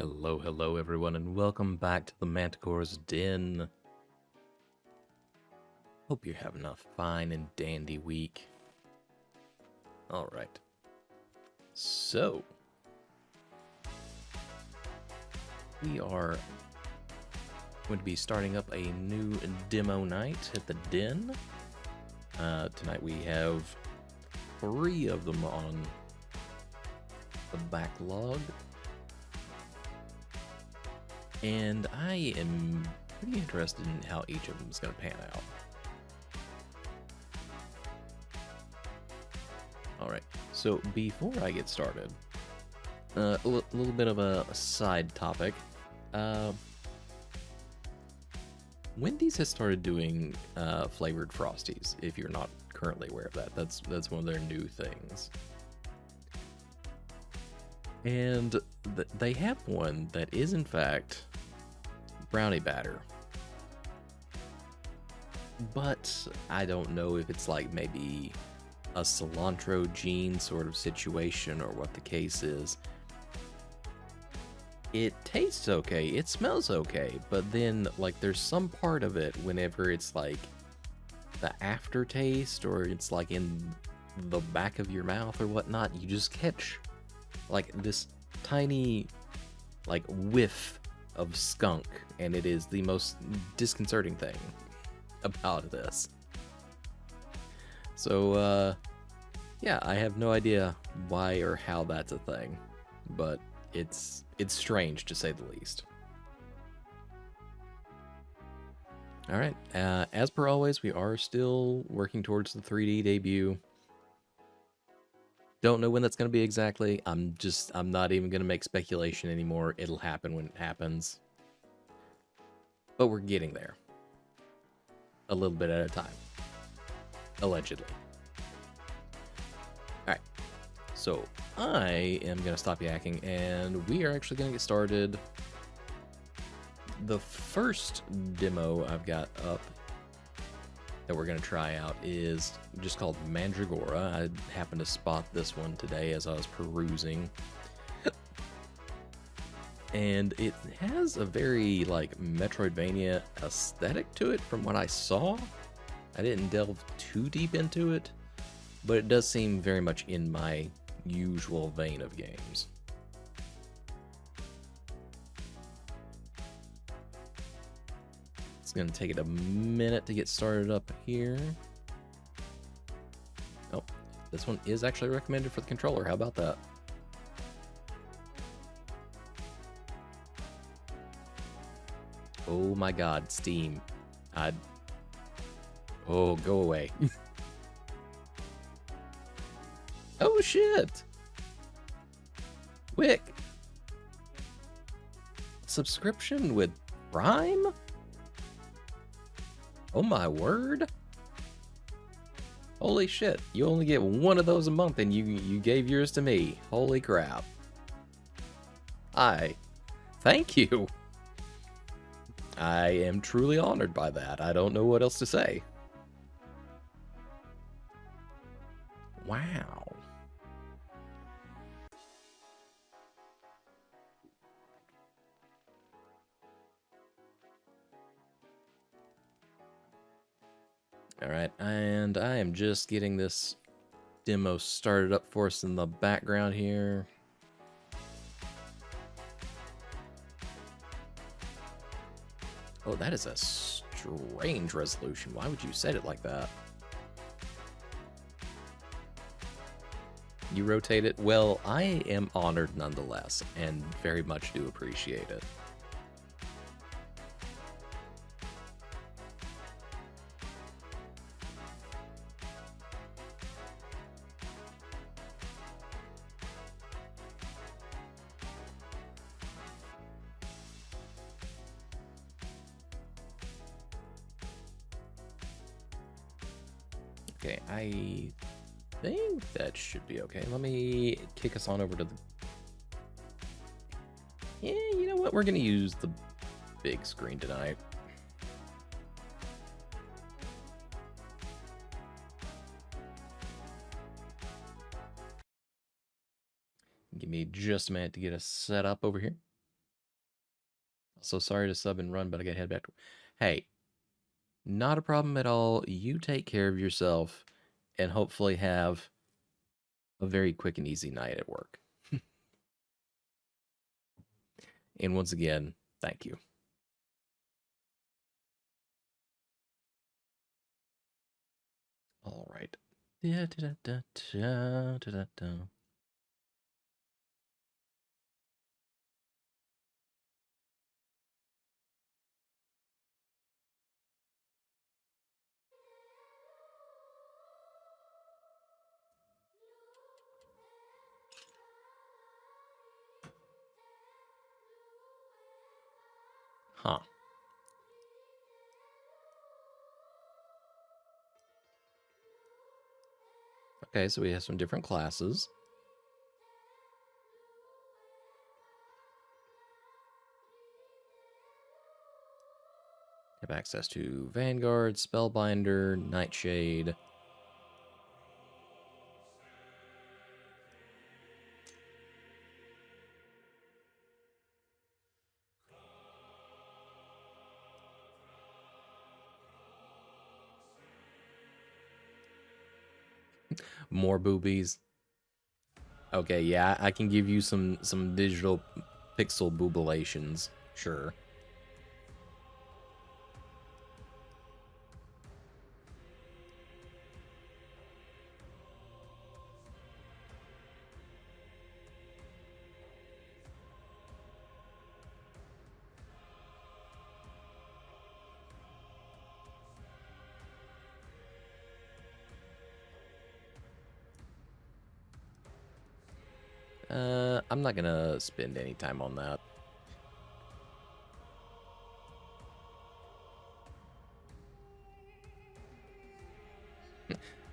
Hello everyone, and welcome back to the Manticore's Den. Hope you're having a fine and dandy week. Alright. So, we are going to be starting up a new demo night at the Den. Tonight we have 3 of them on the backlog. And I am pretty interested in how each of them is going to pan out. Alright, so before I get started, a little bit of a side topic. Wendy's has started doing flavored Frosties, if you're not currently aware of that. That's one of their new things. And they have one that is, in fact, brownie batter. But I don't know if it's like maybe a cilantro gene sort of situation or what the case is. It tastes okay, it smells okay, but then like there's some part of it whenever it's like the aftertaste or it's like in the back of your mouth or whatnot, you just catch like this tiny like whiff of skunk, and it is the most disconcerting thing about this. So yeah, I have no idea why or how that's a thing, but it's strange to say the least. All right, as per always, we are still working towards the 3D debut. Don't know when that's going to be exactly. I'm not even going to make speculation anymore. It'll happen when it happens. But we're getting there. A little bit at a time. Allegedly. Alright. So, I am going to stop yakking, and we are actually going to get started. The first demo I've got up that we're going to try out is just called Mandragora. I happened to spot this one today as I was perusing. And it has a very, like, Metroidvania aesthetic to it from what I saw. I didn't delve too deep into it, but it does seem very much in my usual vein of games. It's going to take it a minute to get started up here. Oh, this one is actually recommended for the controller. How about that? Oh my god, Steam. Oh, go away. Oh shit! Wick! Subscription with Prime? Oh my word! Holy shit, you only get one of those a month and you gave yours to me. Holy crap. Thank you. I am truly honored by that. I don't know what else to say. Wow. Alright, and I am just getting this demo started up for us in the background here. Oh, that is a strange resolution. Why would you set it like that? You rotate it? Well, I am honored nonetheless, and very much do appreciate it. Okay, I think that should be okay. Let me kick us on over to the... Yeah, you know what? We're going to use the big screen tonight. Give me just a minute to get us set up over here. So sorry to sub and run, but I gotta head back. Hey, not a problem at all. You take care of yourself and hopefully have a very quick and easy night at work. And once again, thank you. All right. Da, da, da, da, da, da, da. Huh. Okay, so we have some different classes. Have access to Vanguard, Spellbinder, Nightshade. More boobies. Okay, yeah, I can give you some digital pixel boobilations. Sure. I'm not gonna spend any time on that.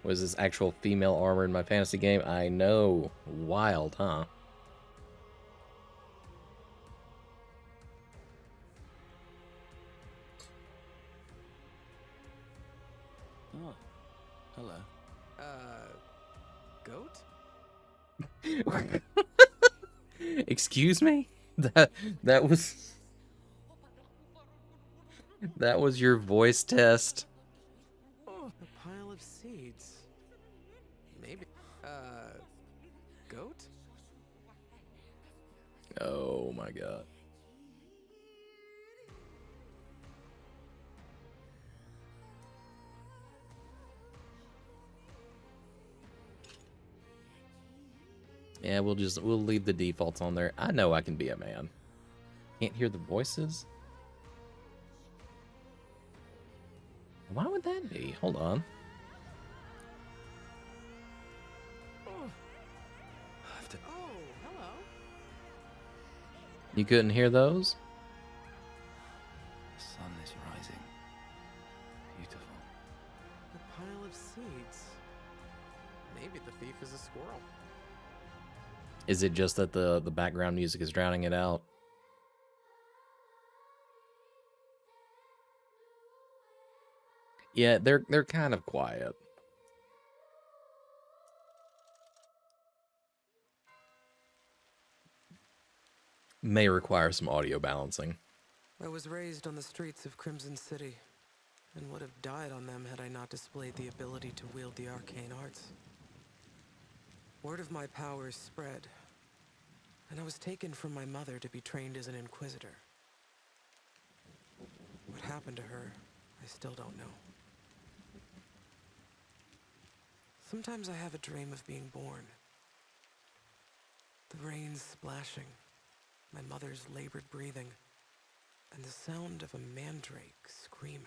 Was this actual female armor in my fantasy game? I know. Wild, huh? Oh, hello. Goat? Excuse me? That was that was your voice test. Oh, a pile of seeds. Maybe. Goat? Oh my god. Yeah, we'll leave the defaults on there. I know I can be a man. Can't hear the voices? Why would that be? Hold on. Oh, hello. You couldn't hear those? The sun is rising. Beautiful. A pile of seeds. Maybe the thief is a squirrel. Is it just that the background music is drowning it out? Yeah, they're kind of quiet. May require some audio balancing. I was raised on the streets of Crimson City, and would have died on them had I not displayed the ability to wield the arcane arts. Word of my powers spread, and I was taken from my mother to be trained as an inquisitor. What happened to her, I still don't know. Sometimes I have a dream of being born. The rain splashing, my mother's labored breathing, and the sound of a mandrake screaming.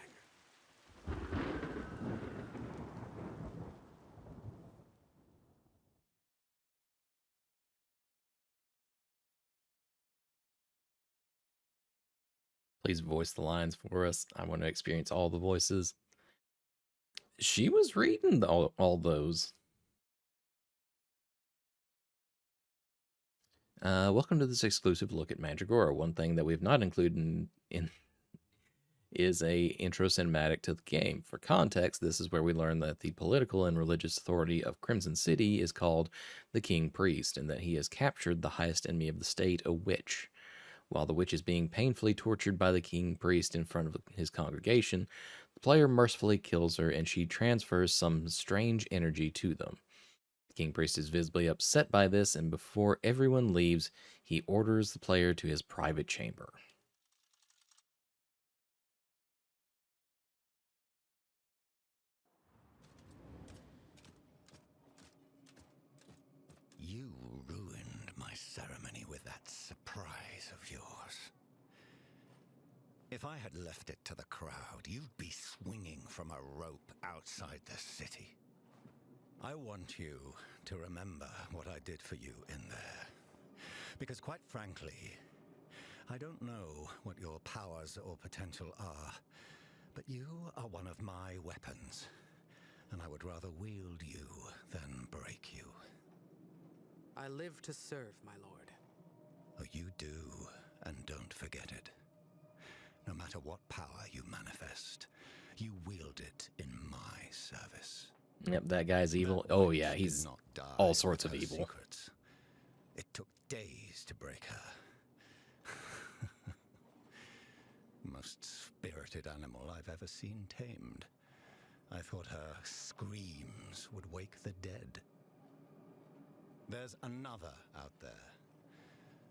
Please voice the lines for us. I want to experience all the voices. She was reading all those. Welcome to this exclusive look at Mandragora. One thing that we've not included in is a intro cinematic to the game. For context, this is where we learn that the political and religious authority of Crimson City is called the King Priest, and that he has captured the highest enemy of the state, a witch. While the witch is being painfully tortured by the king priest in front of his congregation, the player mercifully kills her and she transfers some strange energy to them. The king priest is visibly upset by this, and before everyone leaves, he orders the player to his private chamber. You ruined my ceremony with that surprise of yours. If I had left it to the crowd, you'd be swinging from a rope outside the city. I want you to remember what I did for you in there. Because quite frankly, I don't know what your powers or potential are, but you are one of my weapons, and I would rather wield you than break you. I live to serve, my lord. Oh, you do, and don't forget it. No matter what power you manifest, you wield it in my service. Yep, that guy's evil. That Oh witch yeah, did he's not die all sorts with of her evil. secrets. It took days to break her. Most spirited animal I've ever seen tamed. I thought her screams would wake the dead. There's another out there.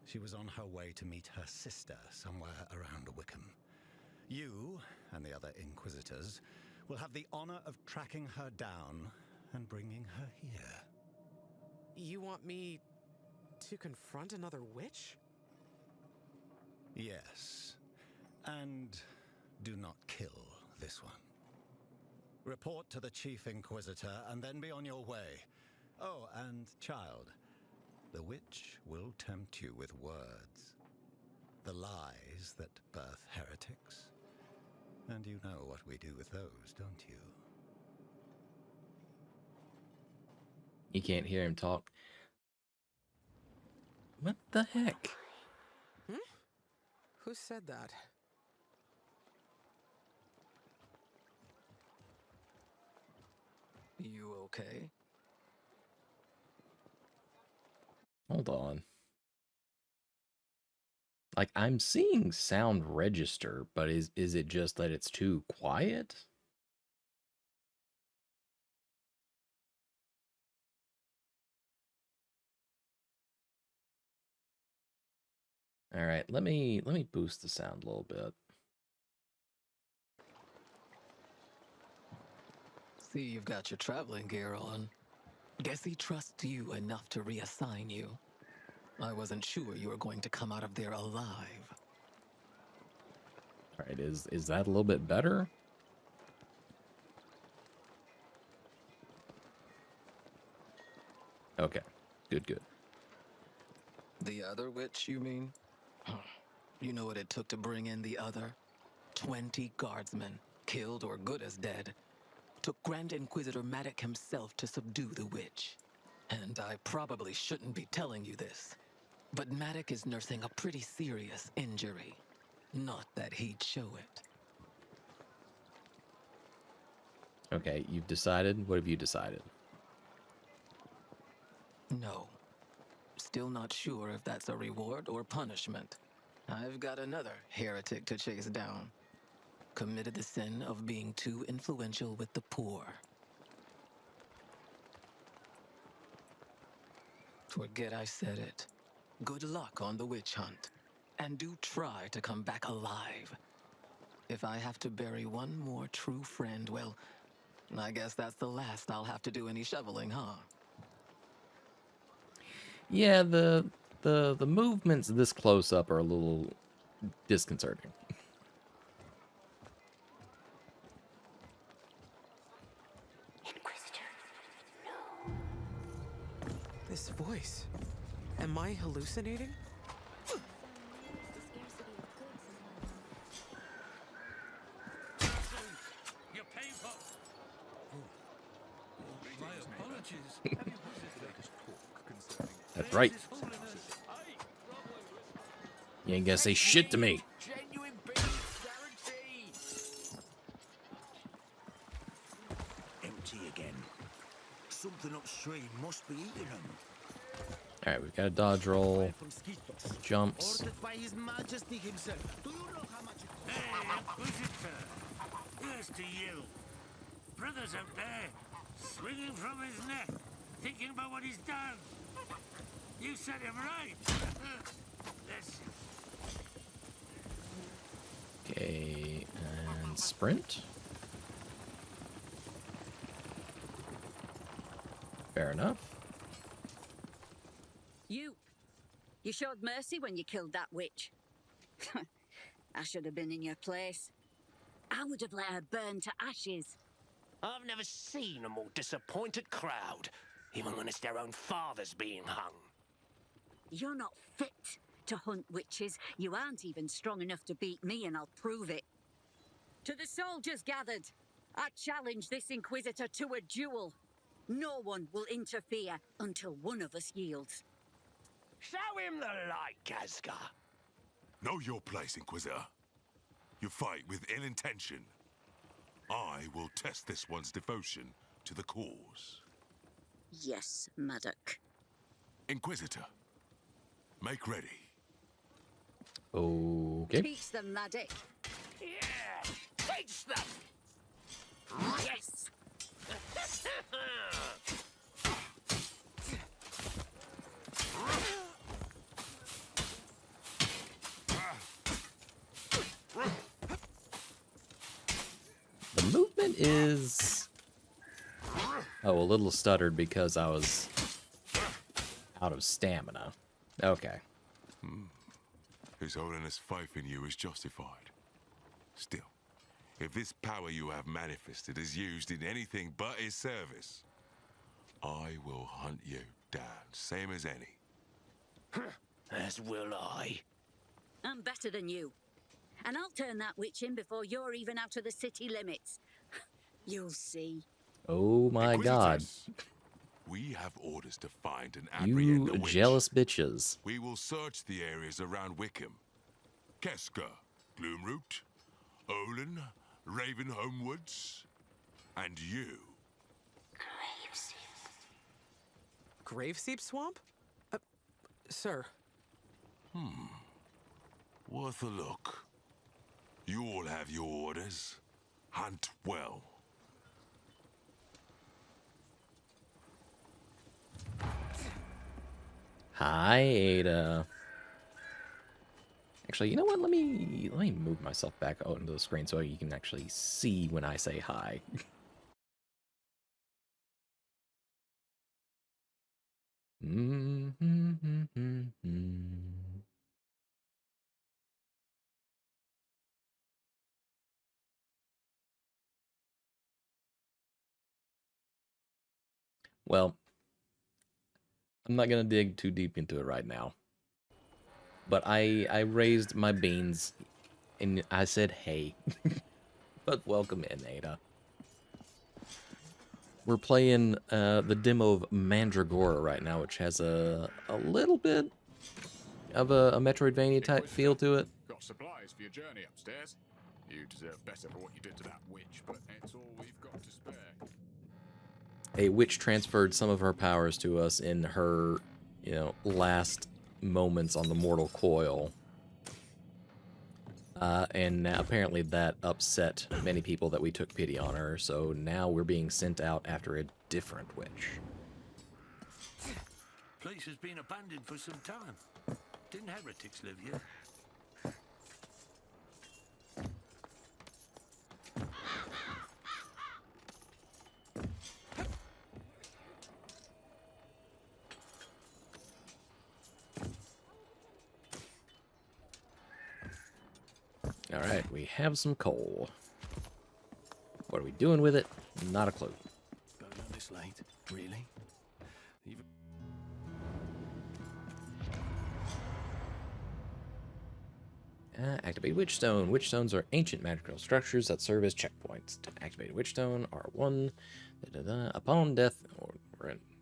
She was on her way to meet her sister somewhere around Wickham. You and the other Inquisitors will have the honor of tracking her down and bringing her here. You want me to confront another witch? Yes. And do not kill this one. Report to the Chief Inquisitor and then be on your way. Oh, and child, the witch will tempt you with words. The lies that birth heretics. And you know what we do with those, don't you? You can't hear him talk. What the heck? Who said that? You okay? Hold on. Like, I'm seeing sound register, but is it just that it's too quiet? All right, let me boost the sound a little bit. See, you've got your traveling gear on. Guess he trusts you enough to reassign you. I wasn't sure you were going to come out of there alive. All right, is that a little bit better? Okay, good. The other witch, you mean? You know what it took to bring in the other? 20 guardsmen, killed or good as dead. Took Grand Inquisitor Maddock himself to subdue the witch. And I probably shouldn't be telling you this, but Maddock is nursing a pretty serious injury. Not that he'd show it. Okay, you've decided? What have you decided? No. Still not sure if that's a reward or punishment. I've got another heretic to chase down. Committed the sin of being too influential with the poor. Forget I said it. Good luck on the witch hunt. And do try to come back alive. If I have to bury one more true friend, well, I guess that's the last I'll have to do any shoveling, huh? Yeah, the movements this close up are a little disconcerting. Inquisitor, no. This voice. Am I hallucinating? Your paper. My apologies. That's right. You ain't gonna say shit to me. Genuine beef guaranteed. Empty again. Something upstream must be eating them. All right, we've got a dodge roll, From Skitos. jumps. Ordered by His Majesty himself. Do you know how much it... Hey, Inquisitor. Here's to you. Brother's out there, swinging from his neck, thinking about what he's done. You set him right. Listen. Okay, and sprint. Fair enough. You showed mercy when you killed that witch. I should have been in your place. I would have let her burn to ashes. I've never seen a more disappointed crowd, even when it's their own fathers being hung. You're not fit to hunt witches. You aren't even strong enough to beat me, and I'll prove it. To the soldiers gathered, I challenge this Inquisitor to a duel. No one will interfere until one of us yields. Show him the light, Kazka. Know your place, Inquisitor. You fight with ill intention. I will test this one's devotion to the cause. Yes, Maddock. Inquisitor, make ready. Okay. Teach them, Maddock. Yeah, teach them. Yes! The movement is... Oh, a little stuttered because I was out of stamina. Okay. His Holiness' faith in you is justified. Still, if this power you have manifested is used in anything but his service, I will hunt you down, same as any. As will I. I'm better than you. And I'll turn that witch in before you're even out of the city limits. You'll see. Oh my god. Inquisitors, we have orders to find and apprehend You the witch. jealous bitches. We will search the areas around Wickham. Keska, Gloomroot, Olin, Ravenholm Woods, and you. Graveseep Swamp? Sir. Worth a look. You all have your orders. Hunt well. Hi, Ada. Actually, you know what? Let me move myself back out into the screen so you can actually see when I say hi. Well, I'm not gonna dig too deep into it right now. But I raised my beans and I said hey. But welcome in, Ada. We're playing the demo of Mandragora right now, which has a little bit of a Metroidvania type feel to it. Got supplies for your journey upstairs. You deserve better for what you did to that witch, but it's all we've got to spare. A witch transferred some of her powers to us in her, last moments on the mortal coil. And apparently that upset many people that we took pity on her, so now we're being sent out after a different witch. Place has been abandoned for some time. Didn't heretics live here? Alright, we have some coal. What are we doing with it? Not a clue. Going on this late? Really? Even... Activate Witchstone. Witchstones are ancient magical structures that serve as checkpoints. To activate a Witchstone, R1. Upon death or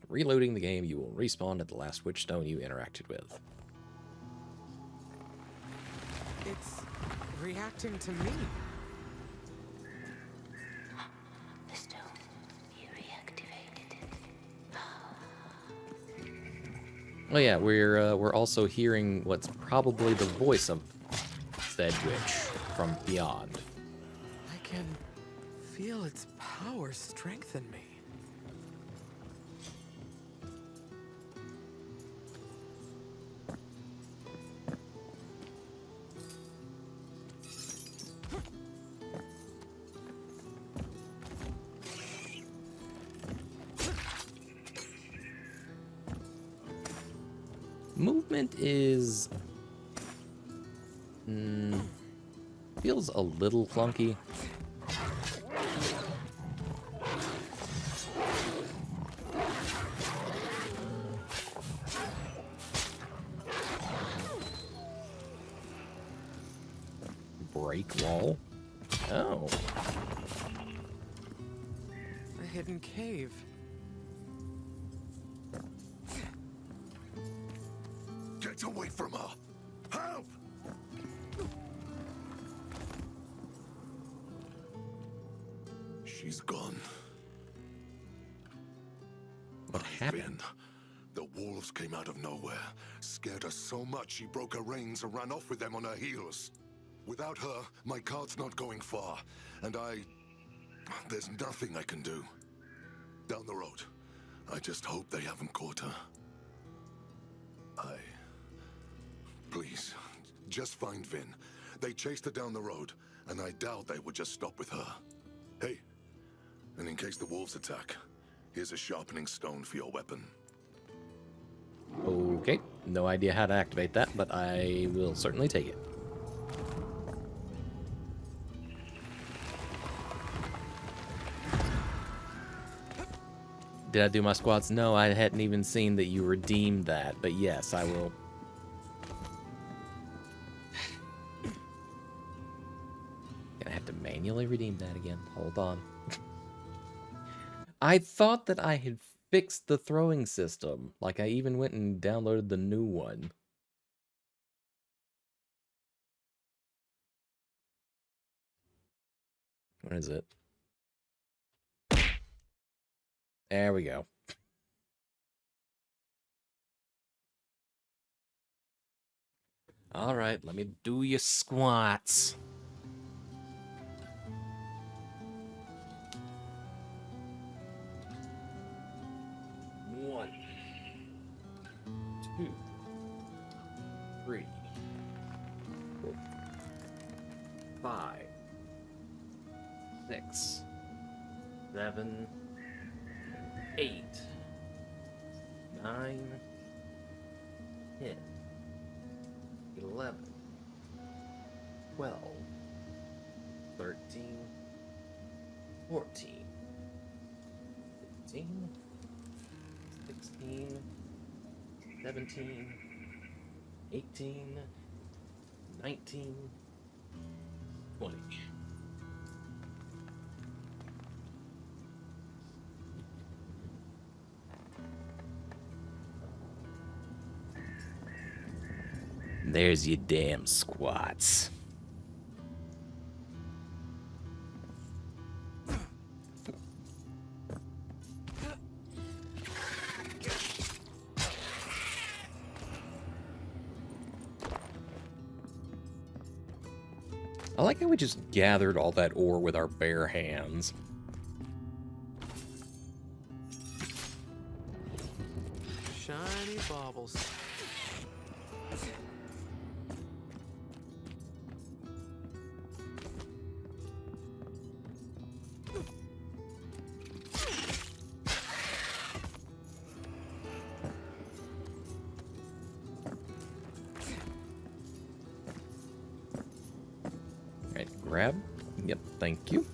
reloading the game, you will respawn at the last Witchstone you interacted with. It's reacting to me. The stone, you reactivated it. Oh yeah, we're also hearing what's probably the voice of said witch from beyond. I can feel its power strengthen me. Movement is... feels a little clunky. Break wall? Oh. A hidden cave. Get away from her! Help! She's gone. What happened? The wolves came out of nowhere, scared her so much she broke her reins and ran off with them on her heels. Without her, my cart's not going far, and there's nothing I can do. Down the road. I just hope they haven't caught her. Please, just find Vin. They chased her down the road, and I doubt they would just stop with her. Hey, and in case the wolves attack, here's a sharpening stone for your weapon. Okay, no idea how to activate that, but I will certainly take it. Did I do my squats? No, I hadn't even seen that you redeemed that, but yes, I will. Gonna have to manually redeem that again. Hold on. I thought that I had fixed the throwing system. Like, I even went and downloaded the new one. What is it? There we go. All right, let me do your squats. One, 2, 3, 4, 5, 6, 7, 8, 9, 10, 11, 12, 13, 14, 15, 16, 17, 18, 19, 20. There's your damn squats. I like how we just gathered all that ore with our bare hands. Shiny baubles. Right, grab. Yep, thank you.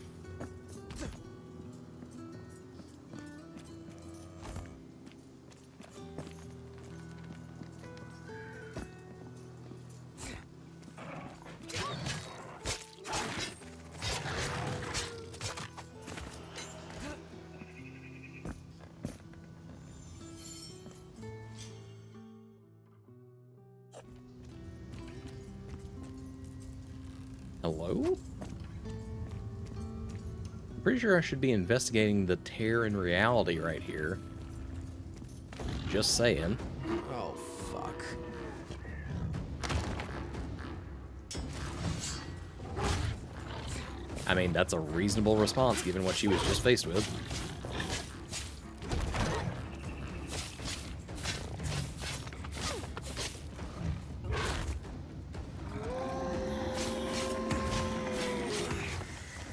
Hello? Pretty sure I should be investigating the tear in reality right here. Just saying. Oh, I mean, that's a reasonable response given what she was just faced with.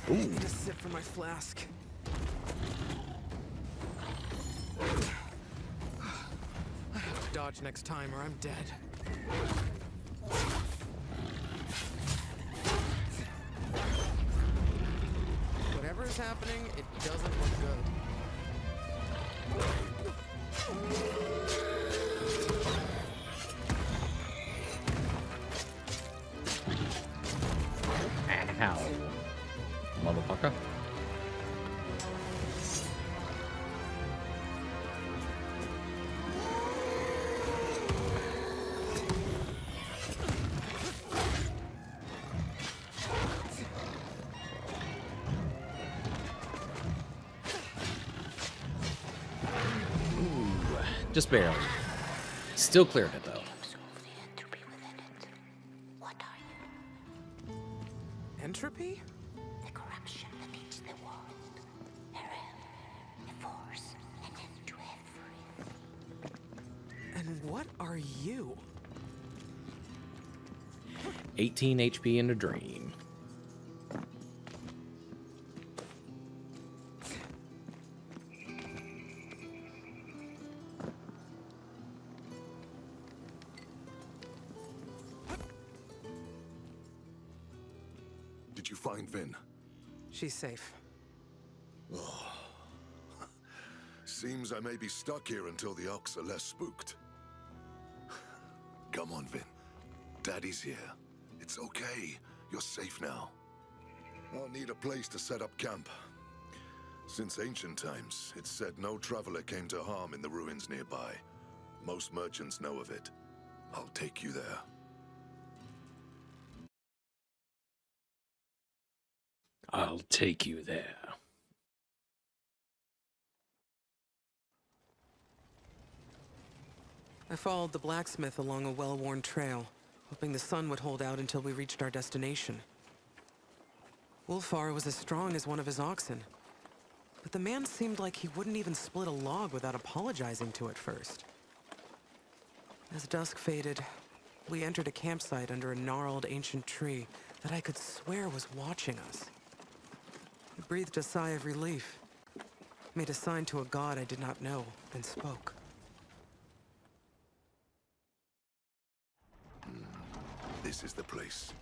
I need a sip from my flask. I have to dodge next time or I'm dead. Whatever is happening, it doesn't look good. Ow. Motherfucker. Just barely. Still cleared it, though. Absorb the entropy within it. What are you? Entropy? The corruption that eats the world. A realm, a force, an end to everything. And what are you? 18 HP in a dream. Did you find Vin? She's safe. Seems I may be stuck here until the Ox are less spooked. Come on, Vin. Daddy's here. It's okay. You're safe now. I'll need a place to set up camp. Since ancient times, it's said no traveler came to harm in the ruins nearby. Most merchants know of it. I'll take you there. I'll take you there. I followed the blacksmith along a well-worn trail, hoping the sun would hold out until we reached our destination. Wolfar was as strong as one of his oxen, but the man seemed like he wouldn't even split a log without apologizing to it first. As dusk faded, we entered a campsite under a gnarled ancient tree that I could swear was watching us. I breathed a sigh of relief, made a sign to a god I did not know, and spoke. This is the place.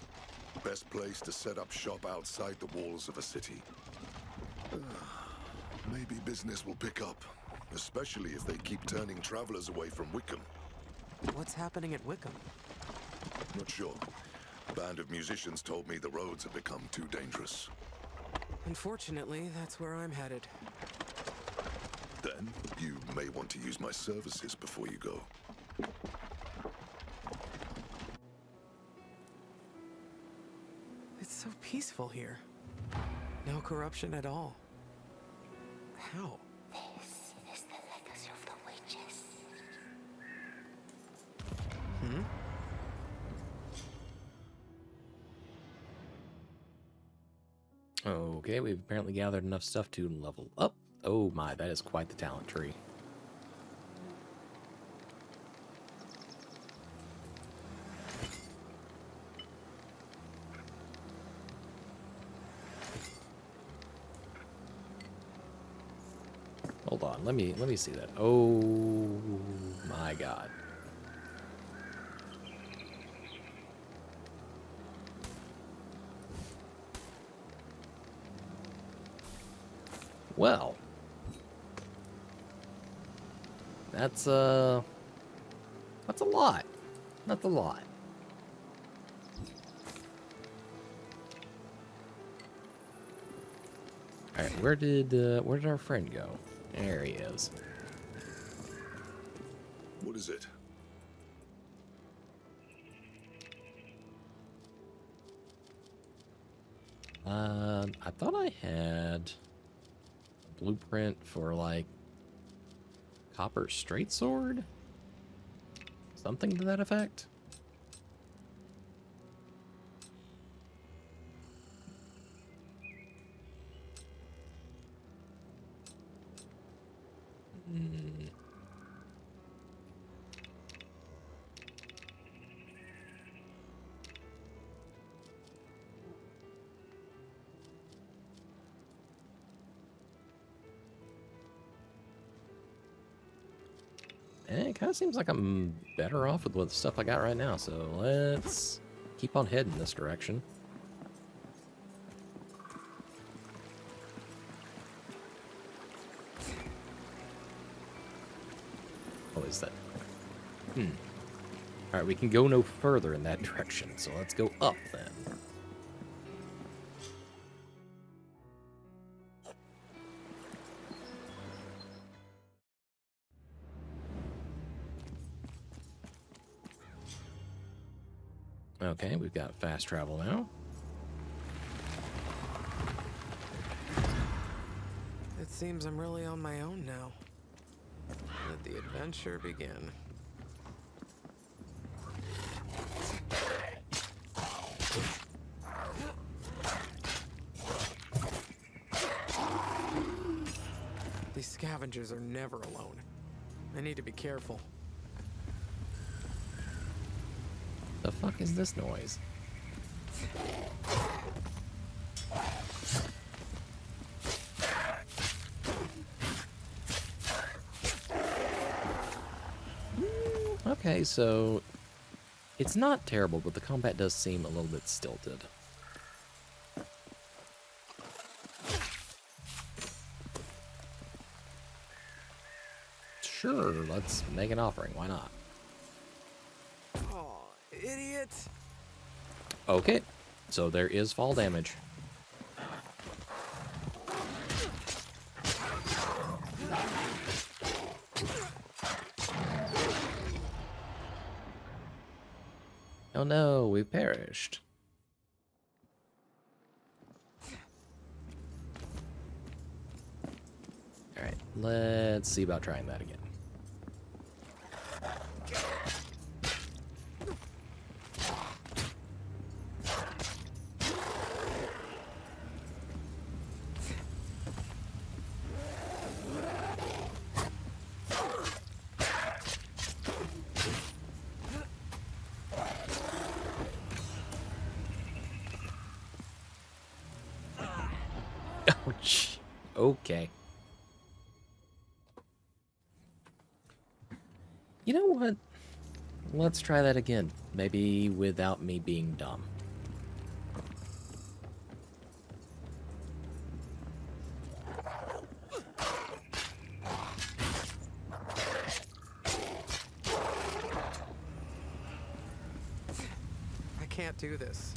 Best place to set up shop outside the walls of a city. Maybe business will pick up, especially if they keep turning travelers away from Wickham. What's happening at Wickham? Not sure. A band of musicians told me the roads have become too dangerous. Unfortunately, that's where I'm headed. Then, you may want to use my services before you go. It's so peaceful here. No corruption at all. How? This is the legacy of the witches. Hmm? Okay, we've apparently gathered enough stuff to level up. Oh my, that is quite the talent tree. Hold on, let me see that. Oh my god. Well, that's a lot. That's a lot. All right, where did our friend go? There he is. What is it? I thought I had a blueprint for like copper straight sword, something to that effect. Hmm. It kind of seems like I'm better off with the stuff I got right now, so let's keep on heading this direction. Oh, is that? Alright, we can go no further in that direction, so let's go up then. Okay, we've got fast travel now. It seems I'm really on my own now. Let the adventure begin. These scavengers are never alone. I need to be careful. The fuck is this noise? Okay, so it's not terrible, but the combat does seem a little bit stilted. Sure, let's make an offering. Why not? Oh, idiot! Okay, so there is fall damage. Oh no, we've perished. Alright, let's see about trying that again. Ouch. Okay. You know what? Let's try that again. Maybe without me being dumb. I can't do this.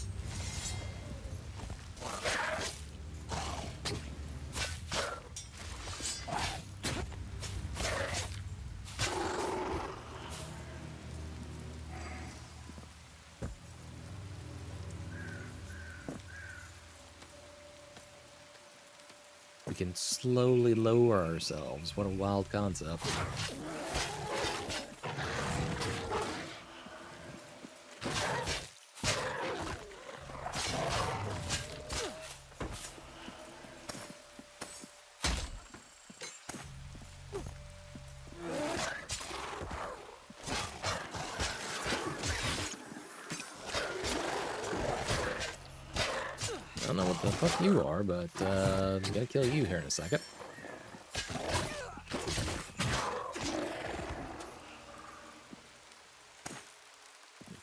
We can slowly lower ourselves. What a wild concept. I don't know what the fuck you are, but I'm gonna kill you here in a second.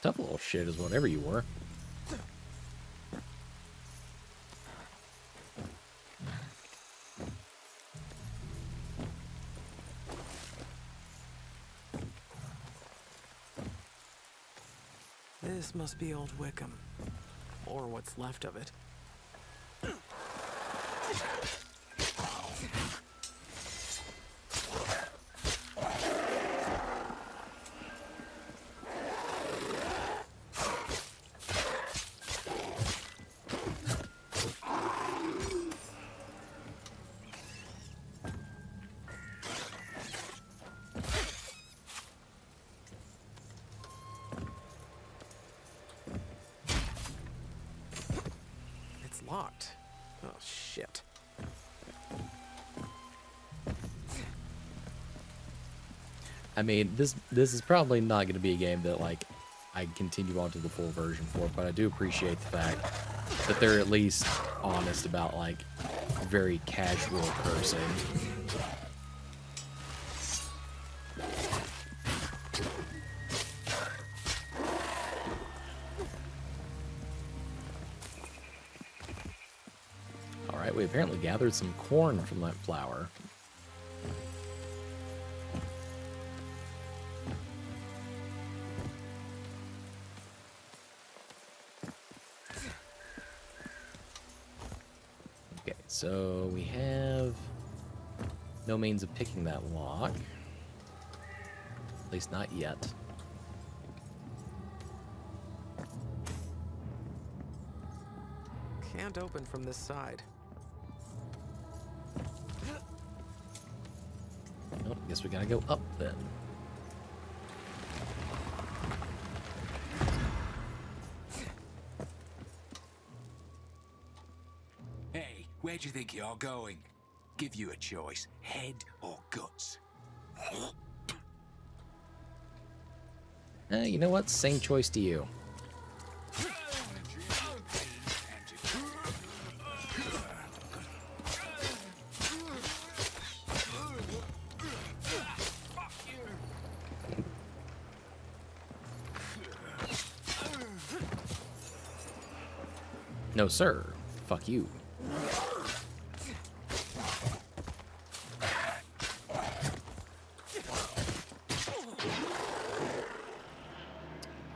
Tough little shit is whatever you were. This must be Old Wickham. Or what's left of it. It's locked. Oh, shit. I mean, this is probably not going to be a game that, like, I continue on to the full version for, but I do appreciate the fact that they're at least honest about, like, very casual cursing. Alright, we apparently gathered some corn from that flower. Okay, so we have no means of picking that lock. At least not yet. Can't open from this side. Oh, guess we gotta go up then. Hey, where do you think you're going? Give you a choice, head or guts. You know what? Same choice to you. No, sir. Fuck you.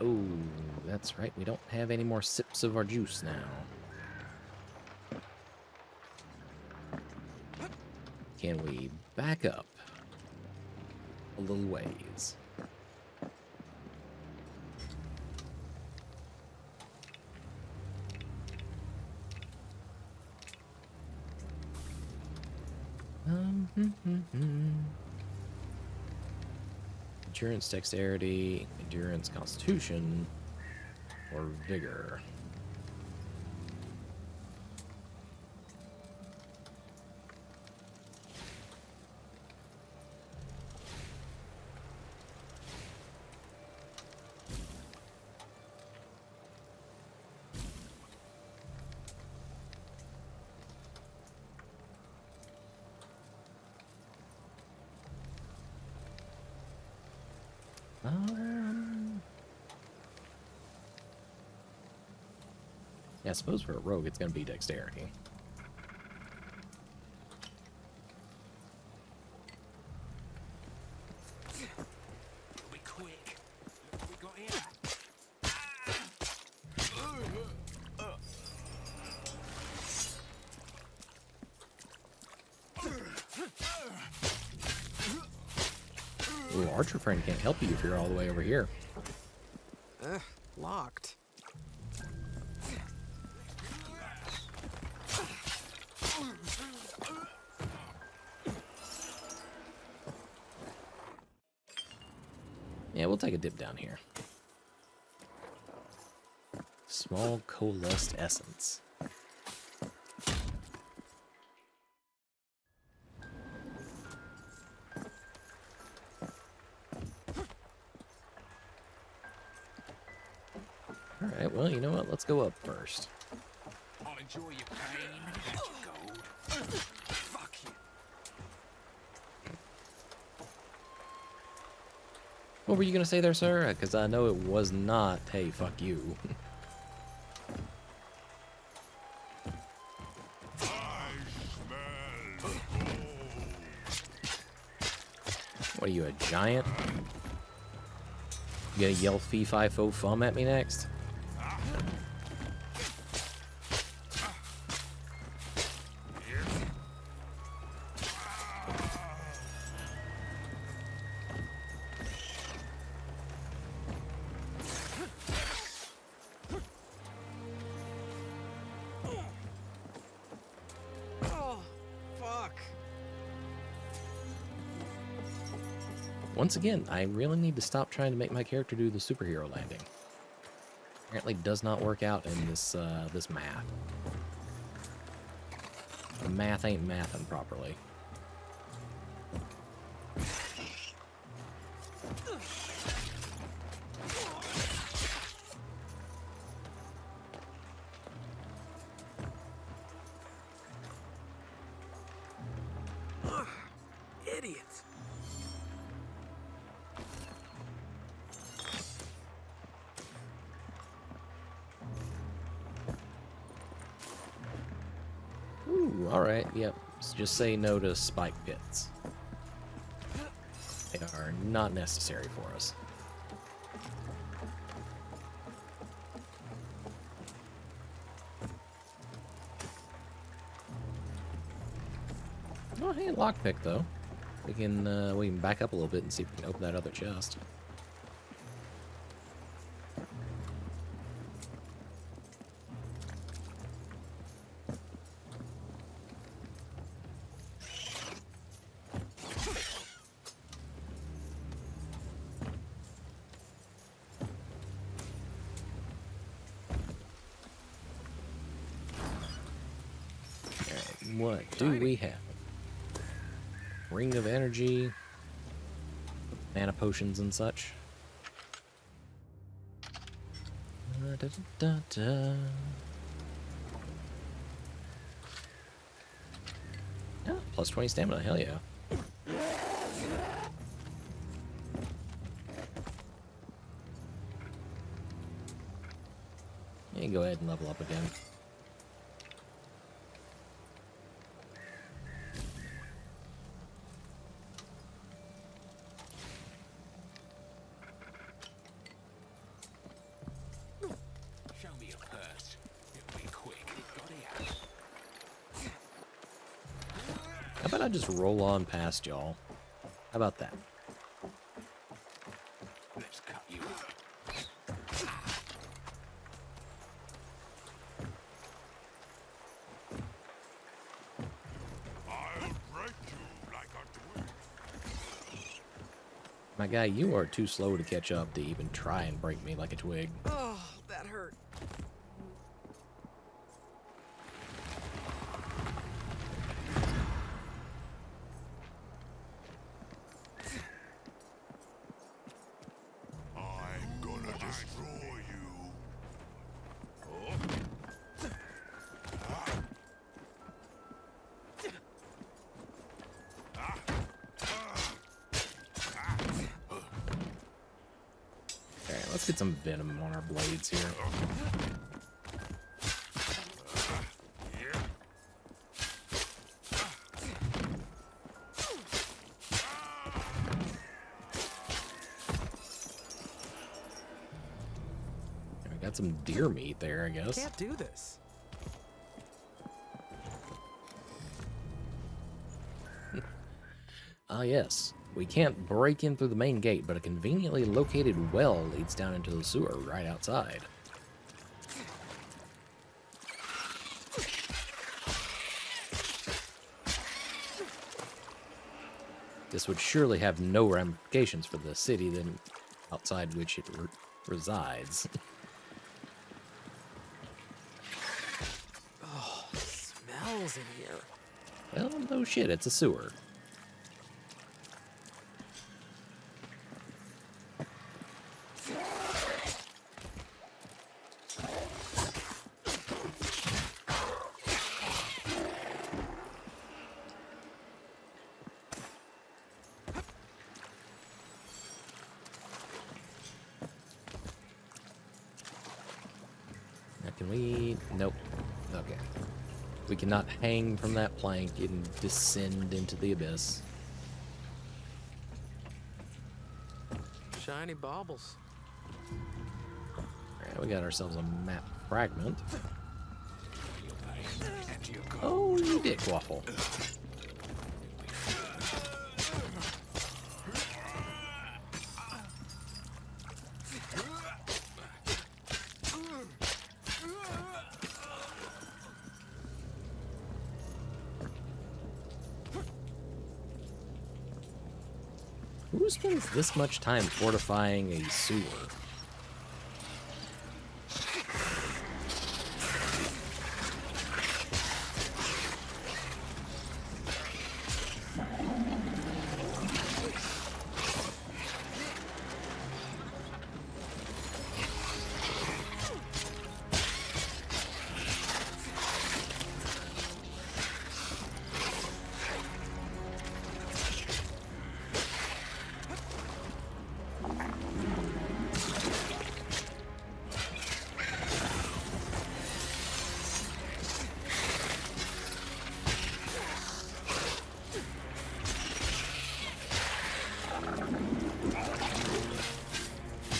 Oh, that's right. We don't have any more sips of our juice now. Can we back up a little ways? Endurance, dexterity, endurance, constitution, or vigor. Yeah, I suppose for a rogue, it's going to be dexterity. Be quick. Look what we got here. Ooh, Archer friend can't help you if you're all the way over here. Locked. Yeah, we'll take a dip down here. Small coalesced essence. Alright, well, you know what? Let's go up first. I'll enjoy your pain and your gold. Fuck you. What were you gonna say there, sir? Because I know it was not, hey, fuck you. What are you, a giant? You gonna yell fee fi fo fum at me next? Once again, I really need to stop trying to make my character do the superhero landing. Apparently does not work out in this this math. The math ain't mathin' properly. Ooh, alright, yep. So just say no to spike pits. They are not necessary for us. Oh, hey, lockpick though. We can back up a little bit and see if we can open that other chest. Alright, what do we have? Ring of energy, mana potions and such. Yeah, plus 20 stamina, hell yeah. You can go ahead and level up again. Show me your purse. It'll be quick. Got it out. How about I just roll on past y'all? How about that? Let's cut you up. I'll break you like a twig. My guy, you are too slow to catch up to even try and break me like a twig. Oh, that hurt. I'm gonna destroy you. Alright, let's get some venom on our blades here. We got some deer meat there, I guess. Can't do this. Ah, yes. We can't break in through the main gate, but a conveniently located well leads down into the sewer right outside. This would surely have no ramifications for the city than outside which it resides. Oh, it smells in here. Well, no shit, it's a sewer. Now, can we... Nope. Okay. We cannot hang from that plank and descend into the abyss. Shiny baubles. Alright, we got ourselves a map fragment. Oh, you dick waffle. Who spends this much time fortifying a sewer?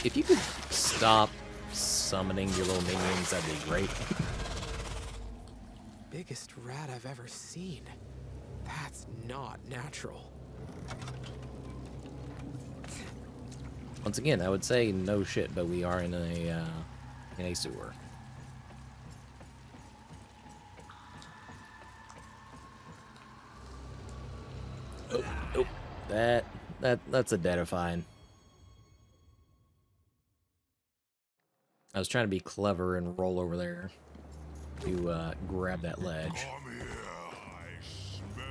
If you could stop summoning your little minions, that'd be great. Biggest rat I've ever seen. That's not natural. Once again, I would say no shit, but we are in a sewer. Oh, that's identifying. I was trying to be clever and roll over there to grab that ledge. Come here, I smell.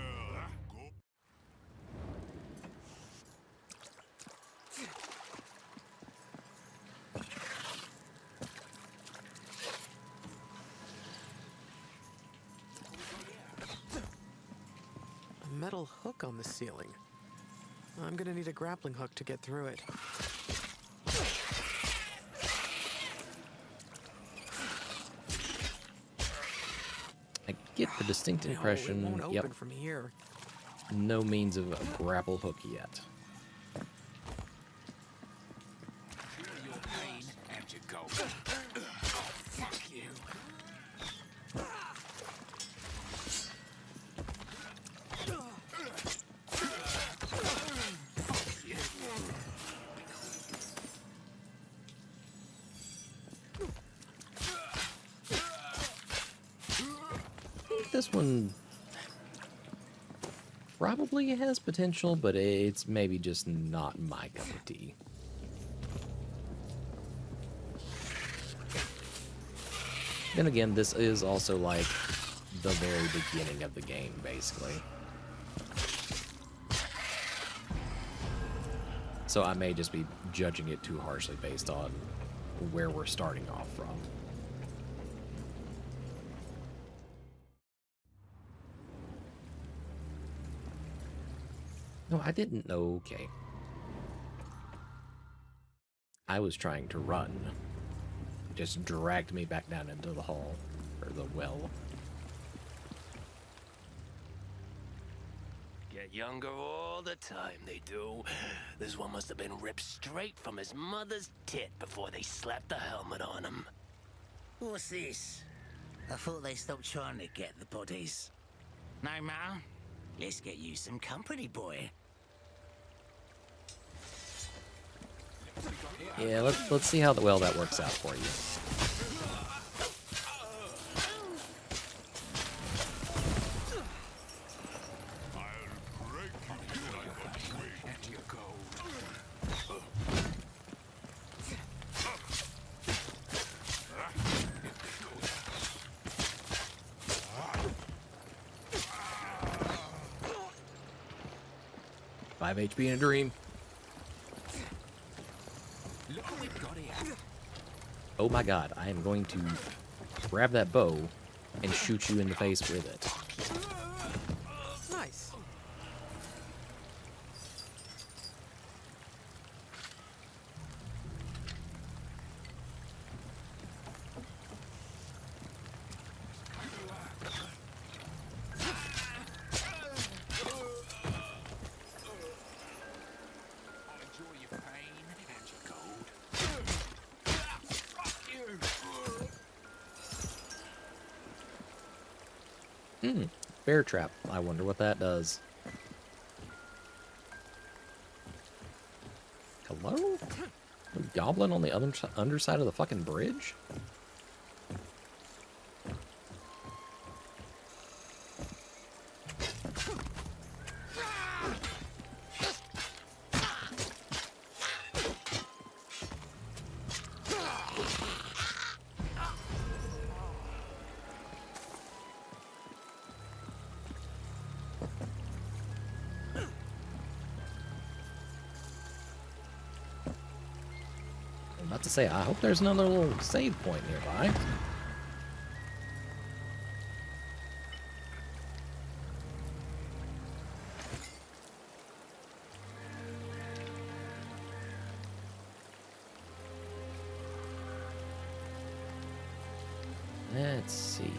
A metal hook on the ceiling. I'm gonna need a grappling hook to get through it. I get the distinct impression, No, it won't yep, open from here. no means of a grapple hook yet. Your pain and your gold. Oh, fuck you. This one probably has potential, but it's maybe just not my cup of tea. Then again, this is also like the very beginning of the game, basically. So I may just be judging it too harshly based on where we're starting off from. No, I didn't know. Okay. I was trying to run. It just dragged me back down into the hall, or the well. Get younger all the time, they do. This one must have been ripped straight from his mother's tit before they slapped the helmet on him. What's this? I thought they stopped trying to get the bodies. No, Ma. Let's get you some company, boy. Yeah, let's see how well that works out for you. And your gold. 5 HP in a dream. Look what we've got here. Oh my god, I am going to grab that bow and shoot you in the face with it. Nice. Enjoy your pain and your gold. Fuck you. Bear trap. I wonder what that does. Hello? A goblin on the other underside of the fucking bridge? I'm about to say, I hope there's another little save point nearby. Let's see.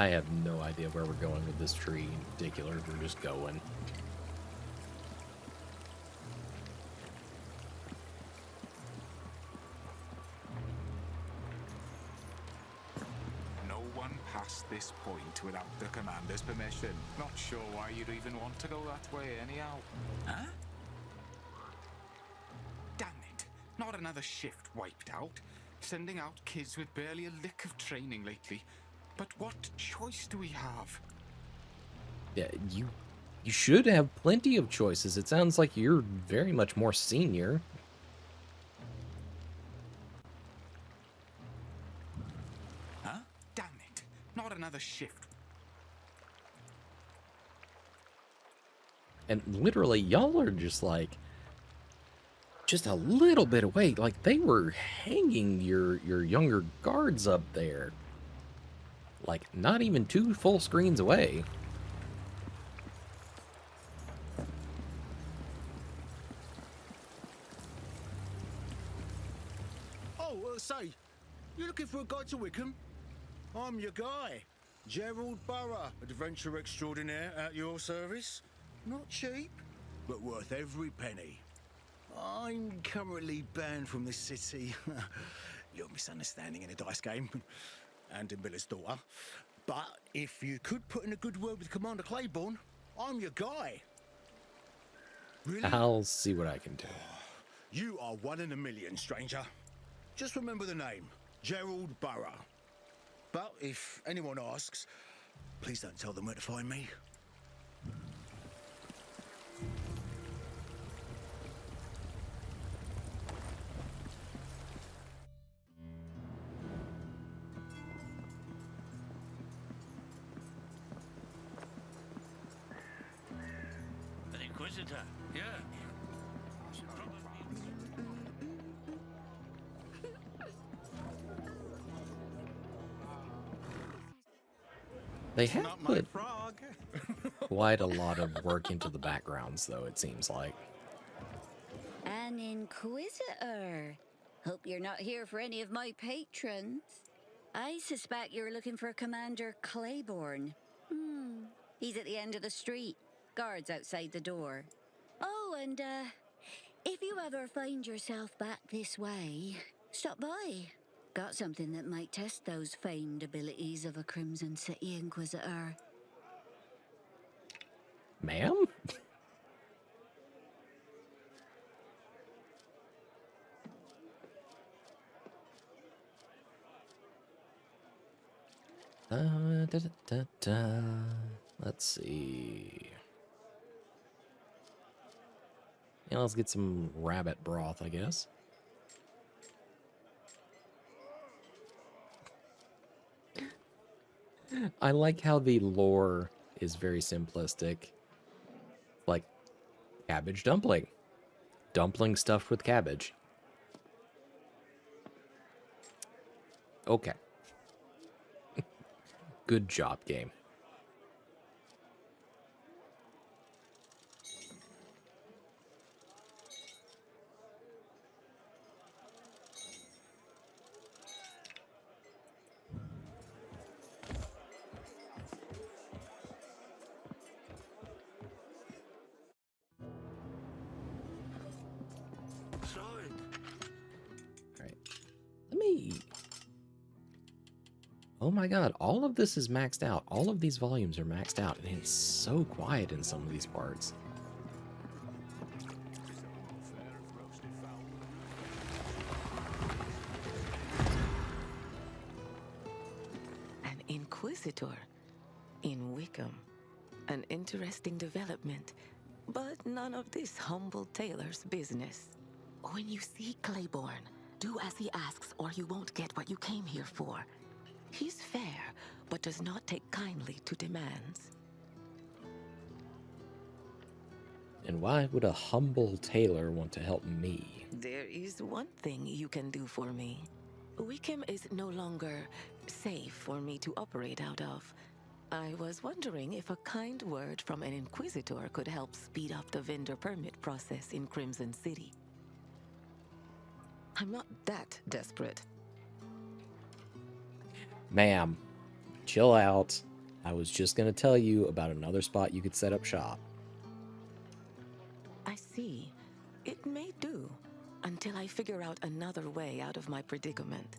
I have no idea where we're going with this tree in particular. We're just going. No one passed this point without the commander's permission. Not sure why you'd even want to go that way anyhow. Huh? Damn it. Not another shift wiped out. Sending out kids with barely a lick of training lately. But what choice do we have? Yeah, you should have plenty of choices. It sounds like you're very much more senior. Huh? Damn it. Not another shift. And literally, y'all are just like, just a little bit away. Like, they were hanging your younger guards up there. Like, not even 2 full screens away. Oh, say, you looking for a guide to Wickham? I'm your guy, Gerald Burrough, adventurer extraordinaire at your service. Not cheap, but worth every penny. I'm currently banned from this city. Little misunderstanding in a dice game, and in Miller's daughter. But if you could put in a good word with Commander Claiborne, I'm your guy. Really? I'll see what I can do. You are 1 in a million, stranger. Just remember the name, Gerald Burrough. But if anyone asks, please don't tell them where to find me. An Inquisitor, yeah. Should probably... They have put quite a lot of work into the backgrounds, though, it seems like. An Inquisitor. Hope you're not here for any of my patrons. I suspect you're looking for Commander Claiborne. He's at the end of the street. Guards outside the door. Oh, and, if you ever find yourself back this way, stop by. Got something that might test those famed abilities of a Crimson City Inquisitor. Ma'am? Let's see. Yeah, let's get some rabbit broth, I guess. I like how the lore is very simplistic. Like, cabbage dumpling. Dumpling stuffed with cabbage. Okay. Good job, game. Oh my god, all of this is maxed out. All of these volumes are maxed out, and it's so quiet in some of these parts. An Inquisitor in Wickham. An interesting development, but none of this humble tailor's business. When you see Claiborne, do as he asks or you won't get what you came here for. He's fair, but does not take kindly to demands. And why would a humble tailor want to help me? There is one thing you can do for me. Wickham is no longer safe for me to operate out of. I was wondering if a kind word from an Inquisitor could help speed up the vendor permit process in Crimson City. I'm not that desperate. Ma'am, chill out. I was just going to tell you about another spot you could set up shop. I see. It may do, until I figure out another way out of my predicament.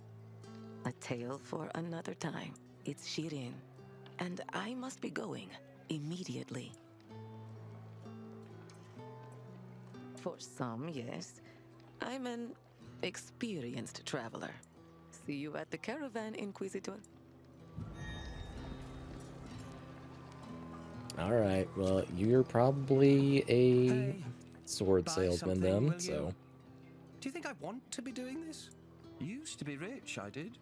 A tale for another time. It's Shirin, and I must be going immediately. For some, yes. I'm an experienced traveler. See you at the caravan, Inquisitor. All right, well, you're probably a Hey, sword buy salesman something, then, will you? so... Do you think I want to be doing this? Used to be rich, I did.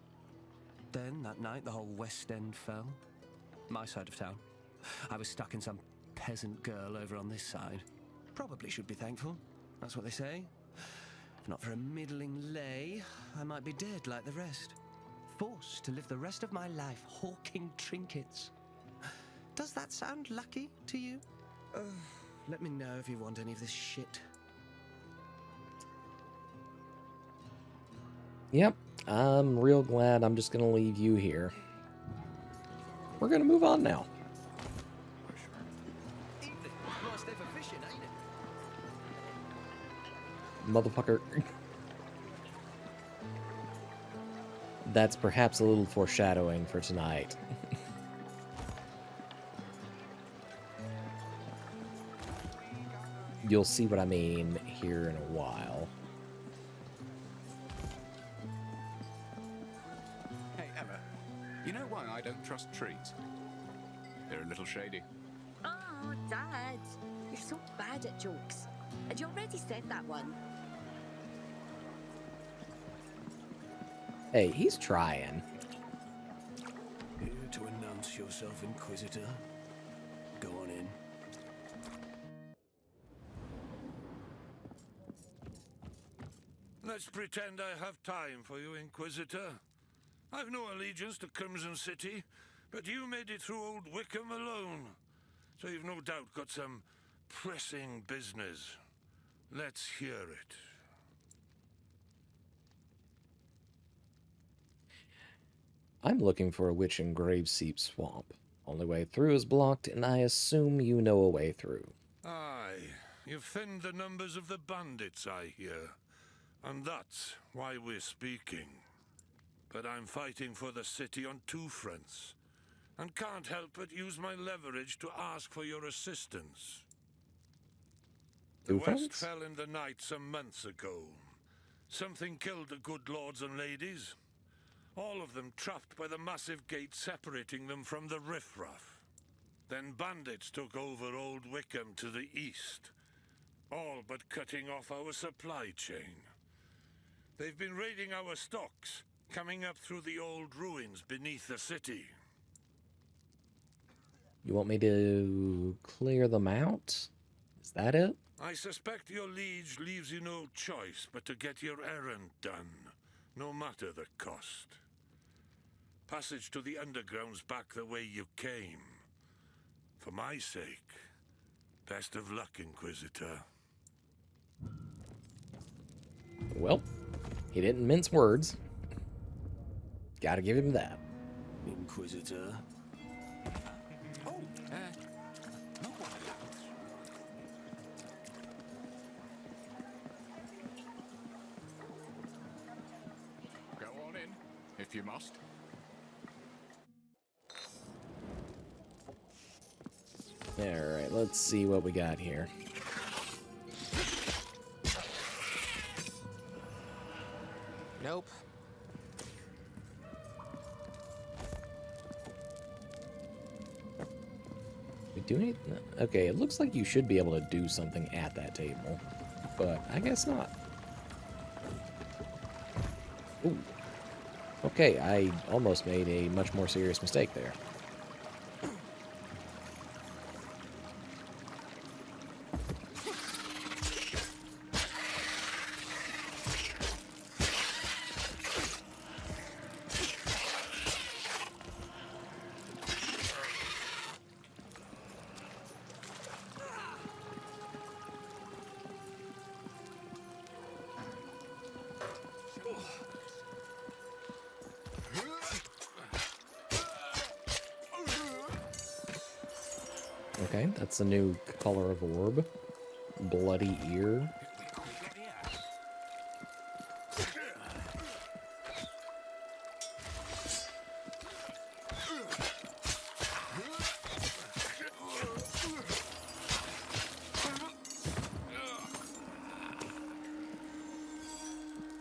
Then, that night, the whole West End fell. My side of town. I was stuck in some peasant girl over on this side. Probably should be thankful. That's what they say. If not for a middling lay, I might be dead like the rest. Forced to live the rest of my life hawking trinkets. Does that sound lucky to you? Let me know if you want any of this shit. Yep, I'm real glad I'm just going to leave you here. We're going to move on now. Nice day for fishing, ain't it? Motherfucker. That's perhaps a little foreshadowing for tonight. You'll see what I mean here in a while. Hey, Emma, you know why I don't trust trees? They're a little shady. Oh, Dad, you're so bad at jokes. Had you already said that one? Hey, he's trying. Here to announce yourself, Inquisitor. Go on in. Let's pretend I have time for you, Inquisitor. I've no allegiance to Crimson City, but you made it through Old Wickham alone. So you've no doubt got some pressing business. Let's hear it. I'm looking for a witch in Graveseep Swamp. Only way through is blocked, and I assume you know a way through. Aye, you've thinned the numbers of the bandits, I hear. And that's why we're speaking. But I'm fighting for the city on two fronts, and can't help but use my leverage to ask for your assistance. The West fell in the night some months ago. Something killed the good lords and ladies. All of them trapped by the massive gate separating them from the riffraff. Then bandits took over Old Wickham to the east, all but cutting off our supply chain. They've been raiding our stocks, coming up through the old ruins beneath the city. You want me to clear them out? Is that it? I suspect your liege leaves you no choice but to get your errand done, no matter the cost. Passage to the underground's back the way you came. For my sake, best of luck, Inquisitor. Well, he didn't mince words. Gotta give him that. Inquisitor. Oh, not one. Go on in, if you must. Alright, let's see what we got here. Nope. We do need... Okay, it looks like you should be able to do something at that table, but I guess not. Ooh. Okay, I almost made a much more serious mistake there. Okay, that's a new color of orb. Bloody ear.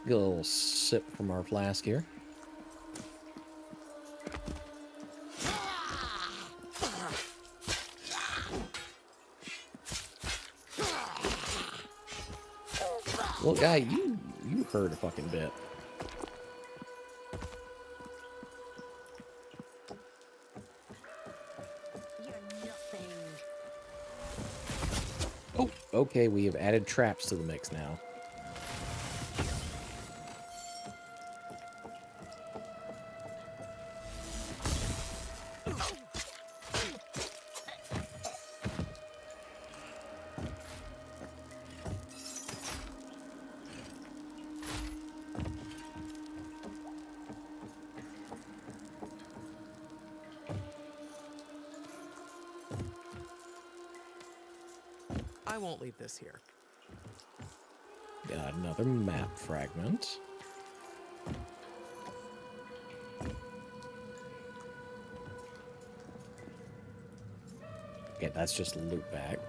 Get a little sip from our flask here. Well, guy, you hurt a fucking bit. Oh, okay, we have added traps to the mix now. I won't leave this here. Got another map fragment. Okay, that's just a loot bag.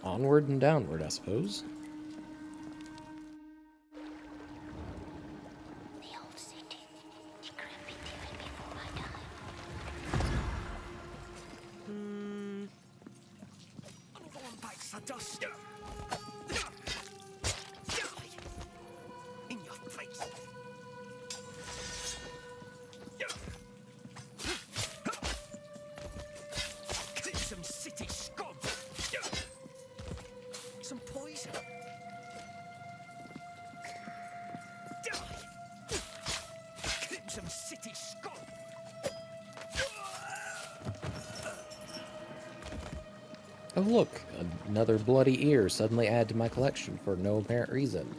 Onward and downward, I suppose. The old city. It couldn't be different before my time. Another one bites the dust. In your face. Crimson City scum. Some poison. Die. Crimson City scum. Oh look, another bloody ear suddenly added to my collection for no apparent reason.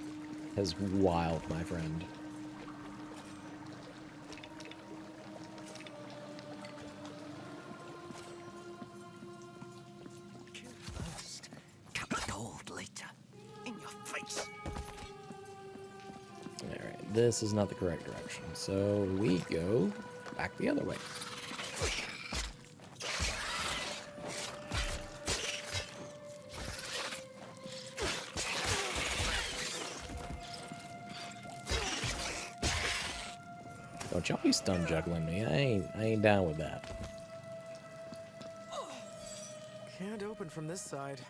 That's wild, my friend. Kill first. Cup of gold later. In your face. Alright, this is not the correct direction, so we go back the other way. Don't y'all be stun juggling me. I ain't down with that. Can't open from this side.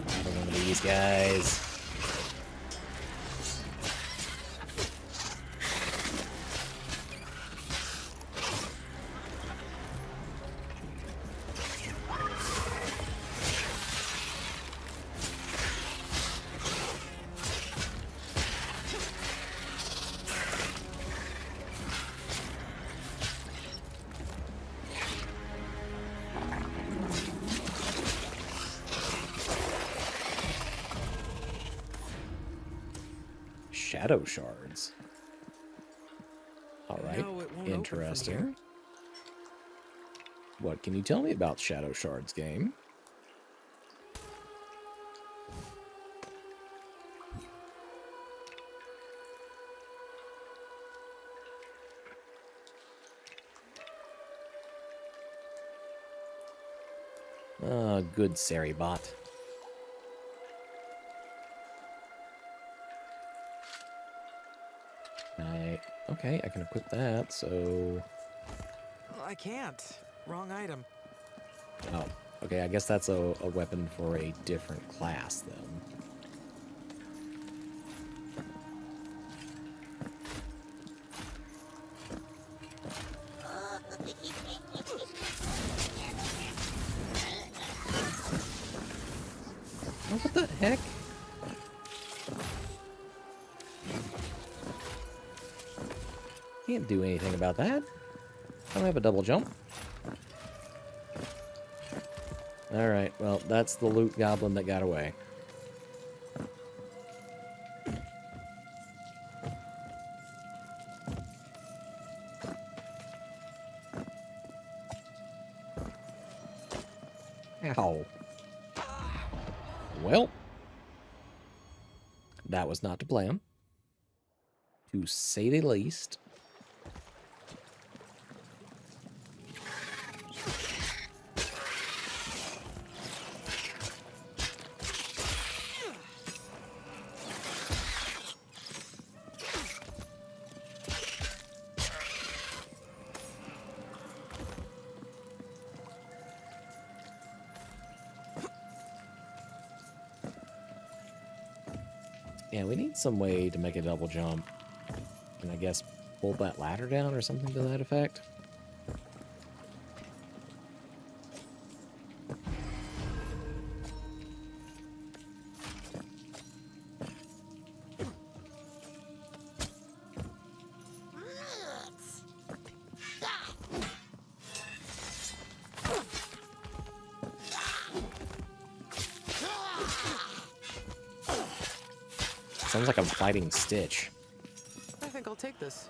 Another one of these guys. Shadow shards. Alright, No, it won't open from interesting. here. What can you tell me about shadow shards, game? Good Saribot. Okay, I can equip that, so... I can't. Wrong item. Oh, okay, I guess that's a weapon for a different class, then. Oh, what the heck? Can't do anything about that. I don't have a double jump. Alright, well, that's the loot goblin that got away. Ow. Well, that was not to plan, to say the least. Yeah, we need some way to make a double jump. And I guess pull that ladder down or something to that effect. Sounds like I'm fighting Stitch. I think I'll take this.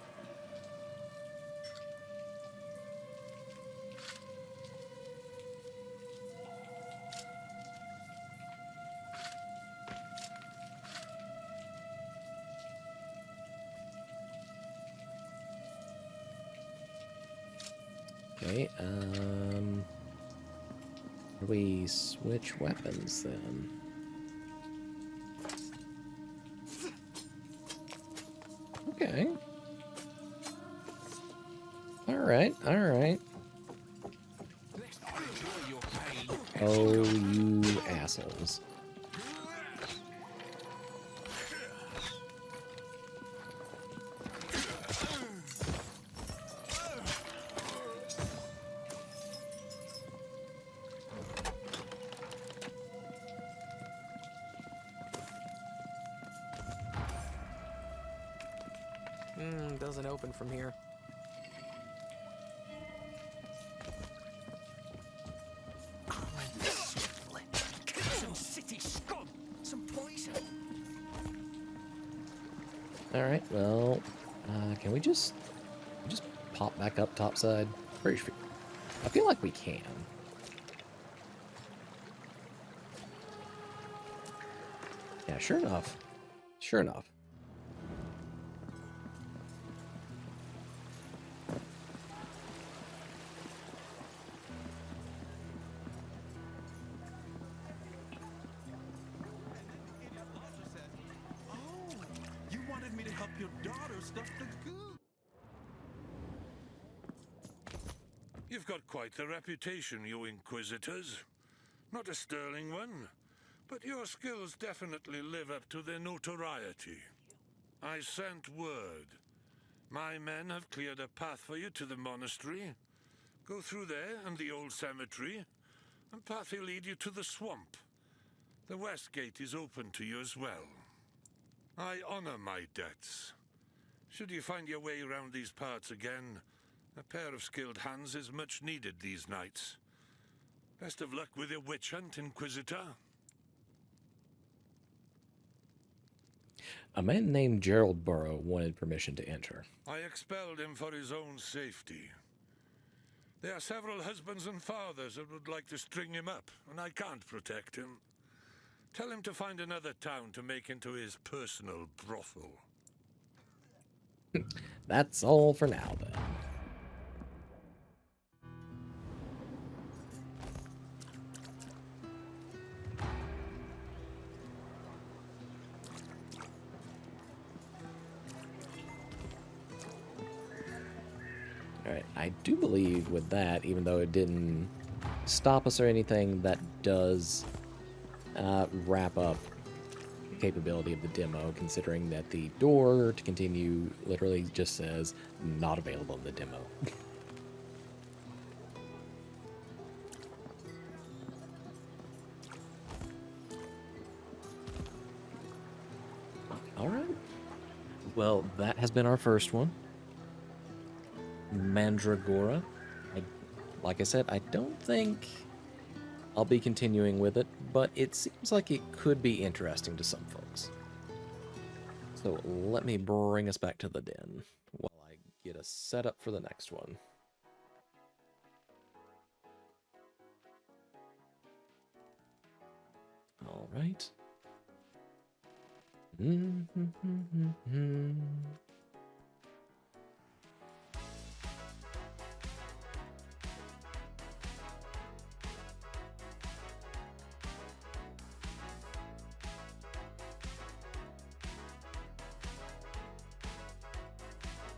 Okay, do we switch weapons then? Okay. Alright, alright. Oh, you assholes. Doesn't open from here. Some city scum! Some poison! Alright, well, can we just pop back up topside? I feel like we can. Yeah, sure enough. Sure enough. You've got quite the reputation, you Inquisitors. Not a sterling one, but your skills definitely live up to their notoriety. I sent word. My men have cleared a path for you to the monastery. Go through there and the old cemetery, and path will lead you to the swamp. The west gate is open to you as well. I honor my debts. Should you find your way around these parts again, a pair of skilled hands is much needed these nights. Best of luck with your witch hunt, Inquisitor. A man named Gerald Burrow wanted permission to enter. I expelled him for his own safety. There are several husbands and fathers that would like to string him up, and I can't protect him. Tell him to find another town to make into his personal brothel. That's all for now, then. Alright, I do believe with that, even though it didn't stop us or anything, that does wrap up the capability of the demo, considering that the door to continue literally just says not available in the demo. Alright. Well, that has been our first one. Mandragora. Like I said, I don't think I'll be continuing with it, but it seems like it could be interesting to some folks. So let me bring us back to the den while I get us set up for the next one. All right.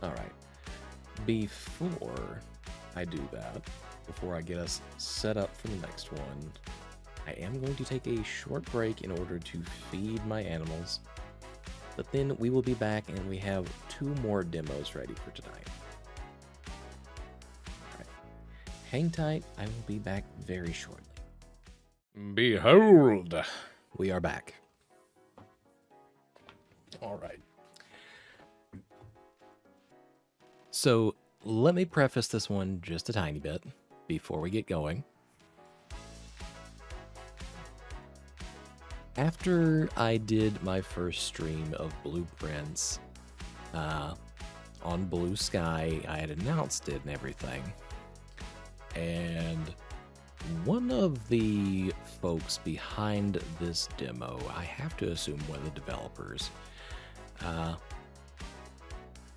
All right. Before I do that, before I get us set up for the next one, I am going to take a short break in order to feed my animals, but then we will be back and we have 2 more demos ready for tonight. All right. Hang tight, I will be back very shortly. Behold, we are back. All right. So let me preface this one just a tiny bit before we get going. After I did my first stream of Blueprints on Blue Sky, I had announced it and everything. And one of the folks behind this demo, I have to assume one of the developers,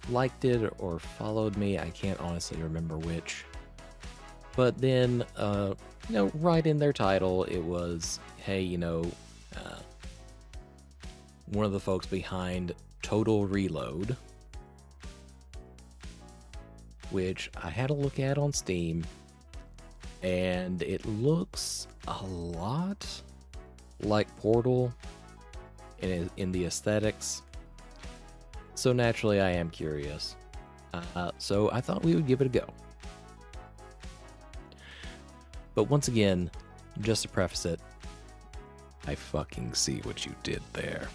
liked it or followed me. I can't honestly remember which. But then, right in their title, it was, hey, one of the folks behind Total Reload, which I had a look at on Steam, and it looks a lot like Portal in the aesthetics. So naturally, I am curious. So I thought we would give it a go. But once again, just to preface it, I fucking see what you did there.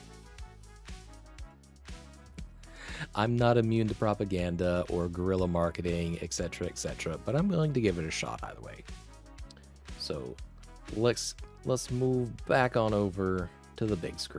I'm not immune to propaganda or guerrilla marketing, etc., but I'm willing to give it a shot either way. So let's move back on over to the big screen.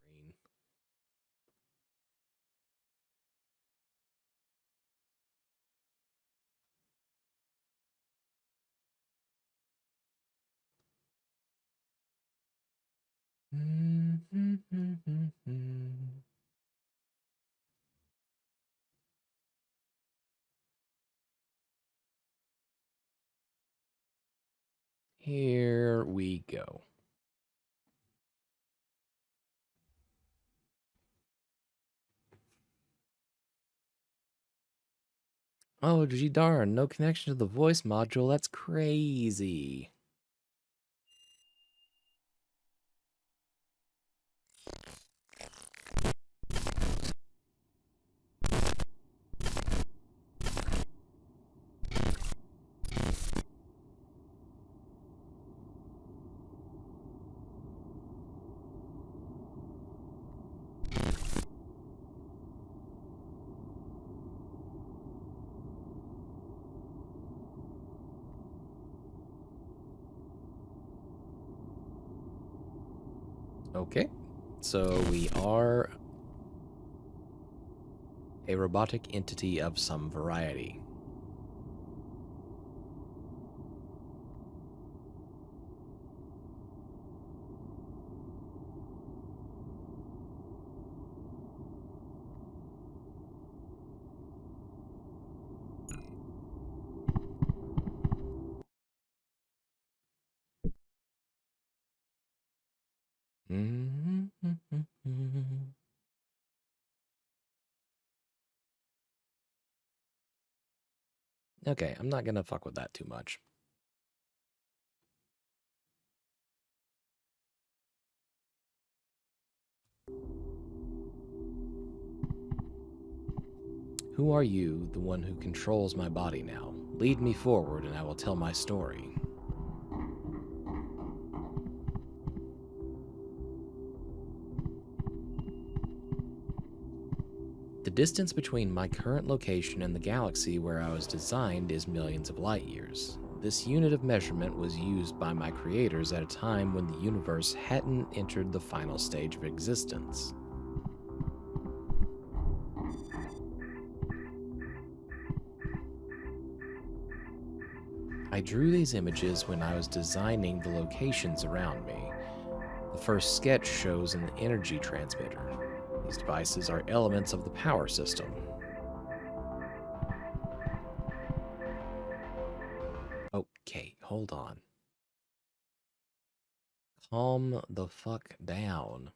Here we go. Oh, gee darn, no connection to the voice module. That's crazy. Okay, so we are a robotic entity of some variety. Okay, I'm not gonna fuck with that too much. Who are you, the one who controls my body now? Lead me forward and I will tell my story. The distance between my current location and the galaxy where I was designed is millions of light years. This unit of measurement was used by my creators at a time when the universe hadn't entered the final stage of existence. I drew these images when I was designing the locations around me. The first sketch shows an energy transmitter. These devices are elements of the power system. Okay, hold on. Calm the fuck down.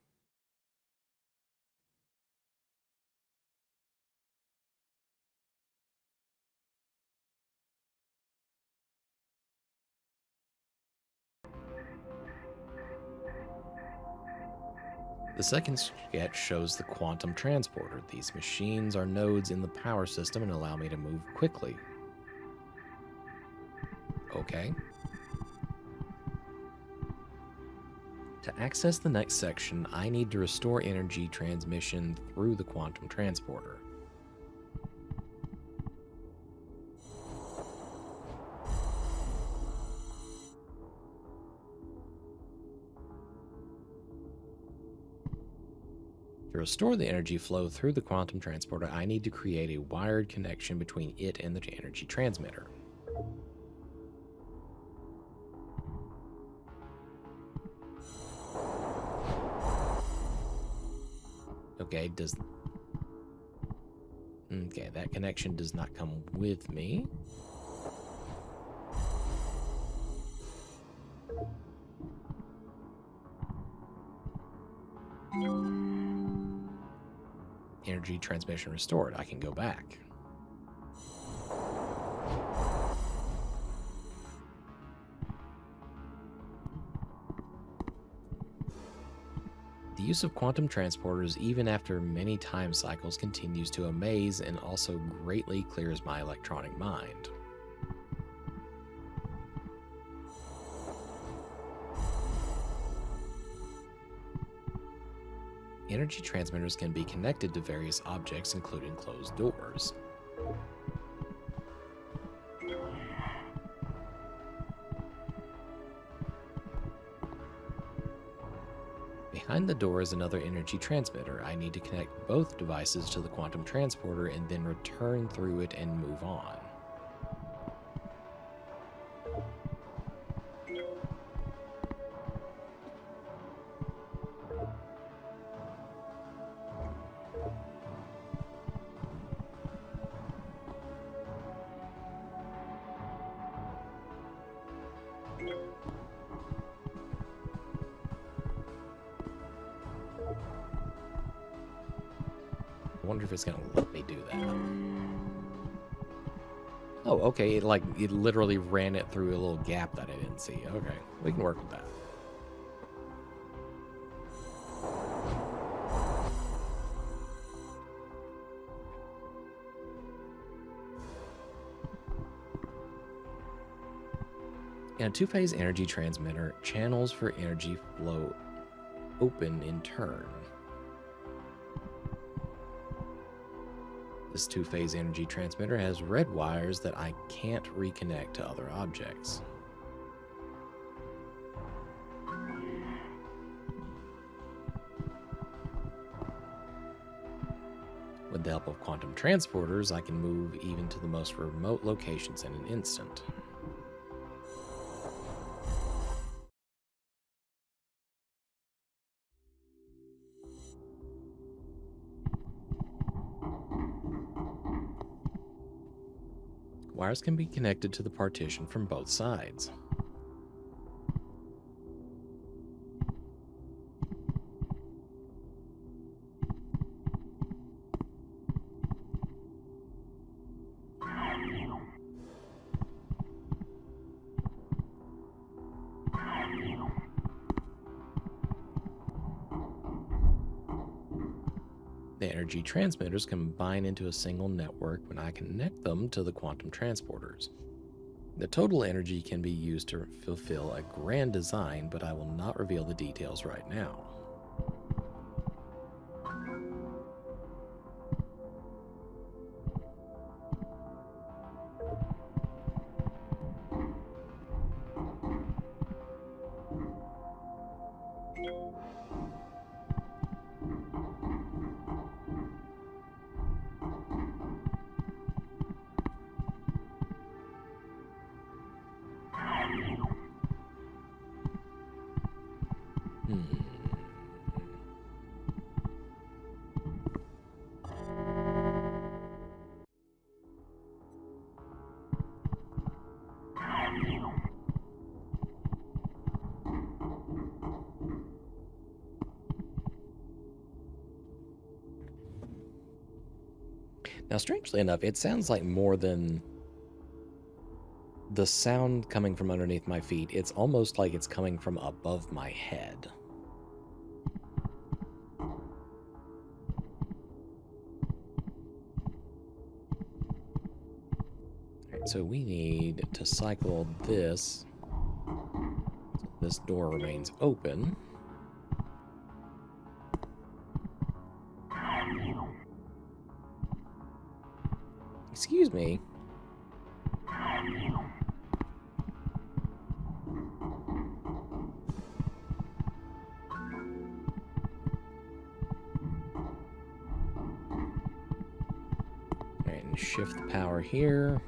The second sketch shows the quantum transporter. These machines are nodes in the power system and allow me to move quickly. Okay. To access the next section, I need to restore energy transmission through the quantum transporter. To restore the energy flow through the quantum transporter, I need to create a wired connection between it and the energy transmitter. Okay, that connection does not come with me. Energy transmission restored. I can go back. The use of quantum transporters, even after many time cycles, continues to amaze and also greatly clears my electronic mind. Energy transmitters can be connected to various objects, including closed doors. Behind the door is another energy transmitter. I need to connect both devices to the quantum transporter and then return through it and move on. I wonder if it's gonna let me do that. Oh, okay, it literally ran it through a little gap that I didn't see. Okay, we can work with that. In a two-phase energy transmitter, channels for energy flow open in turn. This two-phase energy transmitter has red wires that I can't reconnect to other objects. With the help of quantum transporters, I can move even to the most remote locations in an instant. Wires can be connected to the partition from both sides. The energy transmitters combine into a single network when I connect them to the quantum transporters. The total energy can be used to fulfill a grand design, but I will not reveal the details right now. Now, strangely enough, it sounds like more than the sound coming from underneath my feet. It's almost like it's coming from above my head. Alright, so we need to cycle this. So this door remains open. Excuse me. Alright, and shift the power here.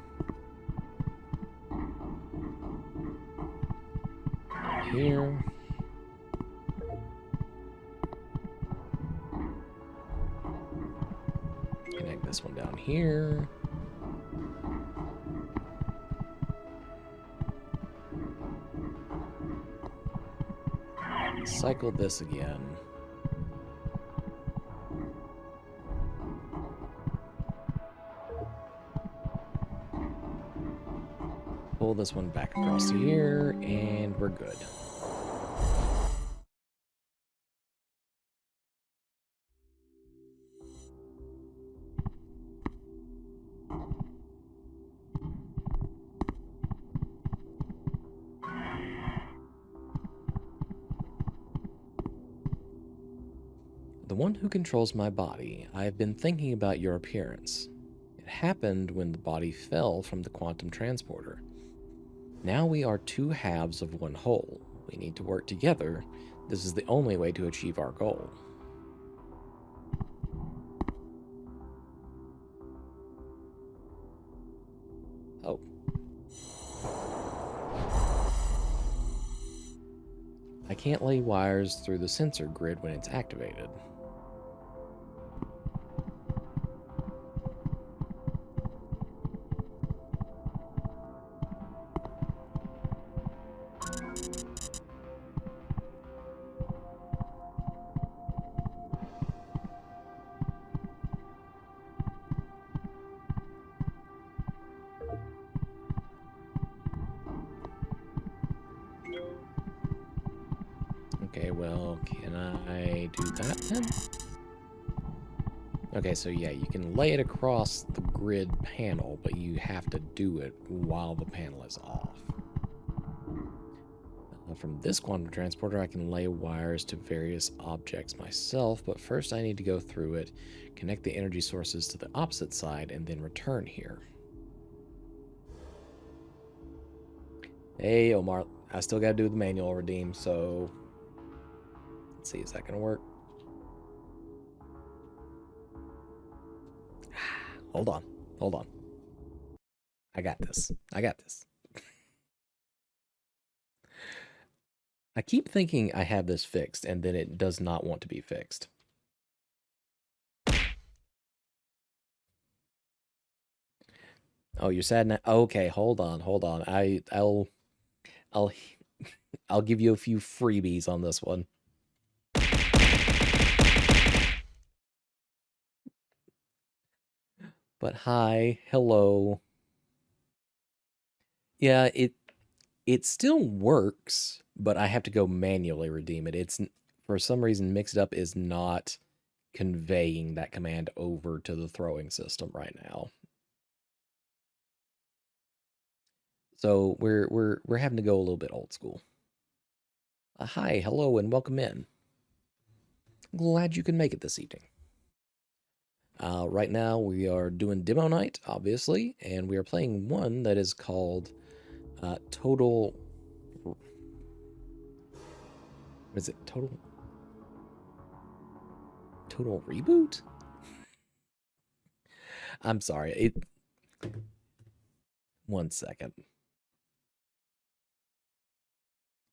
And here. Connect this one down here. Cycle this again. Pull this one back across here, and we're good. The one who controls my body, I have been thinking about your appearance. It happened when the body fell from the quantum transporter. Now we are two halves of one whole. We need to work together. This is the only way to achieve our goal. Oh. I can't lay wires through the sensor grid when it's activated. Okay, well, can I do that then? Okay, so yeah, you can lay it across the grid panel, but you have to do it while the panel is off. From this quantum transporter, I can lay wires to various objects myself, but first I need to go through it, connect the energy sources to the opposite side, and then return here. Hey, Omar, I still gotta do the manual redeem, so let's see, is that gonna work? Hold on, hold on. I got this. I got this. I keep thinking I have this fixed, and then it does not want to be fixed. Oh, you're sad now? Okay, hold on, hold on. I'll I'll give you a few freebies on this one. But hi, hello. Yeah, it still works, but I have to go manually redeem it. It's, for some reason, Mixed Up is not conveying that command over to the throwing system right now. So we're having to go a little bit old school. Hi, hello, and welcome in. Glad you can make it this evening. Right now we are doing demo night, obviously, and we are playing one that is called Total. What is it? Total Reboot? I'm sorry. One second.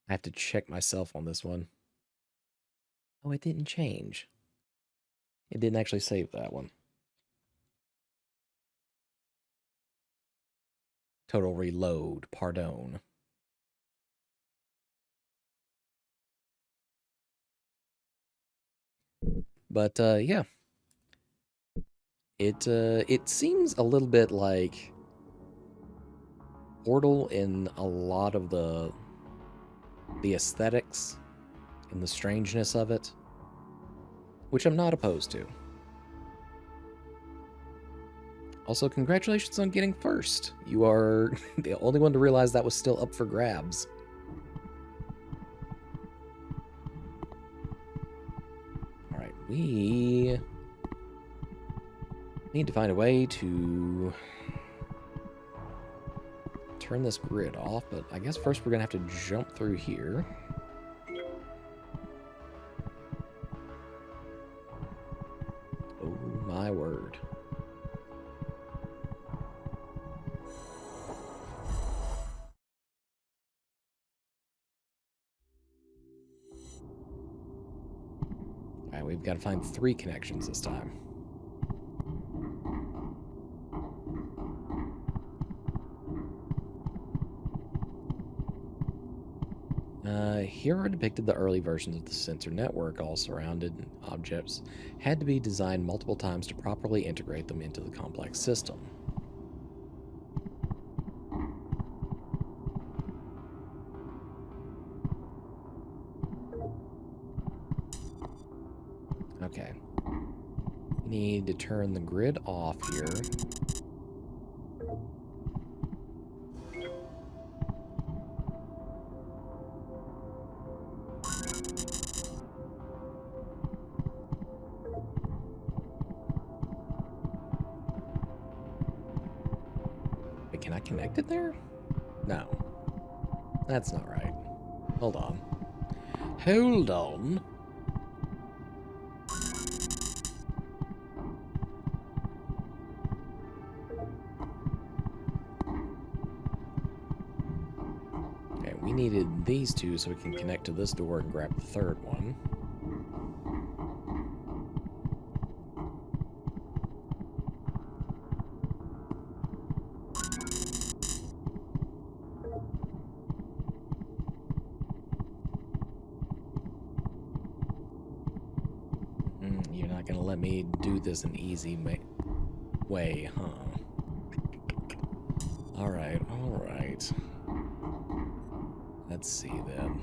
I have to check myself on this one. Oh, it didn't change. It didn't actually save that one. Total Reload, pardon. But yeah. It seems a little bit like Portal in a lot of the aesthetics and the strangeness of it, which I'm not opposed to. Also, congratulations on getting first. You are the only one to realize that was still up for grabs. Alright, we need to find a way to turn this grid off, but I guess first we're going to have to jump through here. Oh my word. Alright, we've got to find 3 connections this time. Here are depicted the early versions of the sensor network. All surrounded objects had to be designed multiple times to properly integrate them into the complex system. Okay. We need to turn the grid off here. Wait, can I connect it there? No. That's not right. Hold on. Hold on. Okay, we needed these 2 so we can connect to this door and grab the 3rd one. You're not gonna let me do this an easy way, huh? Alright, alright. Let's see then.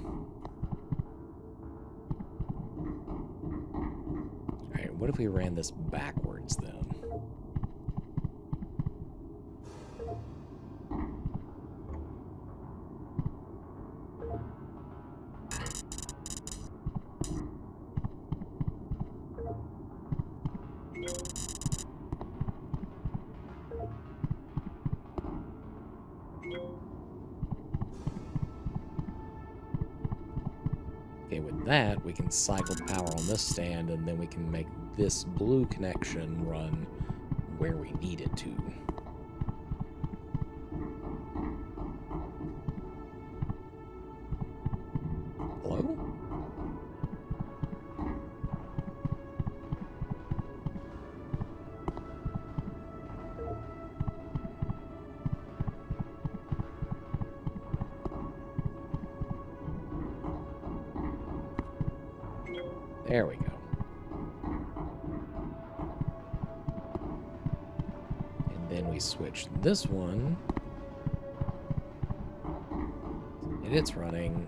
Alright, what if we ran this backwards then? Okay, with that, we can cycle power on this stand, and then we can make this blue connection run where we need it to. Hello? There we go. And then we switch this one. And it's running.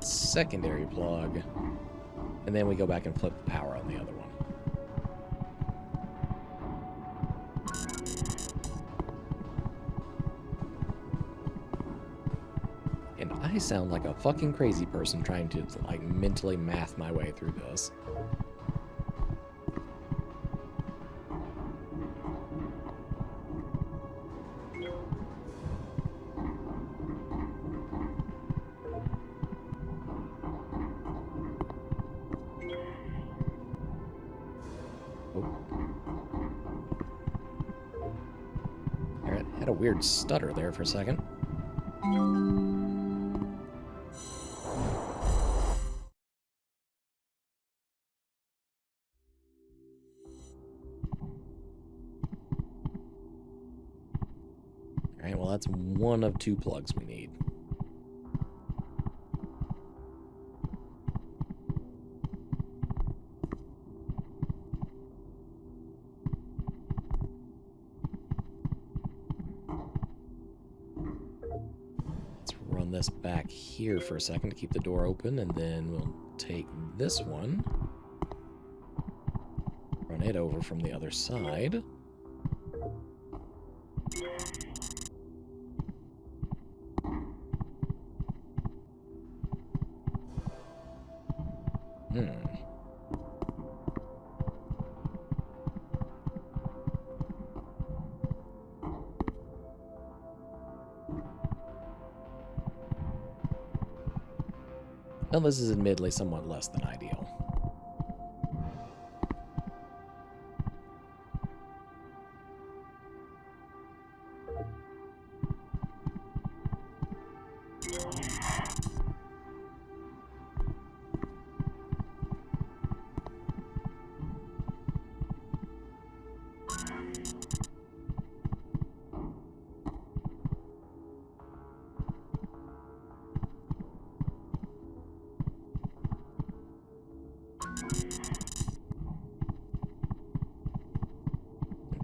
Secondary plug. And then we go back and flip the power on the other one. And I sound like a fucking crazy person trying to, like, mentally math my way through this. I had a weird stutter there for a second. Alright, well that's one of 2 plugs we need. run this back here for a second to keep the door open, and then we'll take this one, run it over from the other side. Well, this is admittedly somewhat less than ideal.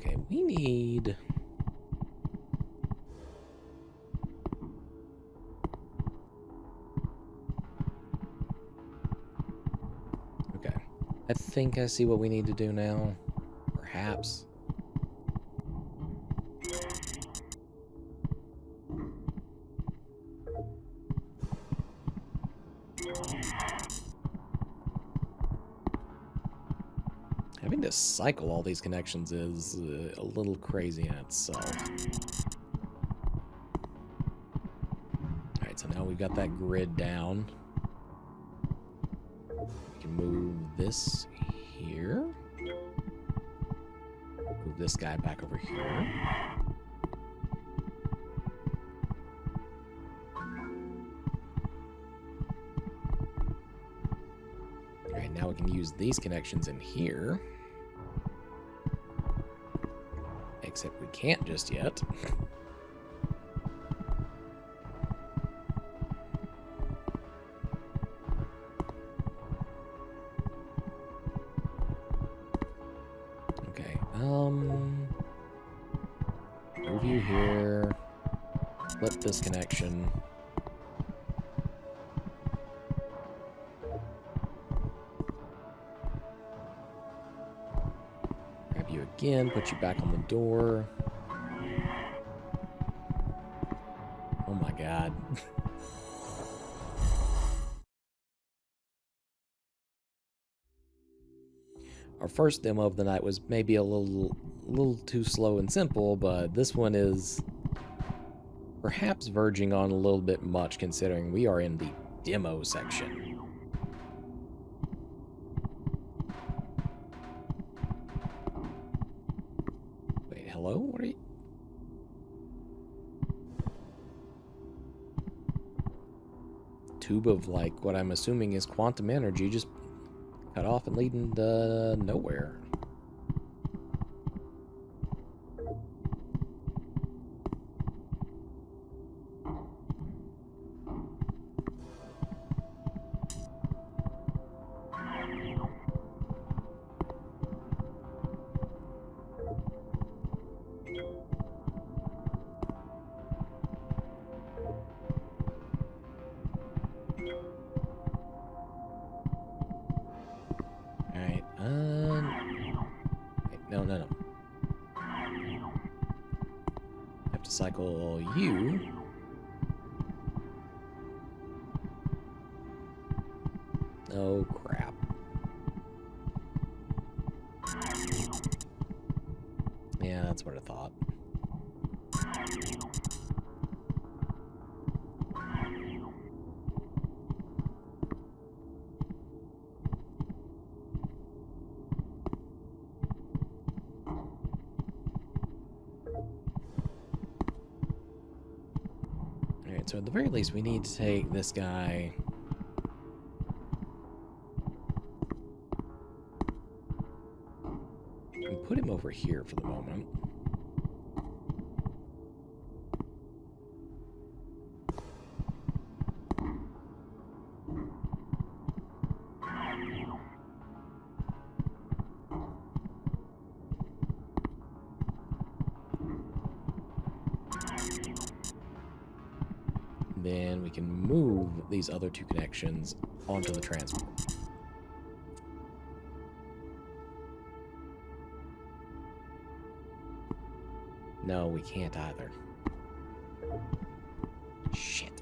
Okay, we need... Okay. I think I see what we need to do now. Perhaps. Having to cycle all these connections is a little crazy in itself. Alright, so now we've got that grid down. We can move this here. Move this guy back over here. Alright, now we can use these connections in here. Except we can't just yet. Okay, move you here. Flip this connection. You again, put you back on the door. Oh my god. Our first demo of the night was maybe a little too slow and simple, but this one is perhaps verging on a little bit much considering we are in the demo section. Hello? What are you? Tube of, like, what I'm assuming is quantum energy just cut off and leading to nowhere. Alright, wait, no. Have to cycle you. Oh, crap. Yeah, that's what I thought. Alright, so at the very least, we need to take this guy... and put him over here for the moment. then we can move these other two connections onto the transport. No, we can't either. Shit.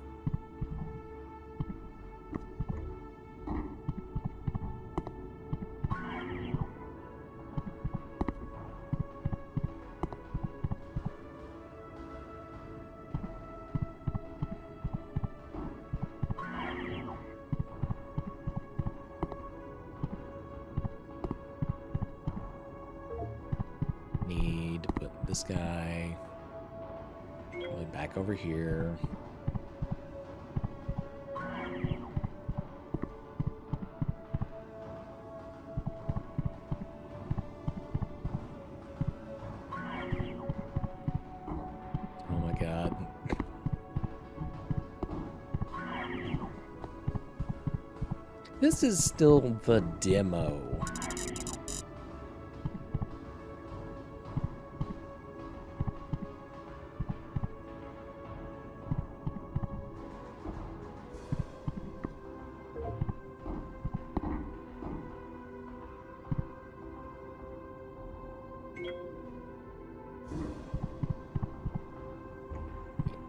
Need to put this guy really back over here. Oh my god. This is still the demo.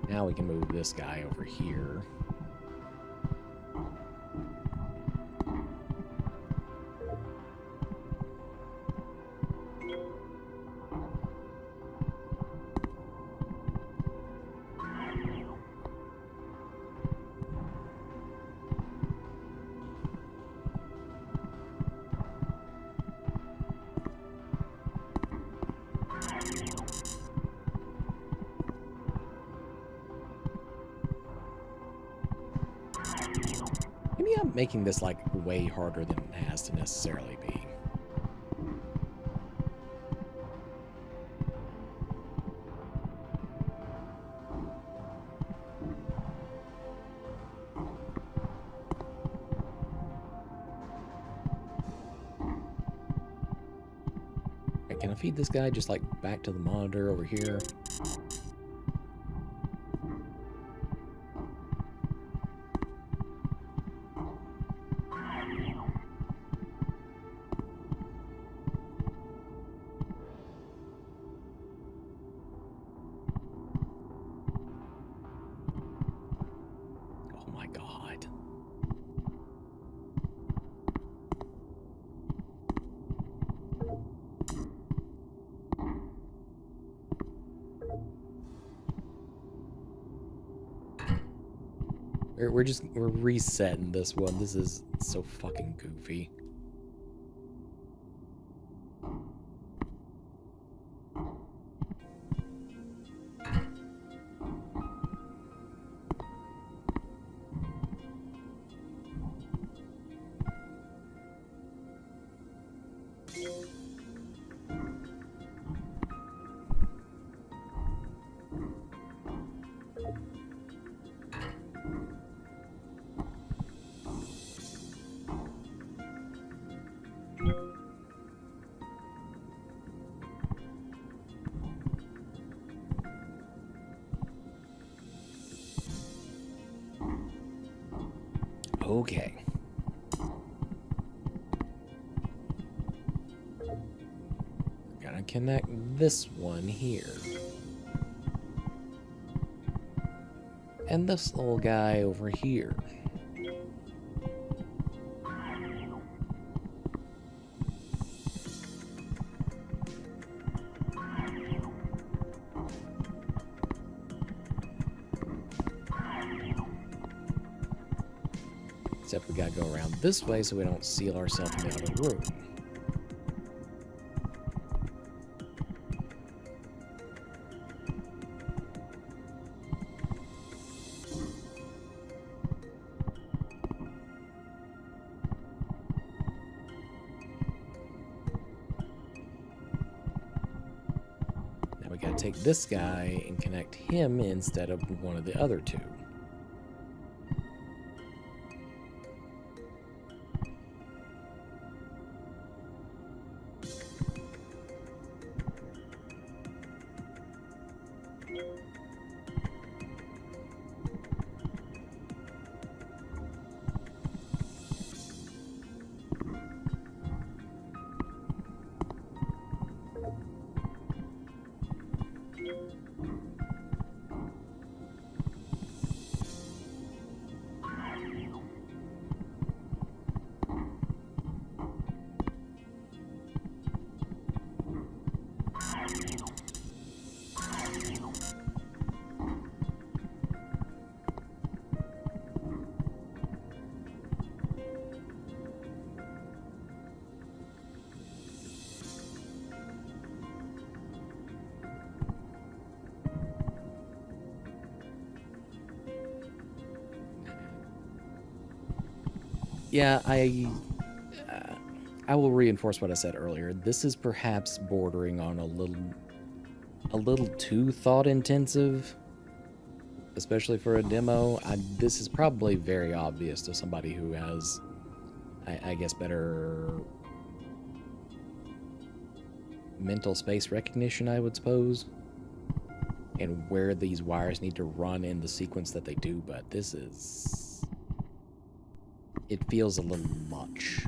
Now we can move this guy over here. Maybe I'm making this like way harder than it has to necessarily be. Right, can I feed this guy just like back to the monitor over here? Oh my god. We're resetting this one. This is so fucking goofy. Okay. Gotta connect this one here. And this little guy over here. Except we gotta go around this way so we don't seal ourselves in the other room. Now we gotta take this guy and connect him instead of one of the other two. Yeah, I will reinforce what I said earlier. This is perhaps bordering on a little too thought intensive, especially for a demo. This is probably very obvious to somebody who has, I guess, better mental space recognition, I would suppose, and where these wires need to run in the sequence that they do, but this is... it feels a little much.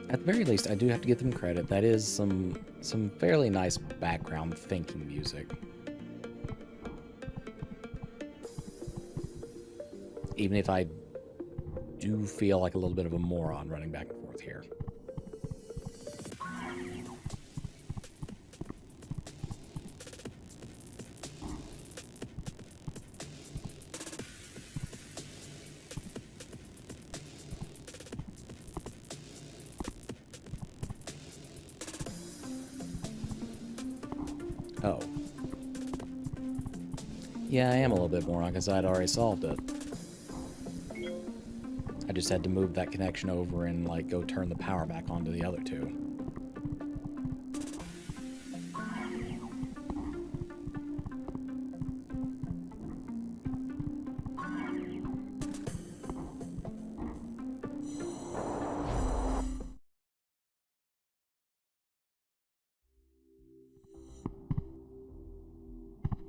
At the very least, I do have to give them credit. That is some fairly nice background thinking music. Even if I do feel like a little bit of a moron running back and forth here. Oh. Yeah, I am a little bit moron because I'd already solved it. I just had to move that connection over and, like, go turn the power back onto the other two.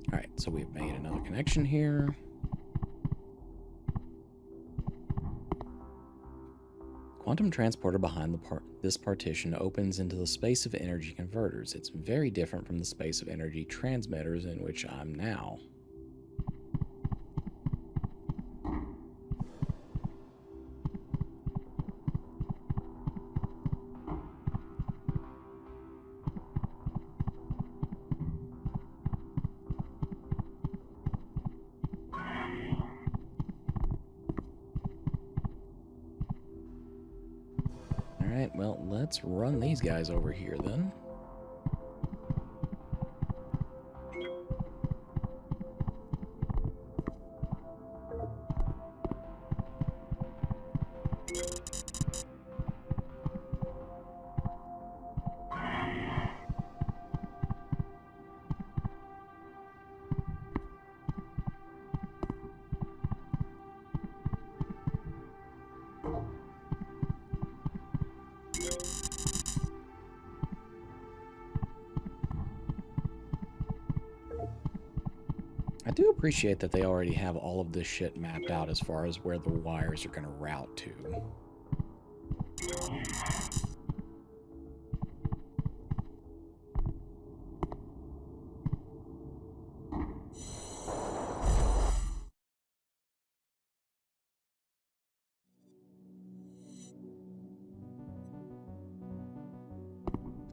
Alright, so we've made another connection here. Quantum transporter behind this partition opens into the space of energy converters. It's very different from the space of energy transmitters in which I'm now. Alright, well, let's run these guys over here then. I do appreciate that they already have all of this shit mapped out as far as where the wires are going to route to.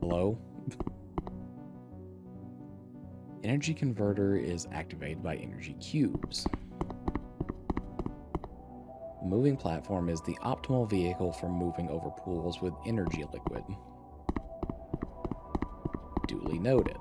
Hello? Energy converter is activated by energy cubes. The moving platform is the optimal vehicle for moving over pools with energy liquid. Duly noted.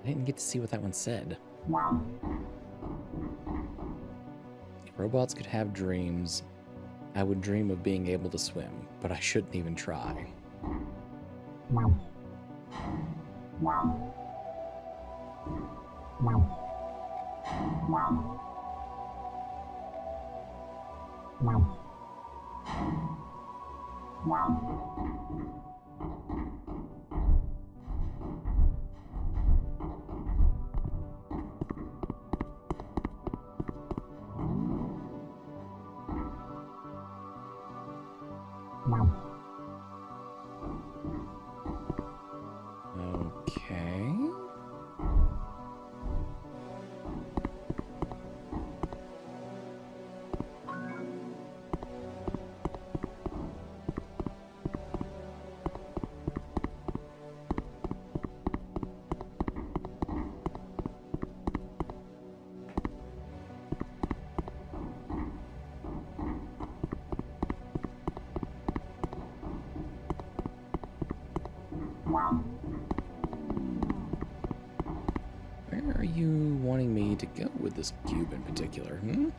I didn't get to see what that one said. If robots could have dreams, I would dream of being able to swim, but I shouldn't even try. Okay. Where are you wanting me to go with this cube in particular, hmm?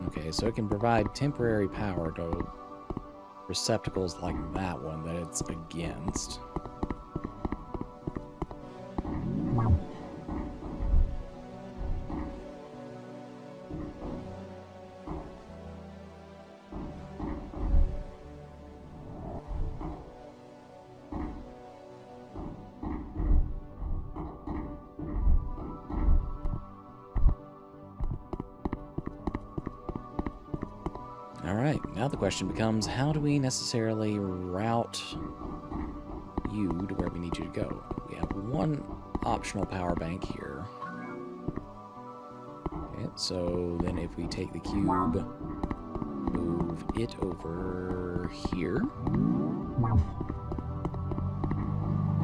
Okay, so it can provide temporary power to receptacles like that one that it's against. Alright, now the question becomes, how do we necessarily route you to where we need you to go? We have one optional power bank here. Okay, so then if we take the cube, move it over here.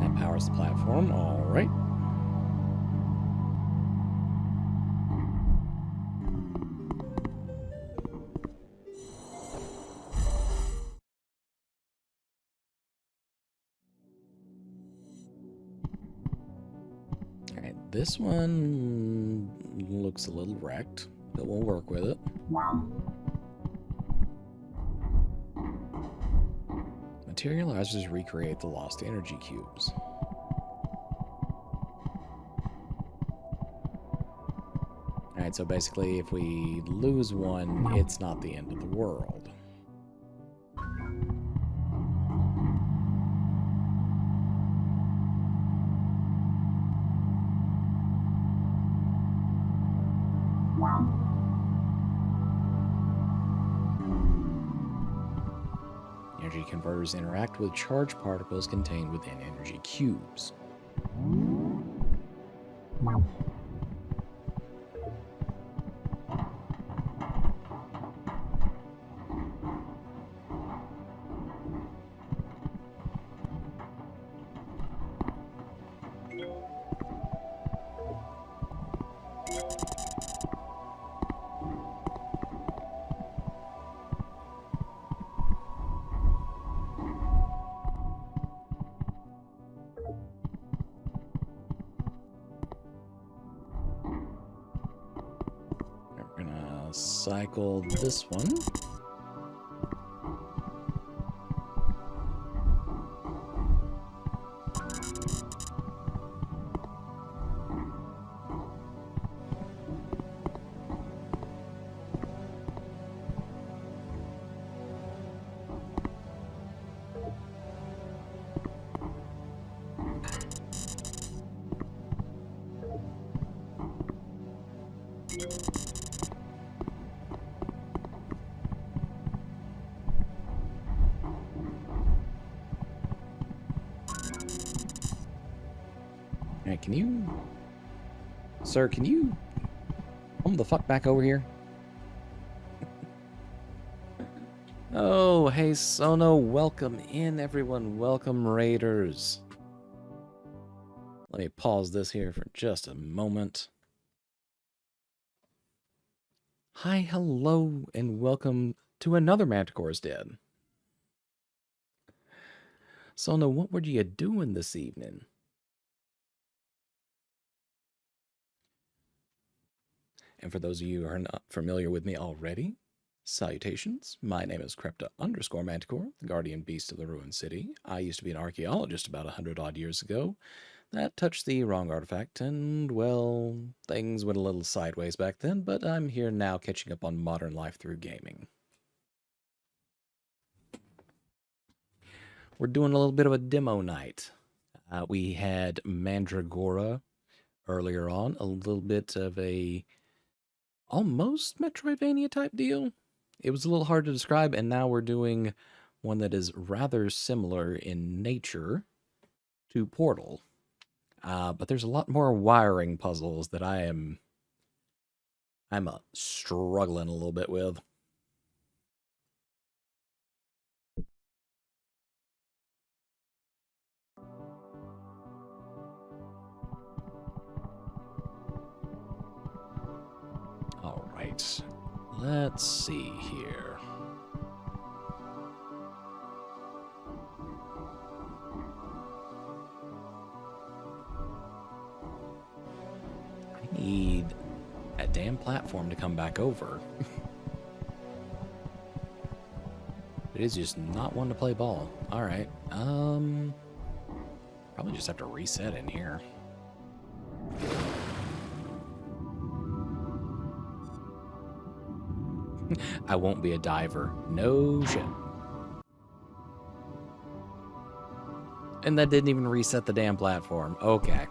That powers the platform, alright. This one looks a little wrecked, but we'll work with it. Materializers recreate the lost energy cubes. Alright, so basically if we lose one, it's not the end of the world. Energy converters interact with charged particles contained within energy cubes. Cycle this one. Alright, can you... Sir, can you come the fuck back over here? Oh, hey Sono, welcome in everyone, welcome raiders. Let me pause this here for just a moment. Hi, hello, and welcome to another Mandragora's Den. Sono, what were you doing this evening? And for those of you who are not familiar with me already, salutations. My name is Krepta_Manticore, the guardian beast of the ruined city. I used to be an archaeologist about 100-odd years ago. That touched the wrong artifact, and, well, things went a little sideways back then, but I'm here now catching up on modern life through gaming. We're doing a little bit of a demo night. We had Mandragora earlier on, a little bit of a almost Metroidvania type deal. It was a little hard to describe, and now we're doing one that is rather similar in nature to Portal. But there's a lot more wiring puzzles that I'm struggling a little bit with. All right, let's see here. I need that damn platform to come back over. It is just not one to play ball. All right, probably just have to reset in here. I won't be a diver. No shit. And that didn't even reset the damn platform. Okay.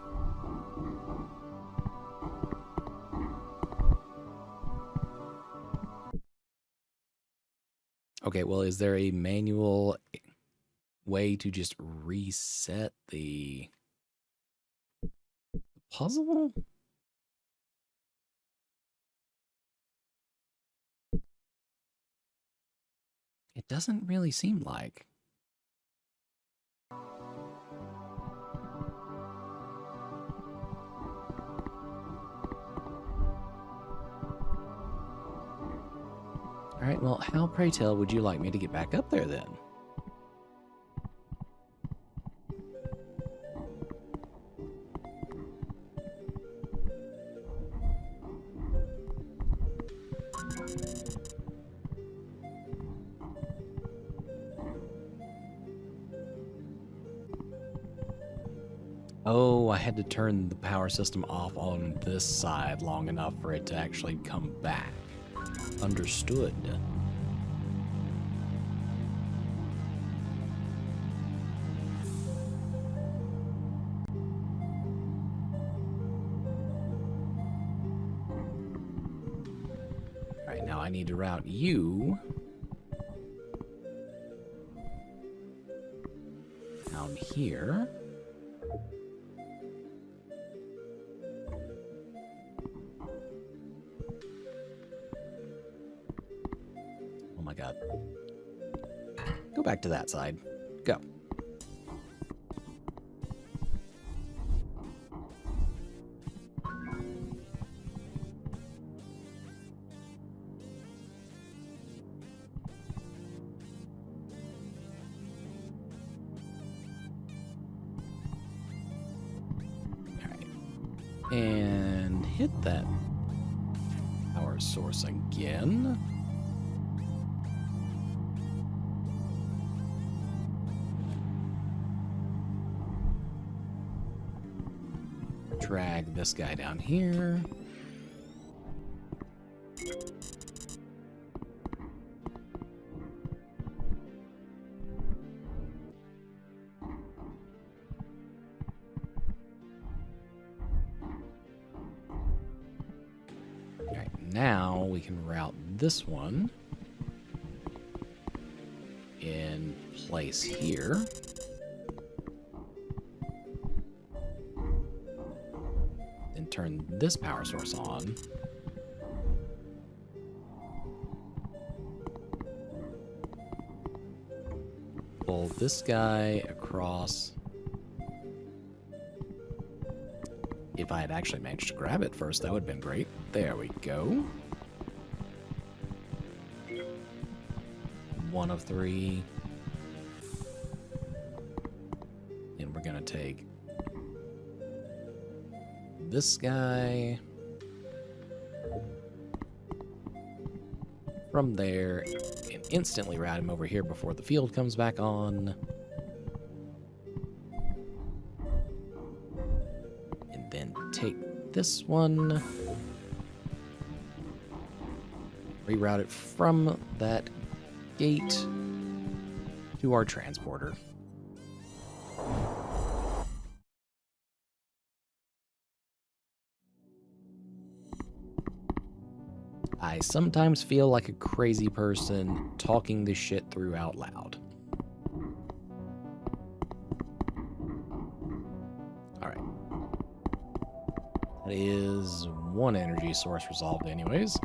Okay, well, is there a manual way to just reset the puzzle? It doesn't really seem like. All right, well, how, pray tell, would you like me to get back up there then? Oh, I had to turn the power system off on this side long enough for it to actually come back. Understood. Alright, now I need to route you down here. Oh my god. Go back to that side. Go. And hit that power source again. Drag this guy down here. Alright, now we can route this one in place here. Then turn this power source on. Pull this guy across. If I had actually managed to grab it first, that would have been great. There we go. 1 of 3. And we're gonna take this guy from there and instantly route him over here before the field comes back on. And then take this one, reroute it from that gate to our transporter. I sometimes feel like a crazy person talking this shit through out loud. Alright. That is 1 energy source resolved anyways.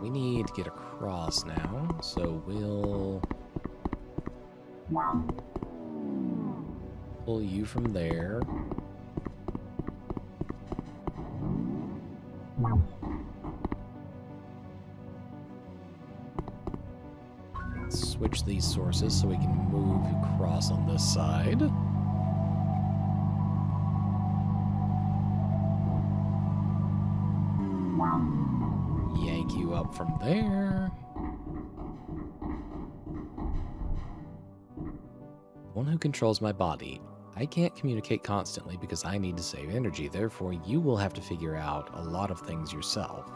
We need to get across now, so we'll pull you from there. Switch these sources so we can move across on this side. Yank you up from there. The one who controls my body. I can't communicate constantly because I need to save energy. Therefore, you will have to figure out a lot of things yourself.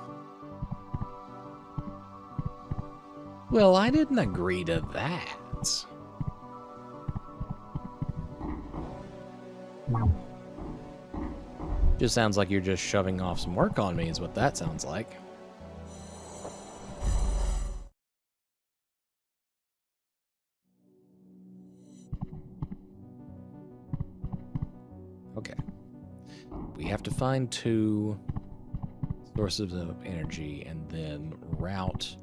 Well, I didn't agree to that. Just sounds like you're just shoving off some work on me is what that sounds like. Okay. We have to find 2 sources of energy and then route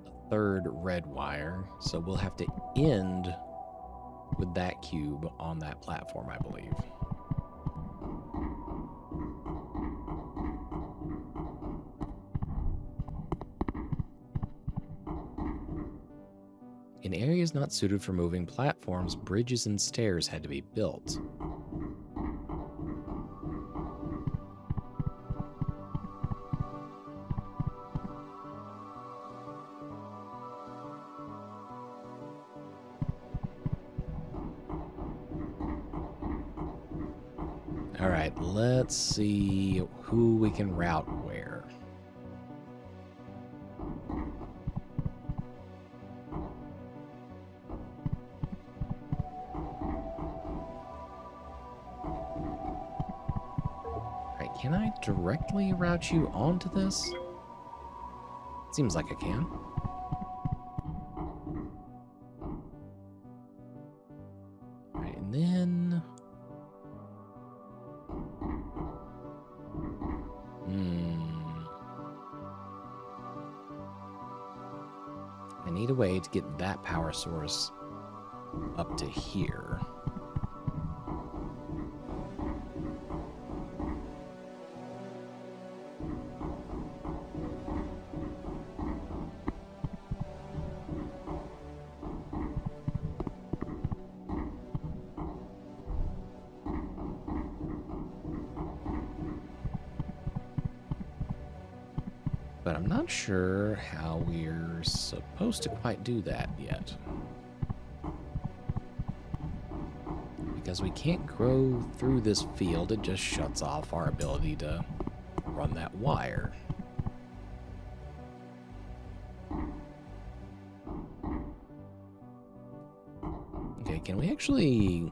a 3rd red wire. So we'll have to end with that cube on that platform, I believe. In areas not suited for moving platforms, bridges and stairs had to be built. Alright, let's see who we can route where. Can I directly route you onto this? Seems like I can. Alright, and then... I need a way to get that power source up to here. But I'm not sure how we're supposed to quite do that yet. Because we can't grow through this field, it just shuts off our ability to run that wire. Okay, can we actually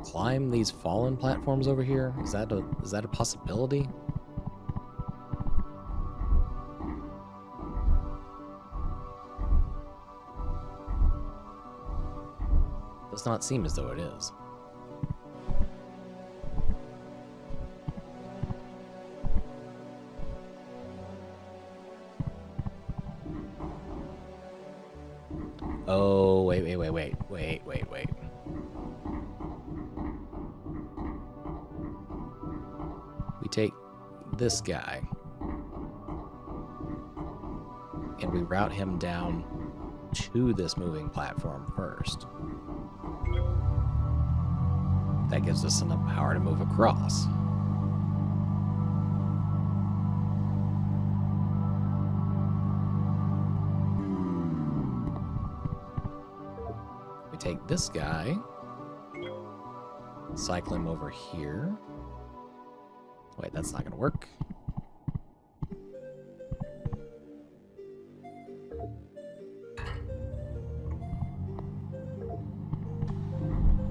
climb these fallen platforms over here? Is that a possibility? Does not seem as though it is. Oh, wait. We take this guy and we route him down to this moving platform first. That gives us enough power to move across. We take this guy, cycle him over here. Wait, that's not gonna work.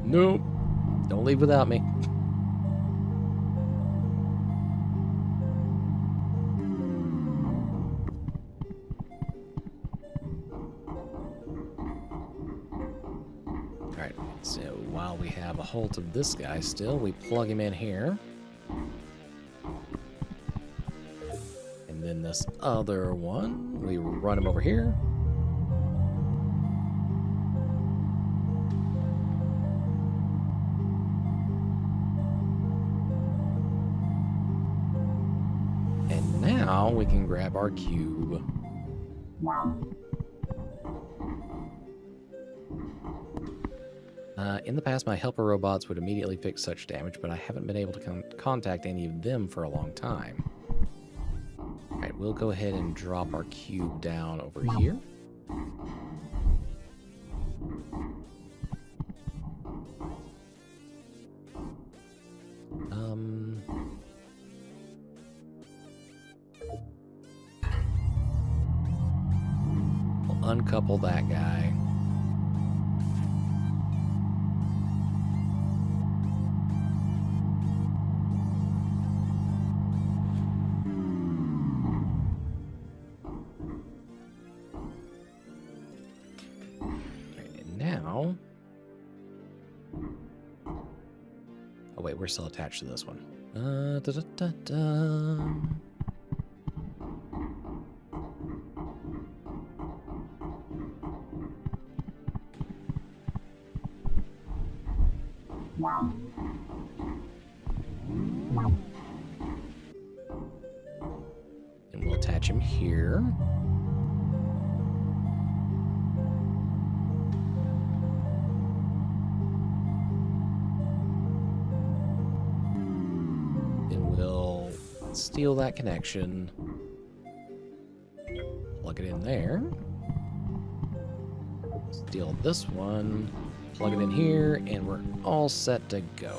Nope. Don't leave without me. Alright, so while we have a hold of this guy still, we plug him in here. And then this other one, we run him over here. Now we can grab our cube. In the past, my helper robots would immediately fix such damage, but I haven't been able to contact any of them for a long time. Alright, we'll go ahead and drop our cube down over here. Uncouple that guy. And now... Oh wait, we're still attached to this one. And we'll attach him here. Then we'll steal that connection, plug it in there, steal this one, plug it in here, and we're all set to go.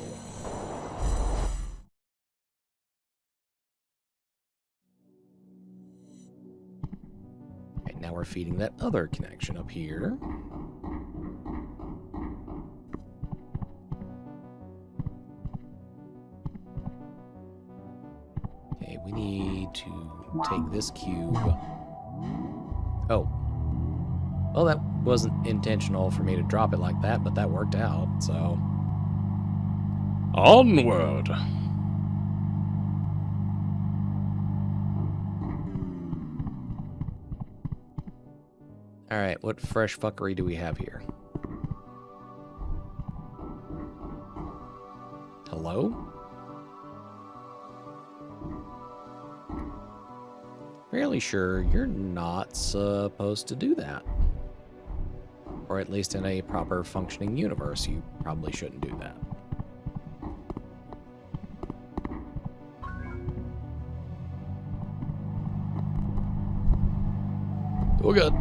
Okay, now we're feeding that other connection up here. Okay, we need to take this cube. Oh. Well, that wasn't intentional for me to drop it like that, but that worked out, so... Onward! Alright, what fresh fuckery do we have here? Hello? Fairly sure you're not supposed to do that. Or at least in a proper functioning universe, you probably shouldn't do that. Oh god.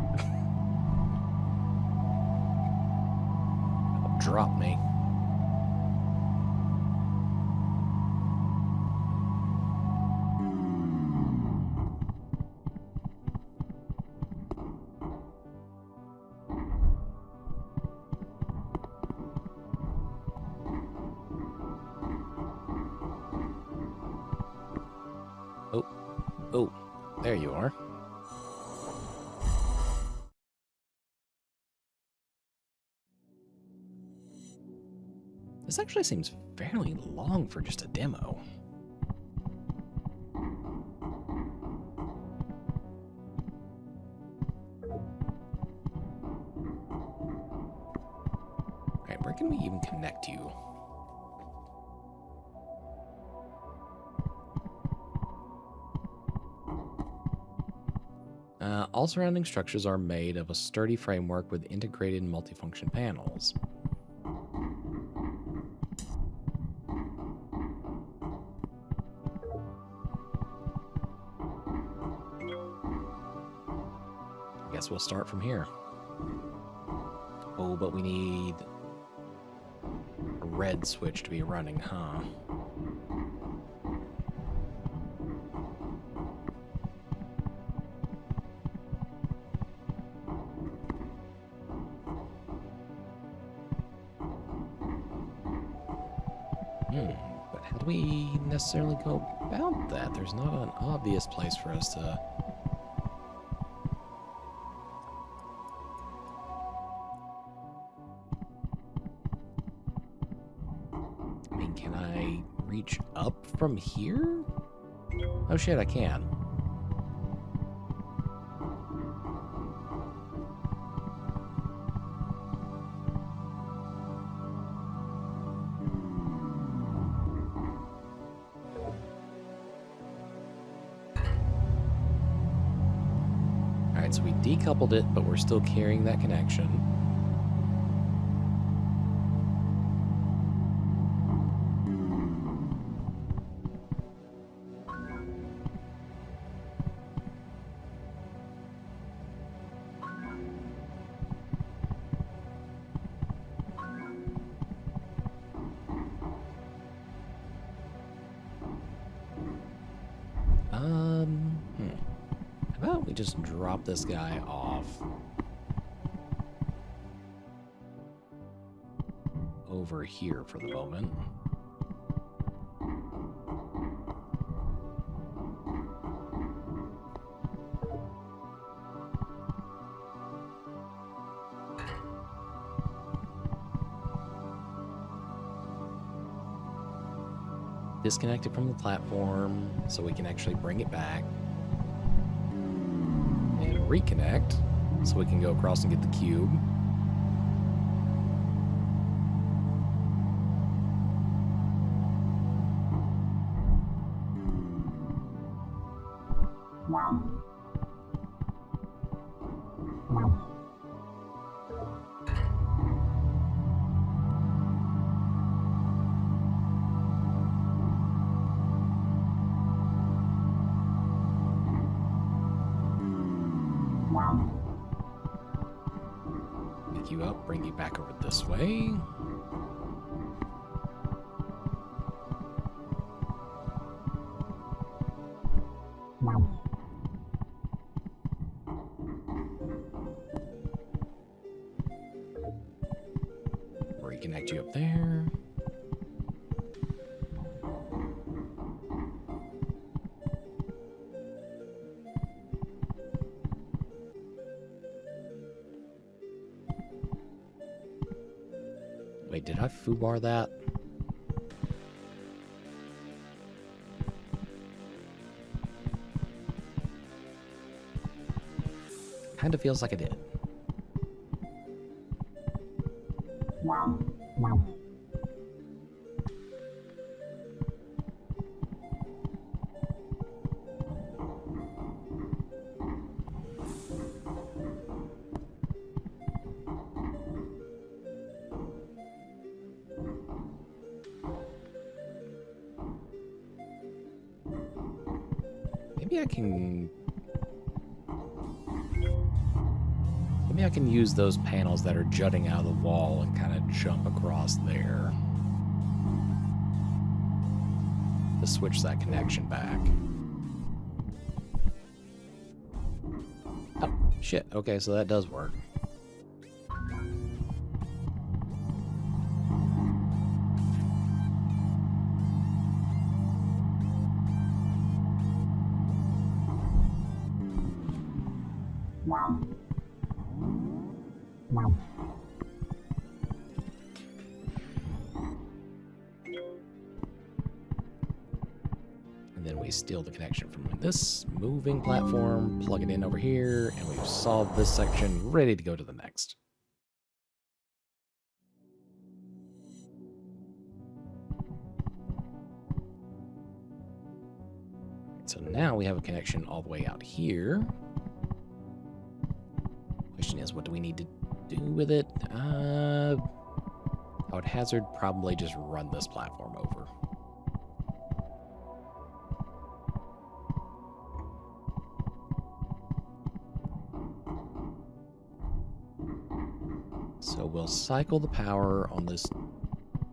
Drop me. Oh, there you are. This actually seems fairly long for just a demo. Alright, where can we even connect you? All surrounding structures are made of a sturdy framework with integrated multifunction panels. I guess we'll start from here. Oh, but we need a red switch to be running, huh? But how do we necessarily go about that? There's not an obvious place for us to... I mean, can I reach up from here? Oh shit, I can. Alright, so we decoupled it, but we're still carrying that connection. How about we just drop this guy off over here for the moment. Disconnect it from the platform so we can actually bring it back. And reconnect so we can go across and get the cube. Pick you up, bring you back over this way. Reconnect you up there. Wait, did I foobar that? Kinda feels like I did. Maybe I can... Maybe I can use those panels that are jutting out of the wall and kind of jump across there to switch that connection back. Oh, shit. Okay, so that does work. And then we steal the connection from this moving platform, plug it in over here, and we've solved this section, ready to go to the next. So now we have a connection all the way out here. Question is, what do we need to do with it? I would hazard probably just run this platform over. So we'll cycle the power on this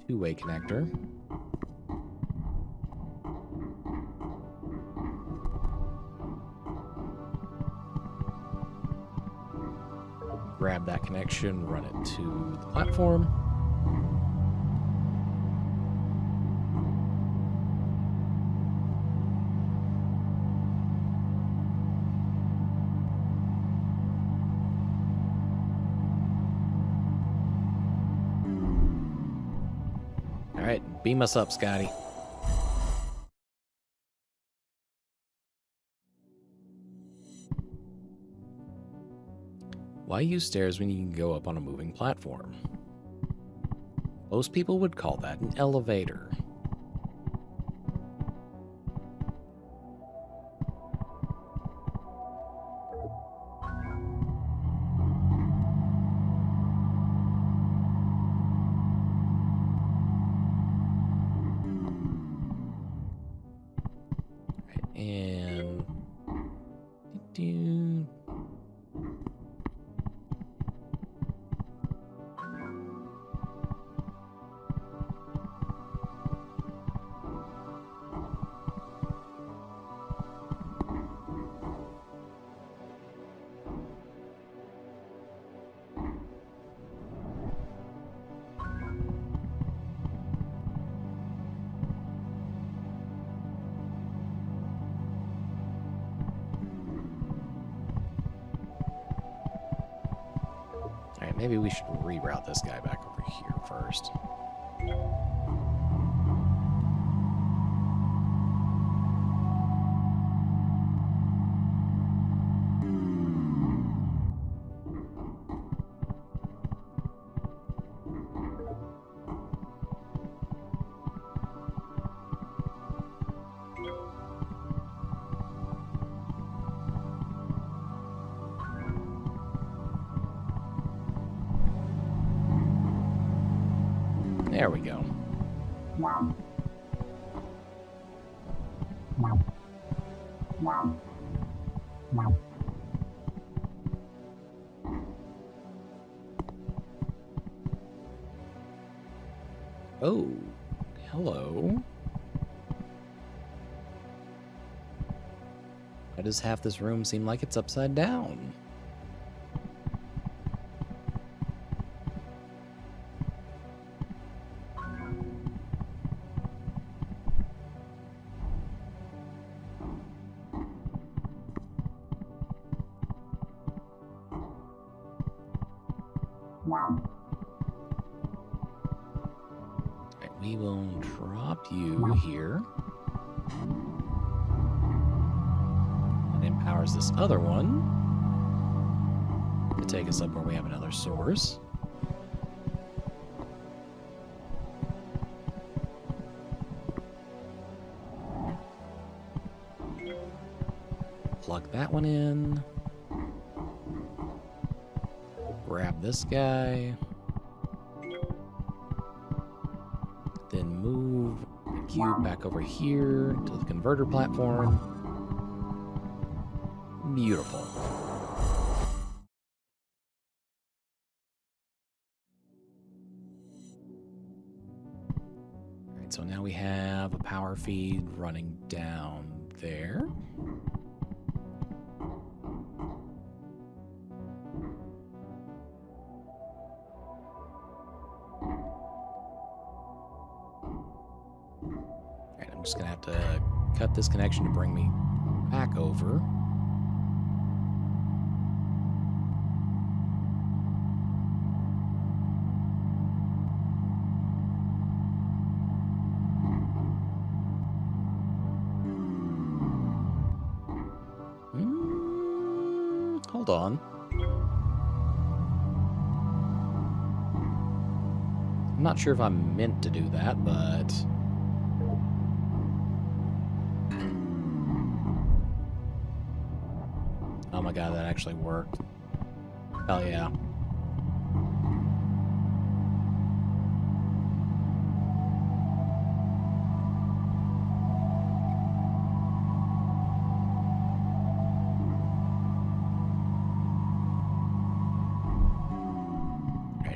two-way connector. Grab that connection, run it to the platform. All right, beam us up, Scotty. Why use stairs when you can go up on a moving platform? Most people would call that an elevator. Right, and Alright, maybe we should reroute this guy back over here first. There we go. Oh, hello. Why does half this room seem like it's upside down? We will drop you here. And then powers this other one to take us up where we have another source. Plug that one in. Grab this guy. Then move the cube back over here to the converter platform. Beautiful. so now we have a power feed running down there. Alright, I'm just gonna have to cut this connection to bring me back over. Hold on. I'm not sure if I'm meant to do that, but... Oh my god, that actually worked. Hell yeah.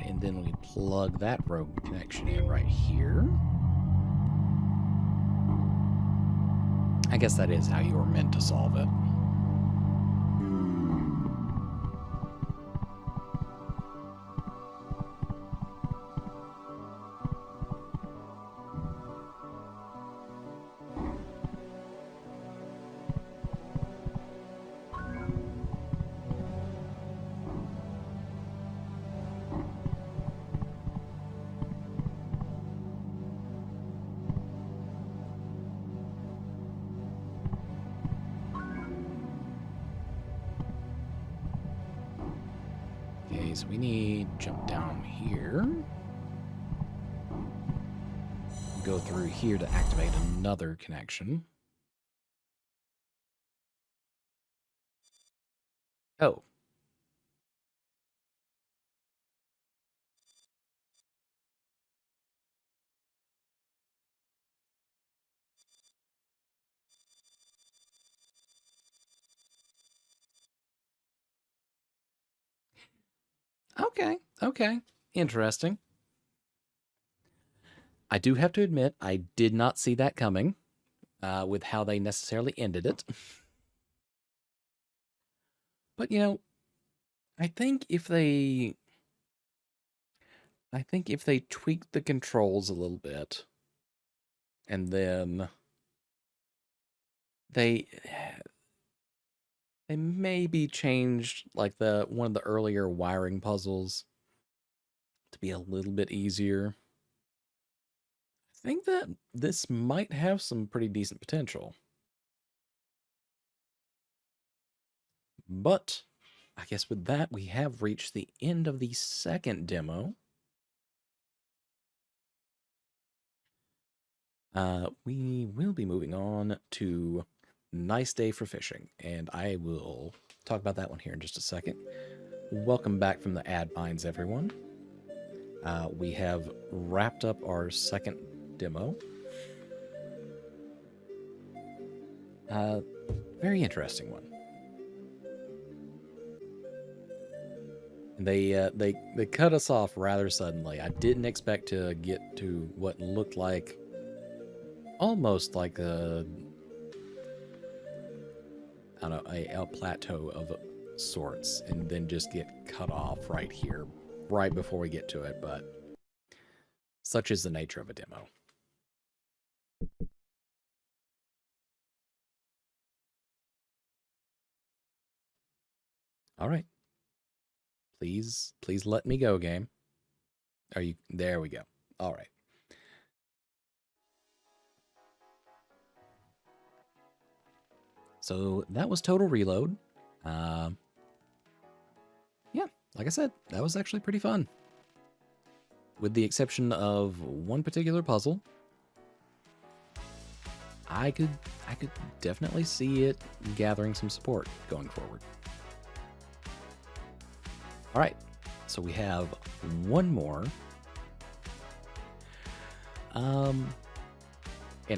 And then we plug that rogue connection in right here. I guess that is how you were meant to solve it. Okay, so we need to jump down here. Go through here to activate another connection. Oh. Okay. Interesting. I do have to admit, I did not see that coming with how they necessarily ended it. But, you know, I think if they tweaked the controls a little bit and then they maybe changed like one of the earlier wiring puzzles to be a little bit easier. I think that this might have some pretty decent potential. But I guess with that, we have reached the end of the second demo. We will be moving on to Nice Day for Fishing, and I will talk about that one here in just a second. Welcome back from the ad mines, everyone. We have wrapped up our second demo. Very interesting one. They cut us off rather suddenly. I didn't expect to get to what looked like almost like a plateau of sorts, and then just get cut off right here, right before we get to it. But such is the nature of a demo. All right. Please let me go, game. Are you... There we go. All right. So that was Total Reload. Yeah, like I said, that was actually pretty fun. With the exception of one particular puzzle, I could definitely see it gathering some support going forward. All right, so we have one more. And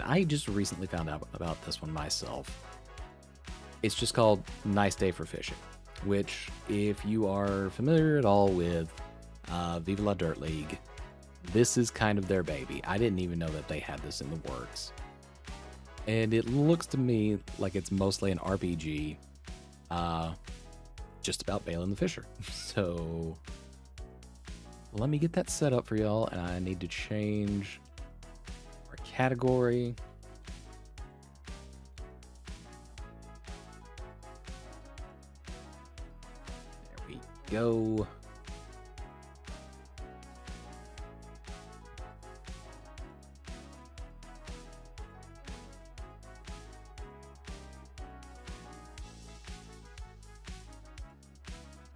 I just recently found out about this one myself. It's just called Nice Day for Fishing, which, if you are familiar at all with Viva La Dirt League, This is kind of their baby. I didn't even know that they had this in the works. And it looks to me like it's mostly an RPG, just about Balin the Fisher. So let me get that set up for y'all, and I need to change our category. There we go.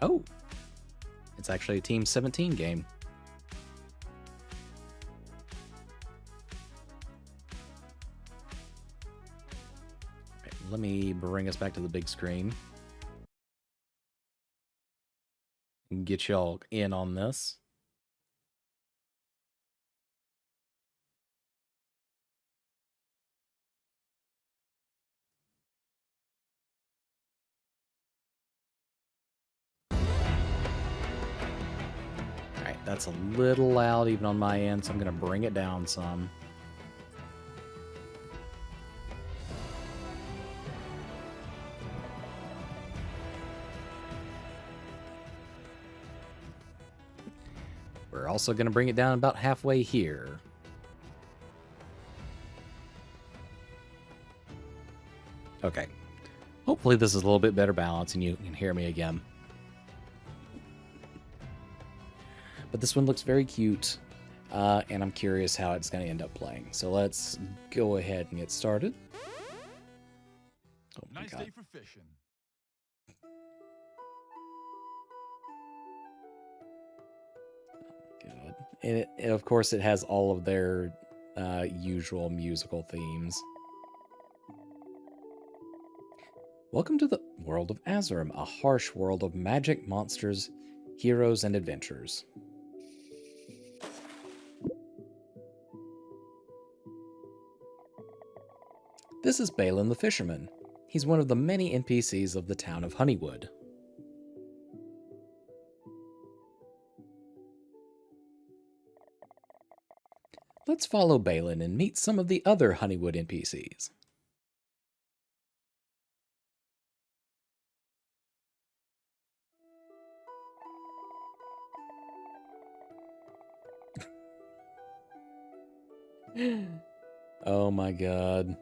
Oh, it's actually a Team 17 game. Right, let me bring us back to the big screen and get y'all in on this. That's a little loud even on my end, so I'm going to bring it down some. We're also going to bring it down about halfway here. Okay. Hopefully this is a little bit better balance and you can hear me again. But this one looks very cute, and I'm curious how it's going to end up playing. So let's go ahead and get started. Oh my nice God. Day for fishing. God. And of course, it has all of their usual musical themes. Welcome to the world of Azurim, a harsh world of magic, monsters, heroes, and adventures. This is Balin the Fisherman. He's one of the many NPCs of the town of Honeywood. Let's follow Balin and meet some of the other Honeywood NPCs. Oh my God.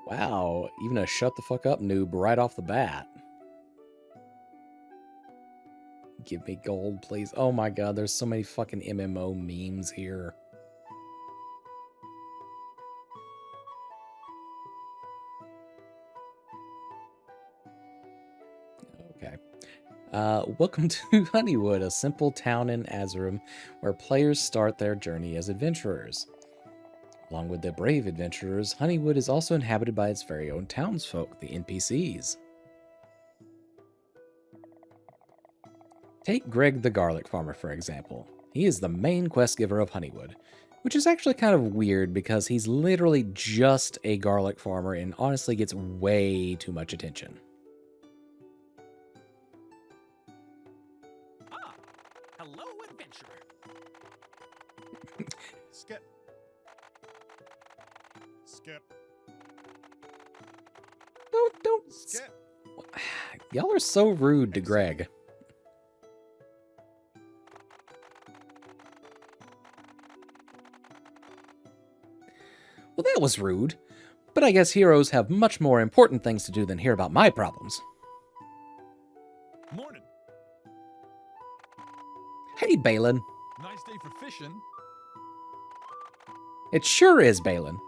Wow, even a shut the fuck up noob right off the bat. Give me gold, please. Oh my God, there's so many fucking MMO memes here. Okay. Welcome to Honeywood, a simple town in Azurim where players start their journey as adventurers. Along with the brave adventurers, Honeywood is also inhabited by its very own townsfolk, the NPCs. Take Greg the garlic farmer, for example. He is the main quest giver of Honeywood, which is actually kind of weird because he's literally just a garlic farmer and honestly gets way too much attention. Ah, hello, adventurer. Skip. Skip. Don't. Skip. Y'all are so rude to Greg. Well, that was rude. But I guess heroes have much more important things to do than hear about my problems. Morning. Hey, Balin. Nice day for fishing. It sure is, Balin.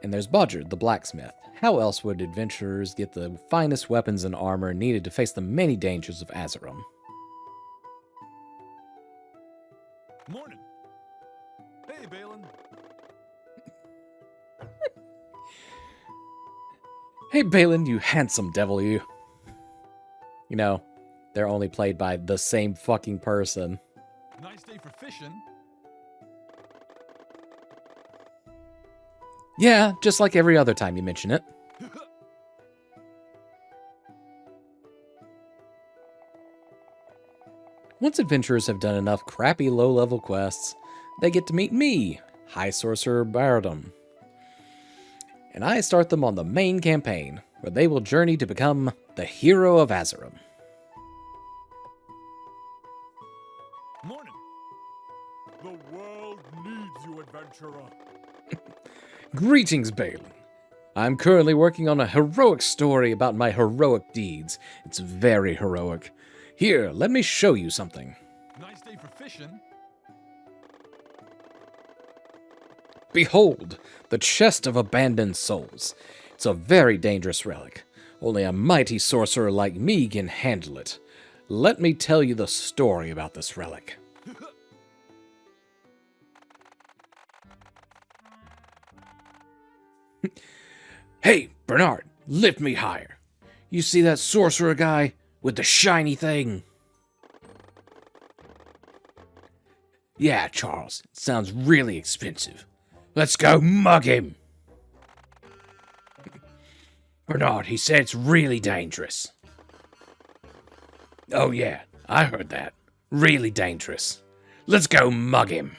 And there's Bodger, the blacksmith. How else would adventurers get the finest weapons and armor needed to face the many dangers of Azurim? Morning. Hey, Balin. Hey, Balin, you handsome devil, you. You know, they're only played by the same fucking person. Nice day for fishing. Yeah, just like every other time you mention it. Once adventurers have done enough crappy low-level quests, they get to meet me, High Sorcerer Bardum. And I start them on the main campaign, where they will journey to become the hero of Azerum. Morning. The world needs you, adventurer. Greetings, Balin. I'm currently working on a heroic story about my heroic deeds. It's very heroic. Here, let me show you something. Nice day for fishing. Behold, the chest of abandoned souls. It's a very dangerous relic. Only a mighty sorcerer like me can handle it. Let me tell you the story about this relic. Hey, Bernard, lift me higher. You see that sorcerer guy with the shiny thing? Yeah, Charles, it sounds really expensive. Let's go mug him. Bernard, he said it's really dangerous. Oh yeah, I heard that. Really dangerous. Let's go mug him.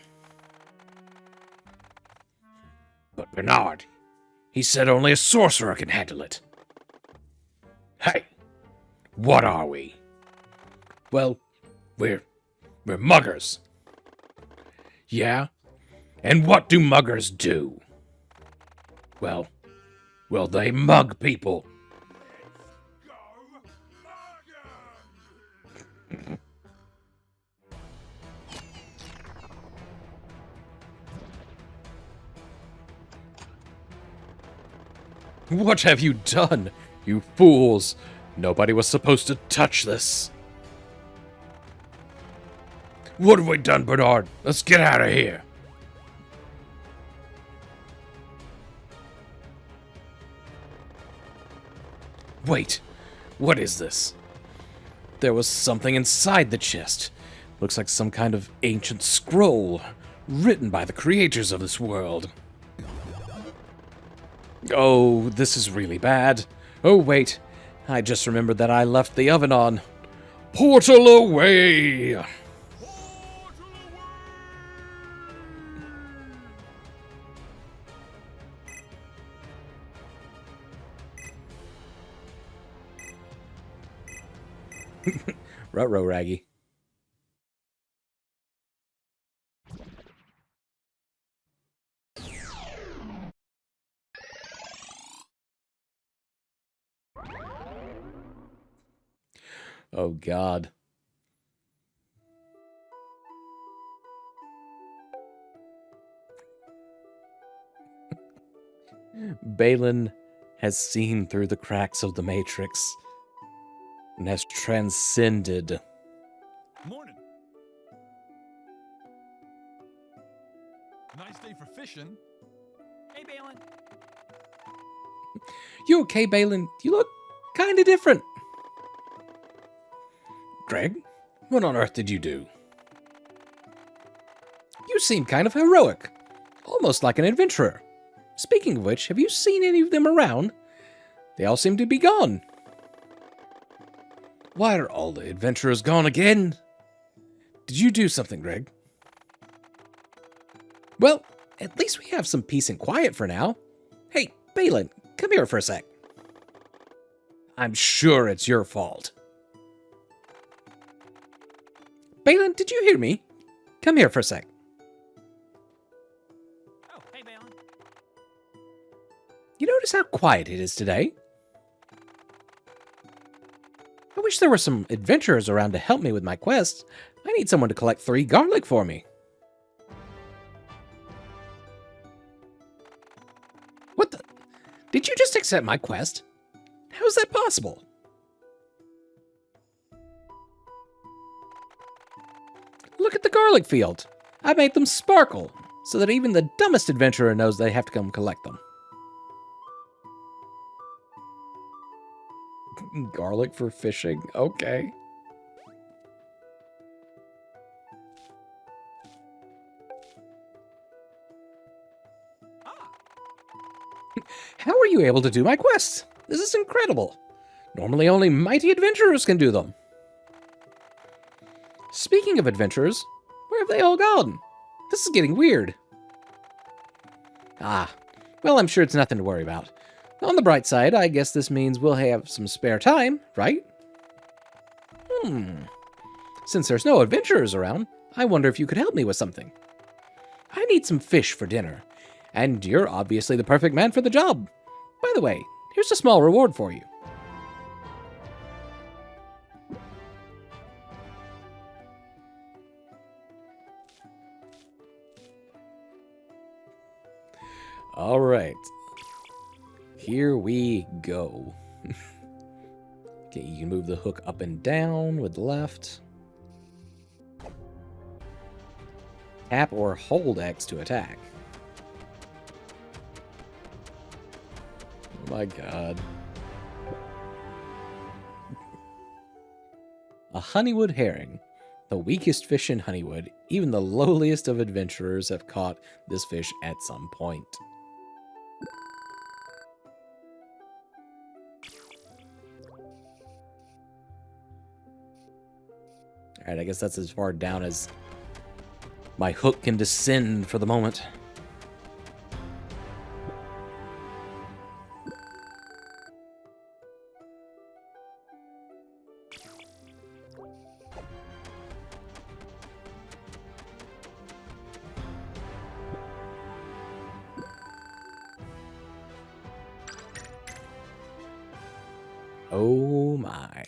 But Bernard, he said only a sorcerer can handle it. Hey, what are we? Well, we're muggers. Yeah? And what do muggers do? Well, they mug people. What have you done, you fools? Nobody was supposed to touch this. What have we done, Bernard? Let's get out of here. Wait, what is this? There was something inside the chest. Looks like some kind of ancient scroll, written by the creators of this world. Oh, this is really bad. Oh, wait. I just remembered that I left the oven on. Portal away! Ruh-roh, Raggy. Oh, God. Balin has seen through the cracks of the Matrix and has transcended. Morning. Nice day for fishing. Hey, Balin. You okay, Balin? You look kind of different. Greg, what on earth did you do? You seem kind of heroic. Almost like an adventurer. Speaking of which, have you seen any of them around? They all seem to be gone. Why are all the adventurers gone again? Did you do something, Greg? Well, at least we have some peace and quiet for now. Hey, Balin, come here for a sec. I'm sure it's your fault. Balin, did you hear me? Come here for a sec. Oh, hey, Balin. You notice how quiet it is today? I wish there were some adventurers around to help me with my quests. I need someone to collect 3 garlic for me. What the? Did you just accept my quest? How is that possible? Look at the garlic field. I made them sparkle, so that even the dumbest adventurer knows they have to come collect them. Garlic for fishing, okay. How are you able to do my quests? This is incredible. Normally only mighty adventurers can do them. Speaking of adventurers, where have they all gone? This is getting weird. Ah, well, I'm sure it's nothing to worry about. On the bright side, I guess this means we'll have some spare time, right? Since there's no adventurers around, I wonder if you could help me with something. I need some fish for dinner, and you're obviously the perfect man for the job. By the way, here's a small reward for you. All right. Here we go. Okay, you can move the hook up and down with left. Tap or hold X to attack. Oh my god. A Honeywood herring. The weakest fish in Honeywood. Even the lowliest of adventurers have caught this fish at some point. Alright, I guess that's as far down as my hook can descend for the moment. Oh my.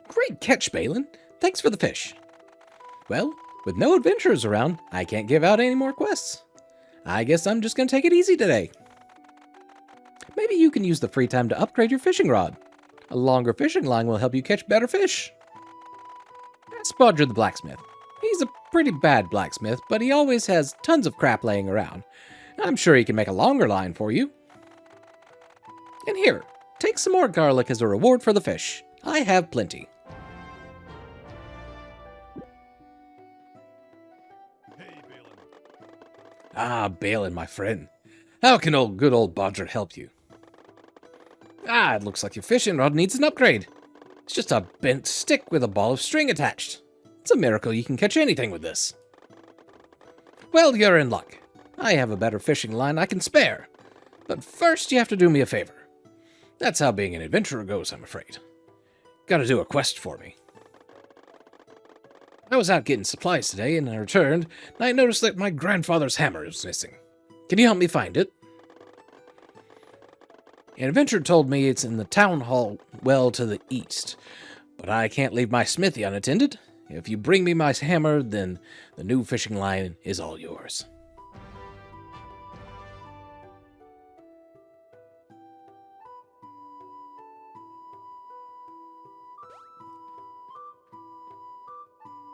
Great catch, Balin. Thanks for the fish. Well, with no adventurers around, I can't give out any more quests. I guess I'm just going to take it easy today. Maybe you can use the free time to upgrade your fishing rod. A longer fishing line will help you catch better fish. That's Bodger the blacksmith. He's a pretty bad blacksmith, but he always has tons of crap laying around. I'm sure he can make a longer line for you. And here, take some more garlic as a reward for the fish. I have plenty. Ah, Balin, my friend. How can good old Bodger help you? Ah, it looks like your fishing rod needs an upgrade. It's just a bent stick with a ball of string attached. It's a miracle you can catch anything with this. Well, you're in luck. I have a better fishing line I can spare. But first, you have to do me a favor. That's how being an adventurer goes, I'm afraid. Gotta do a quest for me. I was out getting supplies today, and I returned, and I noticed that my grandfather's hammer is missing. Can you help me find it? An adventurer told me it's in the town hall well to the east, but I can't leave my smithy unattended. If you bring me my hammer, then the new fishing line is all yours.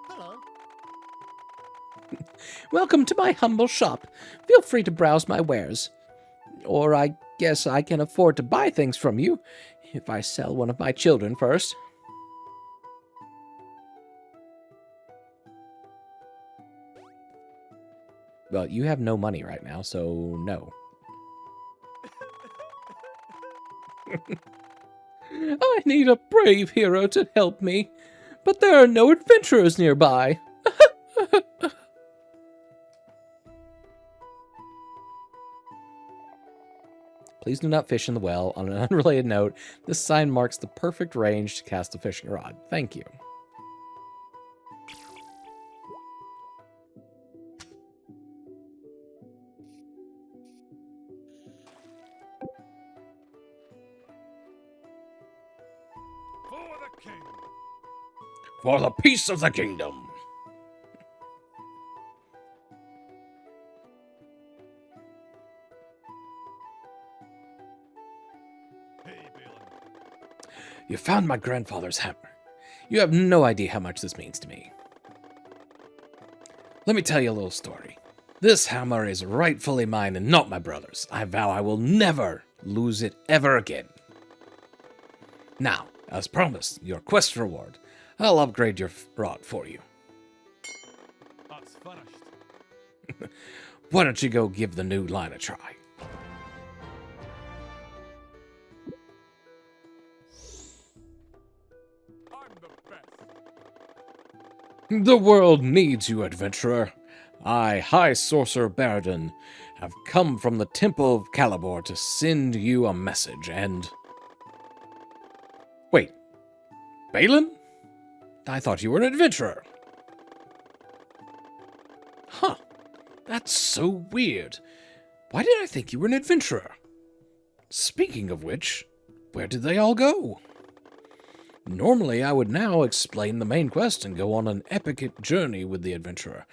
Hello. Welcome to my humble shop. Feel free to browse my wares. Or I guess I can afford to buy things from you if I sell one of my children first. Well, you have no money right now, so no. I need a brave hero to help me, but there are no adventurers nearby. Please do not fish in the well. On an unrelated note, this sign marks the perfect range to cast a fishing rod. Thank you. For the king. For the peace of the kingdom. You found my grandfather's hammer. You have no idea how much this means to me. Let me tell you a little story. This hammer is rightfully mine and not my brother's. I vow I will never lose it ever again. Now, as promised, your quest reward. I'll upgrade your rod for you. That's finished. Why don't you go give the new line a try? The world needs you, adventurer. I, High Sorcerer Baradin, have come from the Temple of Calibor to send you a message, and... Wait. Balin? I thought you were an adventurer. Huh. That's so weird. Why did I think you were an adventurer? Speaking of which, where did they all go? Normally, I would now explain the main quest and go on an epic journey with the adventurer,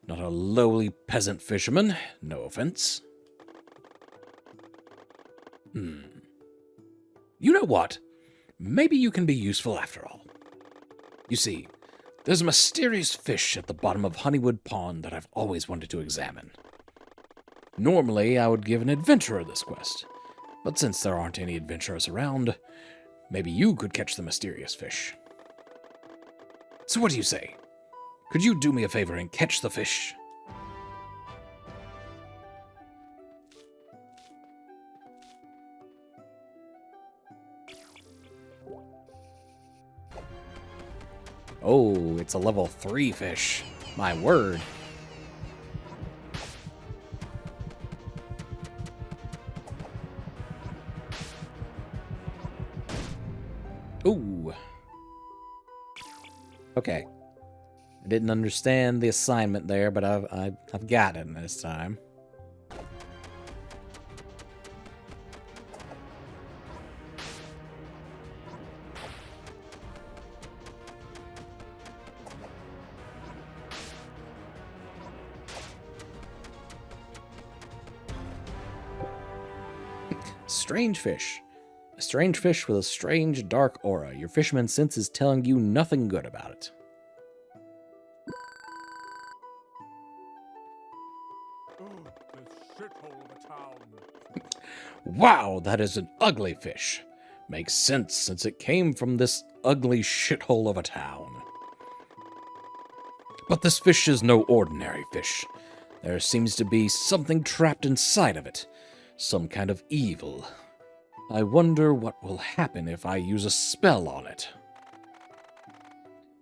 not a lowly peasant fisherman, no offense. You know what? Maybe you can be useful after all. You see, there's a mysterious fish at the bottom of Honeywood Pond that I've always wanted to examine. Normally, I would give an adventurer this quest, but since there aren't any adventurers around, maybe you could catch the mysterious fish. So what do you say? Could you do me a favor and catch the fish? Oh, it's a level 3 fish. My word. Ooh. Okay. I didn't understand the assignment there, but I've got it this time. Strange fish. A strange fish with a strange dark aura. Your fisherman's sense is telling you nothing good about it. The shithole of a town. Wow, that is an ugly fish. Makes sense since it came from this ugly shithole of a town. But this fish is no ordinary fish. There seems to be something trapped inside of it. Some kind of evil. I wonder what will happen if I use a spell on it.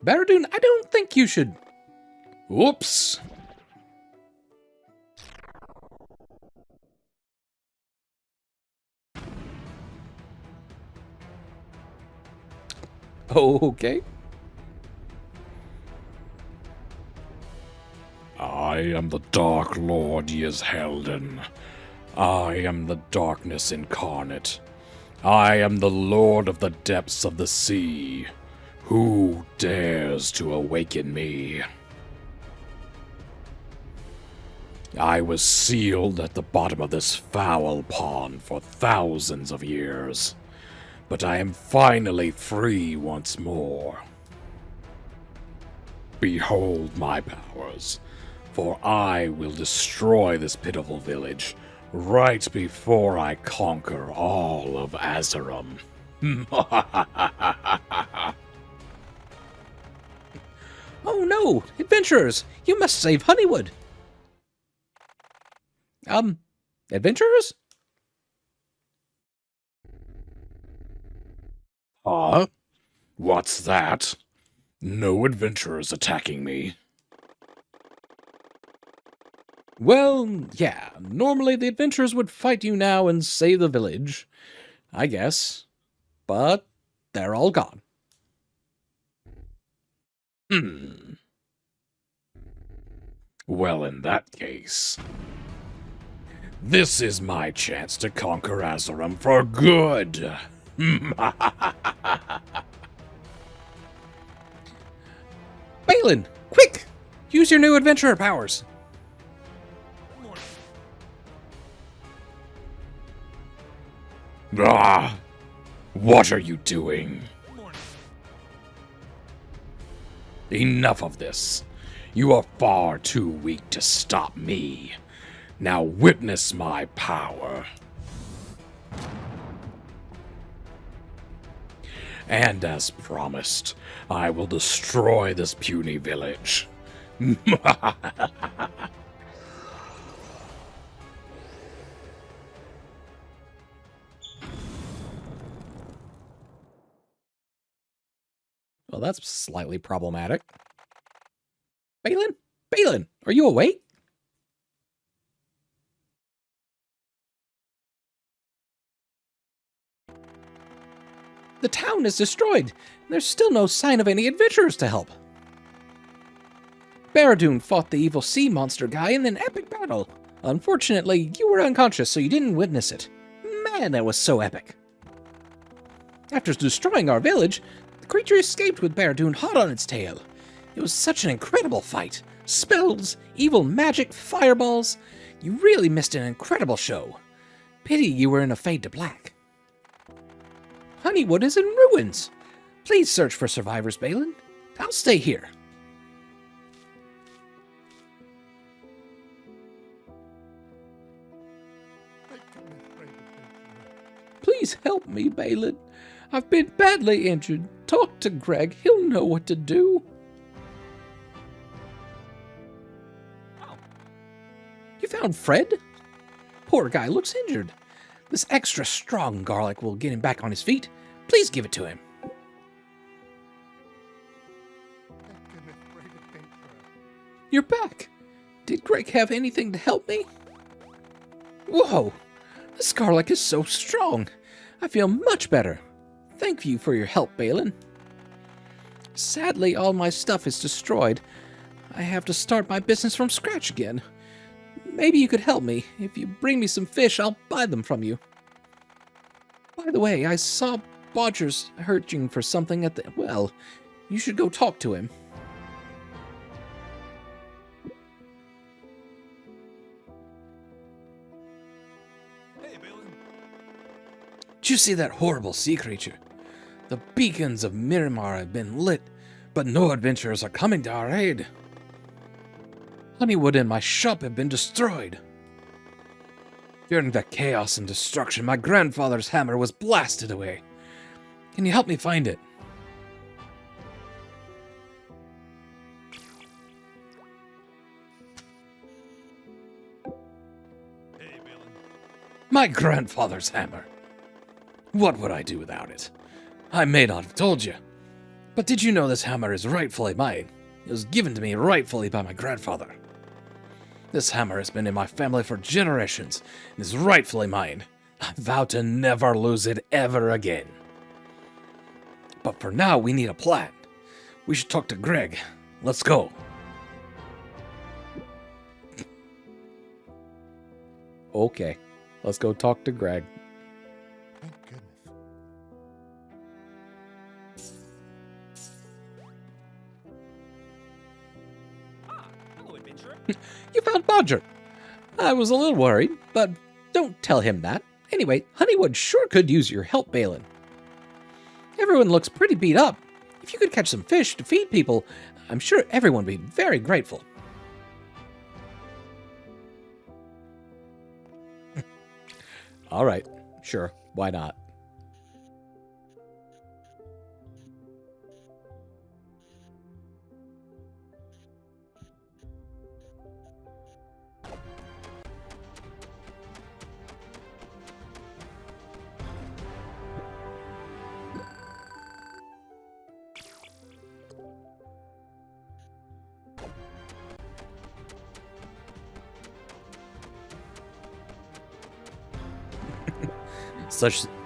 Baradun, I don't think you should... Whoops! Okay. I am the Dark Lord Yshelden. I am the darkness incarnate. I am the Lord of the depths of the sea. Who dares to awaken me? I was sealed at the bottom of this foul pond for thousands of years, but I am finally free once more. Behold my powers, for I will destroy this pitiful village right before I conquer all of Azerum. Oh no! Adventurers! You must save Honeywood! Adventurers? Huh? What's that? No adventurers attacking me. Well, yeah, normally the adventurers would fight you now and save the village, I guess. But they're all gone. Well, in that case, this is my chance to conquer Azerum for good. Balin, quick! Use your new adventurer powers. Ah! What are you doing? Enough of this. You are far too weak to stop me. Now witness my power. And as promised, I will destroy this puny village. Well, that's slightly problematic. Balin? Balin, are you awake? The town is destroyed. There's still no sign of any adventurers to help. Barad-dûn fought the evil sea monster guy in an epic battle. Unfortunately, you were unconscious, so you didn't witness it. Man, that was so epic. After destroying our village, the creature escaped with Barad-dûn hot on its tail. It was such an incredible fight. Spells, evil magic, fireballs. You really missed an incredible show. Pity you were in a fade to black. Honeywood is in ruins. Please search for survivors, Balin. I'll stay here. Please help me, Balin. I've been badly injured. Talk to Greg. He'll know what to do. You found Fred? Poor guy looks injured. This extra strong garlic will get him back on his feet. Please give it to him. You're back. Did Greg have anything to help me? Whoa! This garlic is so strong. I feel much better. Thank you for your help, Balin. Sadly, all my stuff is destroyed. I have to start my business from scratch again. Maybe you could help me. If you bring me some fish, I'll buy them from you. By the way, I saw Bodger's searching for something at the well. You should go talk to him. Did you see that horrible sea creature? The beacons of Miramar have been lit, but no adventurers are coming to our aid. Honeywood and my shop have been destroyed. During the chaos and destruction, my grandfather's hammer was blasted away. Can you help me find it? Hey, Balin. My grandfather's hammer. What would I do without it? I may not have told you, but did you know this hammer is rightfully mine? It was given to me rightfully by my grandfather. This hammer has been in my family for generations and is rightfully mine. I vow to never lose it ever again. But for now, we need a plan. We should talk to Greg. Let's go. Okay, let's go talk to Greg. Thank goodness. Hello, adventurer. You found Bodger. I was a little worried, but don't tell him that. Anyway, Honeywood sure could use your help, Balin. Everyone looks pretty beat up. If you could catch some fish to feed people, I'm sure everyone would be very grateful. All right, sure, why not?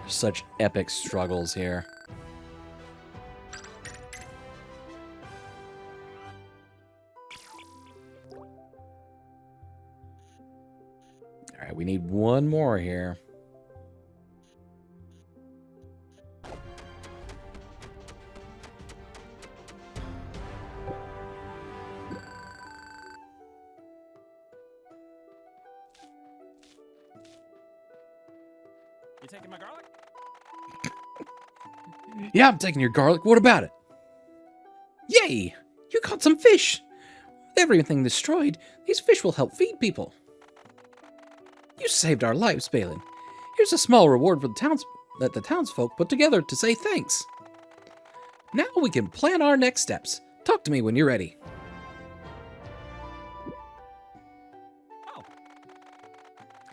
Such epic struggles here. All right, we need one more here. You taking my garlic? Yeah, I'm taking your garlic. What about it? Yay! You caught some fish! With everything destroyed, these fish will help feed people. You saved our lives, Balin. Here's a small reward for the townsfolk put together to say thanks. Now we can plan our next steps. Talk to me when you're ready. Oh.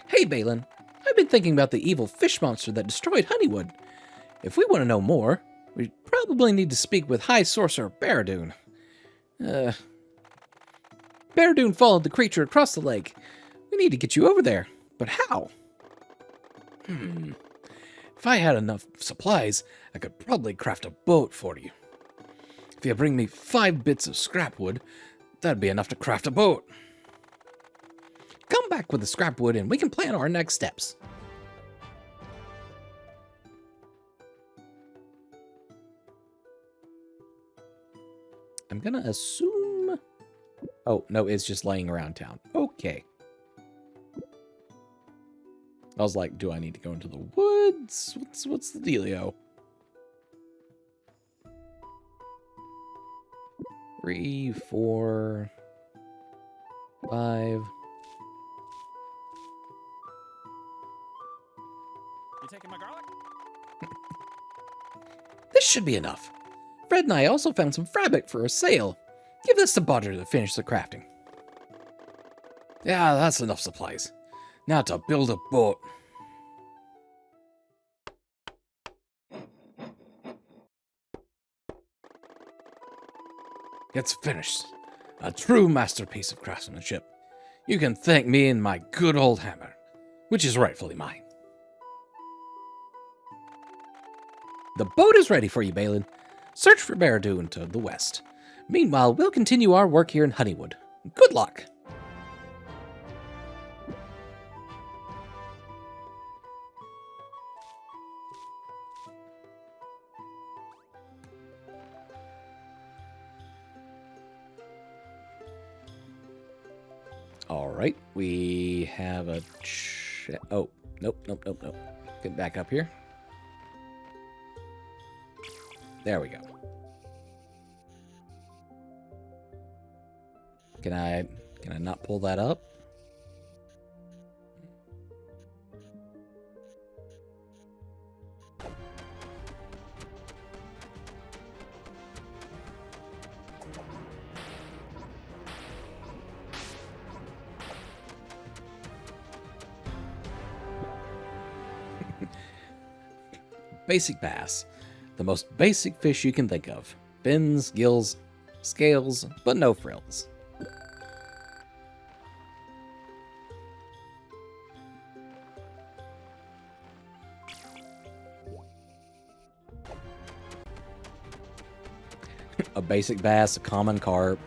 Hey, Balin. I've been thinking about the evil fish monster that destroyed Honeywood. If we want to know more, we probably need to speak with High Sorcerer Barad-dûn. Baradun followed the creature across the lake. We need to get you over there. But how? If I had enough supplies, I could probably craft a boat for you. If you bring me 5 bits of scrap wood, that'd be enough to craft a boat. Come back with the scrap wood and we can plan our next steps. I'm gonna assume... Oh, no, it's just laying around town. Okay. I was like, do I need to go into the woods? What's the dealio? 3, 4, 5. You taking my garlic? This should be enough. Fred and I also found some fabric for a sail. Give this to Bodger to finish the crafting. Yeah, that's enough supplies. Now to build a boat. It's finished. A true masterpiece of craftsmanship. You can thank me and my good old hammer, which is rightfully mine. The boat is ready for you, Balin. Search for Baradun to the west. Meanwhile, we'll continue our work here in Honeywood. Good luck! Alright, we have a... Oh, nope. Get back up here. There we go. Can I not pull that up? Basic bass. The most basic fish you can think of. Fins, gills, scales, but no frills. A basic bass, a common carp.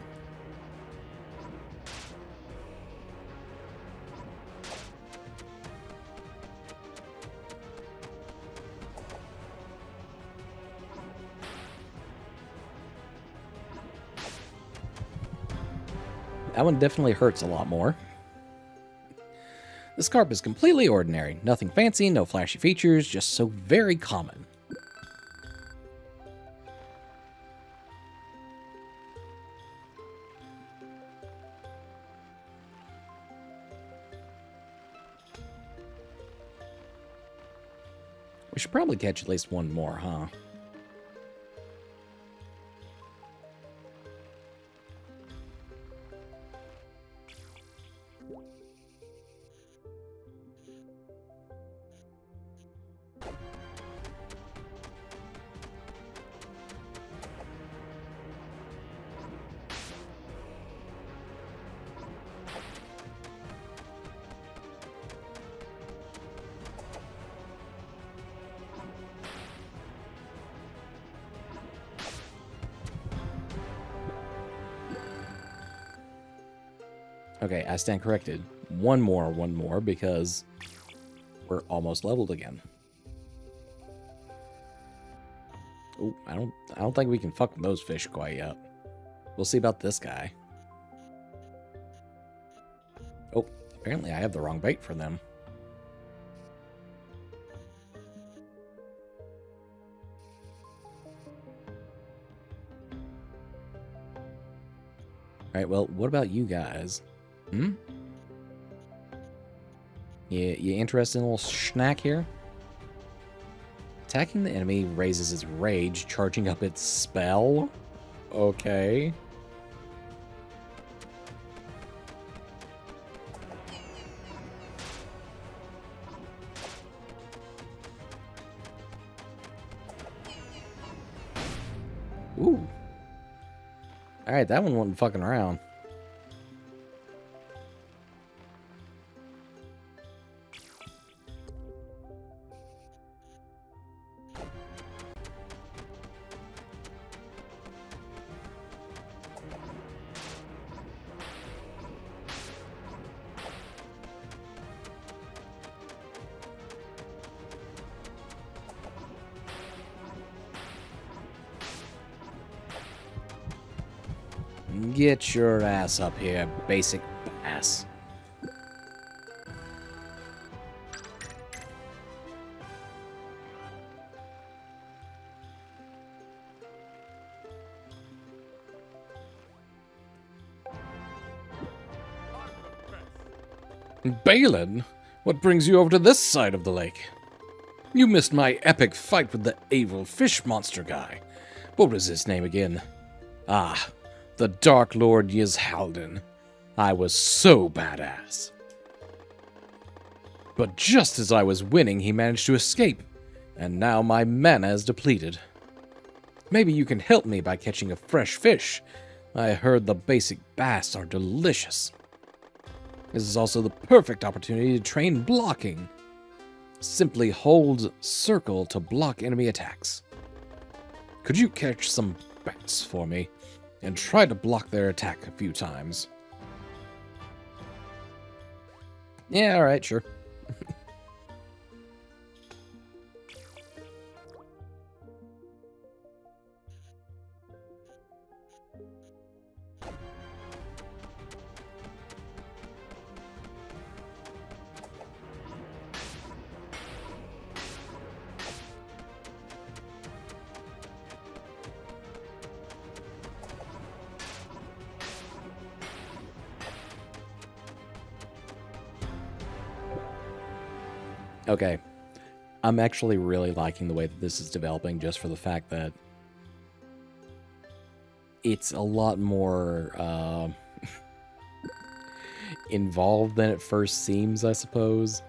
That one definitely hurts a lot more. This carp is completely ordinary. Nothing fancy, no flashy features, just so very common. We should probably catch at least one more, huh? Okay, I stand corrected. One more, because we're almost leveled again. Ooh, I don't think we can fuck with those fish quite yet. We'll see about this guy. Oh, apparently I have the wrong bait for them. Alright, well, what about you guys? Hmm? You interested in a little snack here? Attacking the enemy raises its rage, charging up its spell? Okay. Ooh. Alright, that one wasn't fucking around. Get your ass up here, basic bass. Balin, what brings you over to this side of the lake? You missed my epic fight with the evil fish monster guy. What was his name again? Ah, the Dark Lord Yizhalden. I was so badass. But just as I was winning, he managed to escape, and now my mana is depleted. Maybe you can help me by catching a fresh fish. I heard the basic bass are delicious. This is also the perfect opportunity to train blocking. Simply hold circle to block enemy attacks. Could you catch some bass for me and try to block their attack a few times? Yeah, alright, sure. Okay. I'm actually really liking the way that this is developing just for the fact that it's a lot more involved than it first seems, I suppose.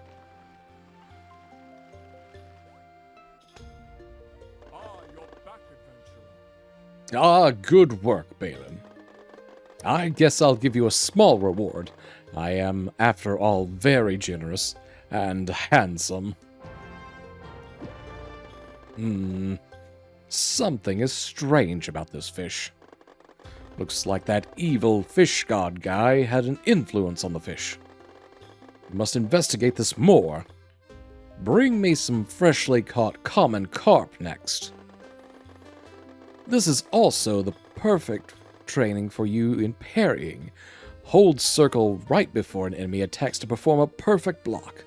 Ah, good work, Balin. I guess I'll give you a small reward. I am, after all, very generous and handsome. Something is strange about this fish. Looks like that evil fish god guy had an influence on the fish. We must investigate this more. Bring me some freshly caught common carp next. This is also the perfect training for you in parrying. Hold circle right before an enemy attacks to perform a perfect block.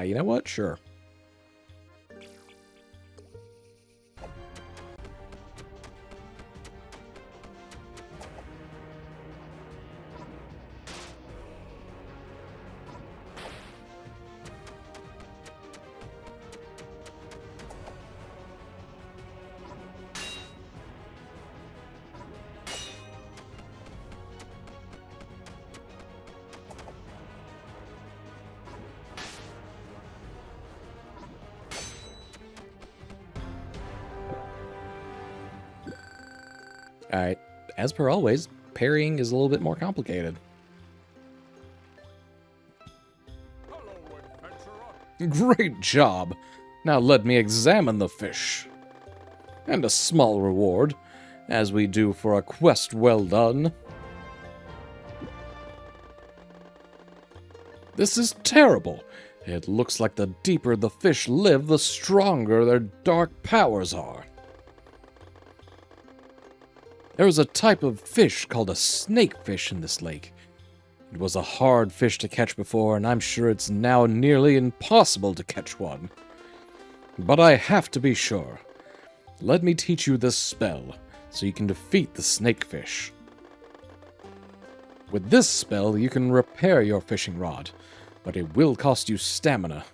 You know what? Sure. Alright, as per always, parrying is a little bit more complicated. Great job! Now let me examine the fish. And a small reward, as we do for a quest well done. This is terrible. It looks like the deeper the fish live, the stronger their dark powers are. There is a type of fish called a snakefish in this lake. It was a hard fish to catch before, and I'm sure it's now nearly impossible to catch one. But I have to be sure. Let me teach you this spell, so you can defeat the snakefish. With this spell, you can repair your fishing rod, but it will cost you stamina.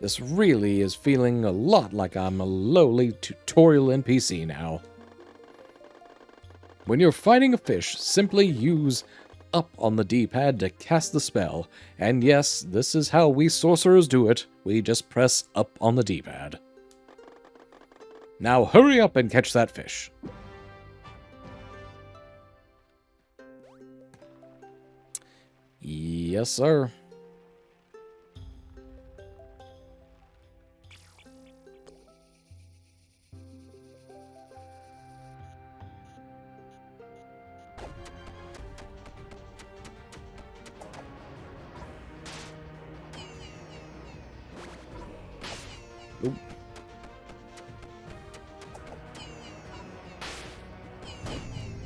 This really is feeling a lot like I'm a lowly tutorial NPC now. When you're fighting a fish, simply use up on the D-pad to cast the spell. And yes, this is how we sorcerers do it. We just press up on the D-pad. Now hurry up and catch that fish. Yes, sir.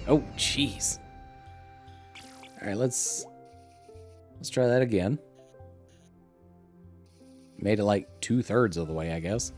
Oh, jeez. All right, let's try that again. Made it like 2/3 of the way, I guess.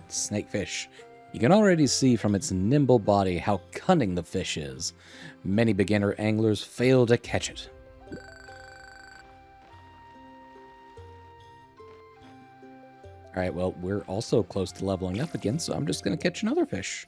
Snakefish. You can already see from its nimble body how cunning the fish is. Many beginner anglers fail to catch it. Alright, well, we're also close to leveling up again, so I'm just going to catch another fish.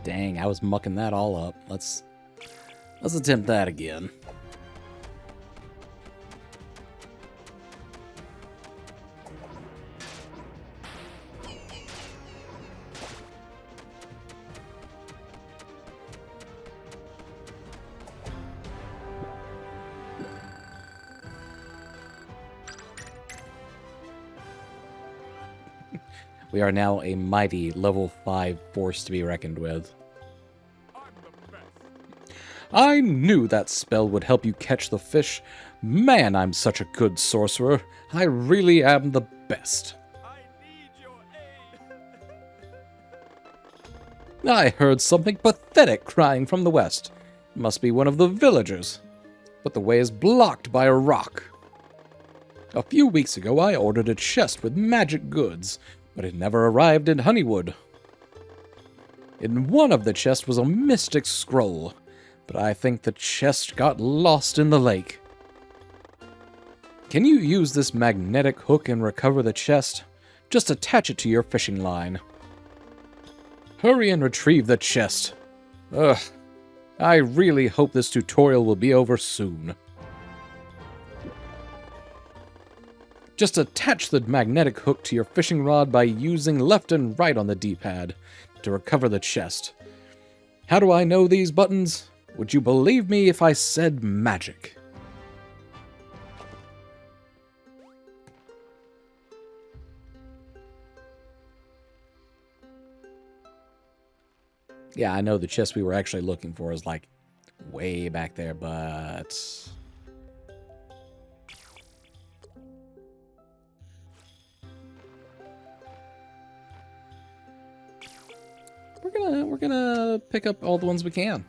Dang, I was mucking that all up. Let's attempt that again. We are now a mighty level 5 force to be reckoned with. I knew that spell would help you catch the fish. Man, I'm such a good sorcerer. I really am the best. I heard something pathetic crying from the west. It must be one of the villagers. But the way is blocked by a rock. A few weeks ago, I ordered a chest with magic goods, but it never arrived in Honeywood. In one of the chests was a mystic scroll, but I think the chest got lost in the lake. Can you use this magnetic hook and recover the chest? Just attach it to your fishing line. Hurry and retrieve the chest. Ugh, I really hope this tutorial will be over soon. Just attach the magnetic hook to your fishing rod by using left and right on the D-pad to recover the chest. How do I know these buttons? Would you believe me if I said magic? Yeah, I know the chest we were actually looking for is like way back there, but... We're gonna pick up all the ones we can.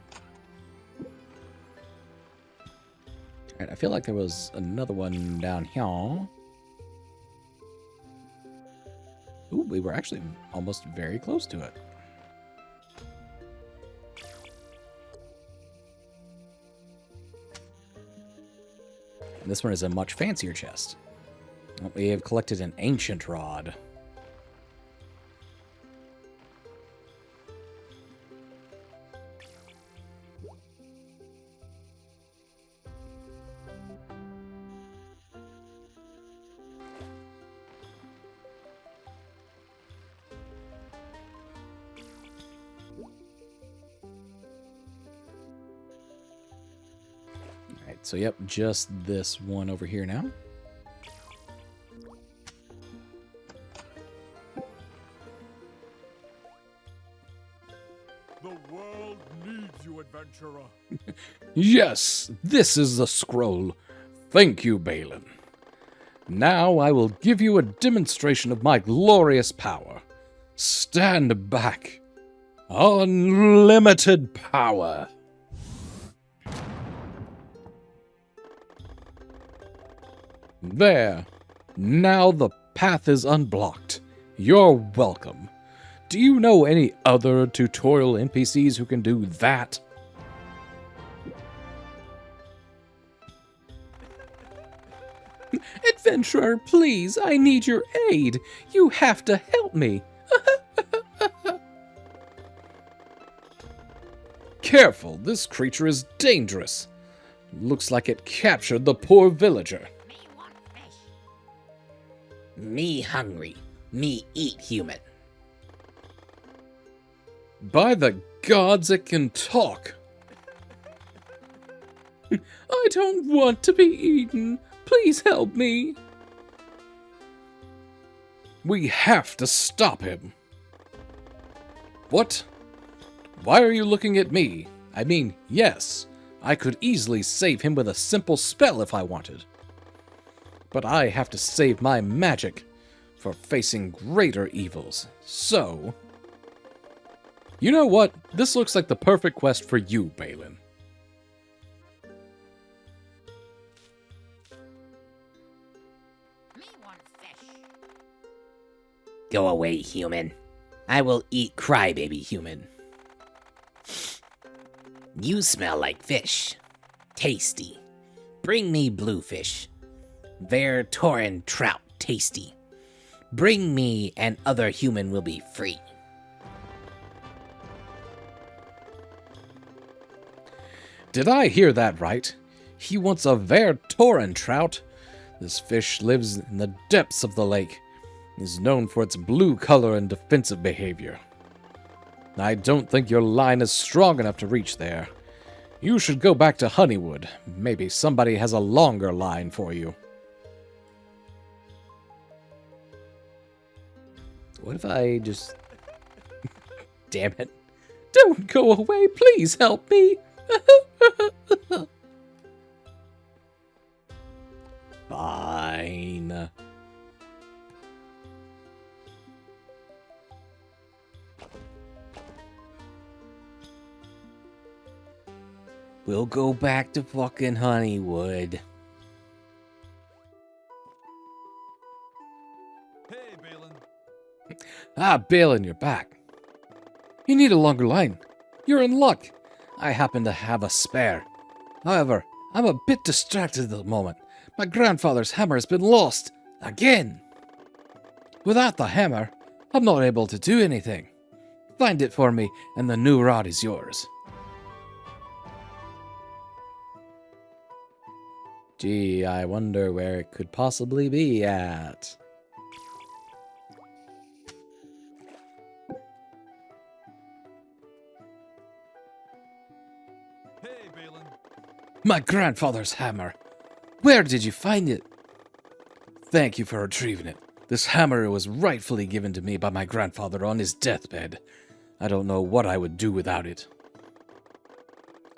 Alright, I feel like there was another one down here. Ooh, we were actually almost very close to it. And this one is a much fancier chest. We have collected an ancient rod. So yep, just this one over here now. The world needs you, adventurer. Yes, this is the scroll. Thank you, Balin. Now I will give you a demonstration of my glorious power. Stand back. Unlimited power. There. Now the path is unblocked. You're welcome. Do you know any other tutorial NPCs who can do that? Adventurer, please, I need your aid. You have to help me. Careful, this creature is dangerous. Looks like it captured the poor villager. Me hungry. Me eat human. By the gods, it can talk. I don't want to be eaten. Please help me. We have to stop him. What? Why are you looking at me? I mean, yes, I could easily save him with a simple spell if I wanted. But I have to save my magic for facing greater evils. So, you know what? This looks like the perfect quest for you, Balin. Go away, human. I will eat crybaby human. You smell like fish. Tasty. Bring me bluefish. Ver Torin trout tasty. Bring me and other human will be free. Did I hear that right? He wants a Ver Torin trout. This fish lives in the depths of the lake. Is known for its blue color and defensive behavior. I don't think your line is strong enough to reach there. You should go back to Honeywood. Maybe somebody has a longer line for you. What if I just... Damn it. Don't go away. Please help me. Fine. We'll go back to fucking Honeywood. Hey, Balin. Ah, Balin, you're back. You need a longer line. You're in luck. I happen to have a spare. However, I'm a bit distracted at the moment. My grandfather's hammer has been lost. Again. Without the hammer, I'm not able to do anything. Find it for me, and the new rod is yours. Gee, I wonder where it could possibly be at. Hey, Balin. My grandfather's hammer. Where did you find it? Thank you for retrieving it. This hammer was rightfully given to me by my grandfather on his deathbed. I don't know what I would do without it.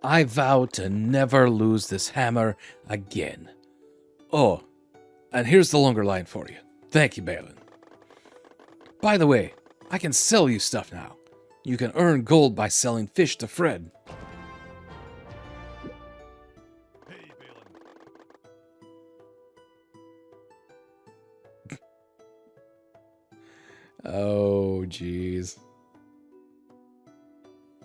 I vow to never lose this hammer again. Oh, and here's the longer line for you. Thank you, Balin. By the way, I can sell you stuff now. You can earn gold by selling fish to Fred. Hey, Balin. Oh, jeez.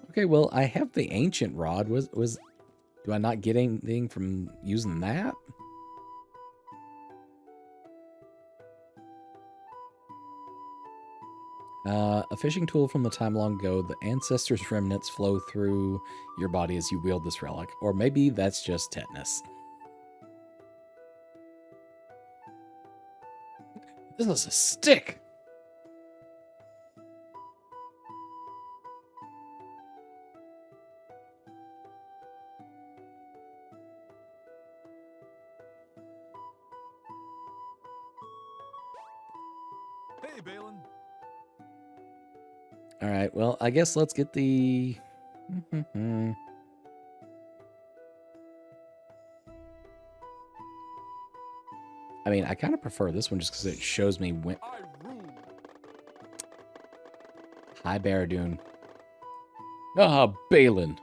Okay, well, I have the ancient rod. Do I not get anything from using that? A fishing tool from the time long ago. The ancestors' remnants flow through your body as you wield this relic. Or maybe that's just tetanus. This is a stick. Hey, Balin. Alright, well, I guess let's get the... I mean, I kind of prefer this one just because it shows me when... Hi, Barradoon. Ah, Balin.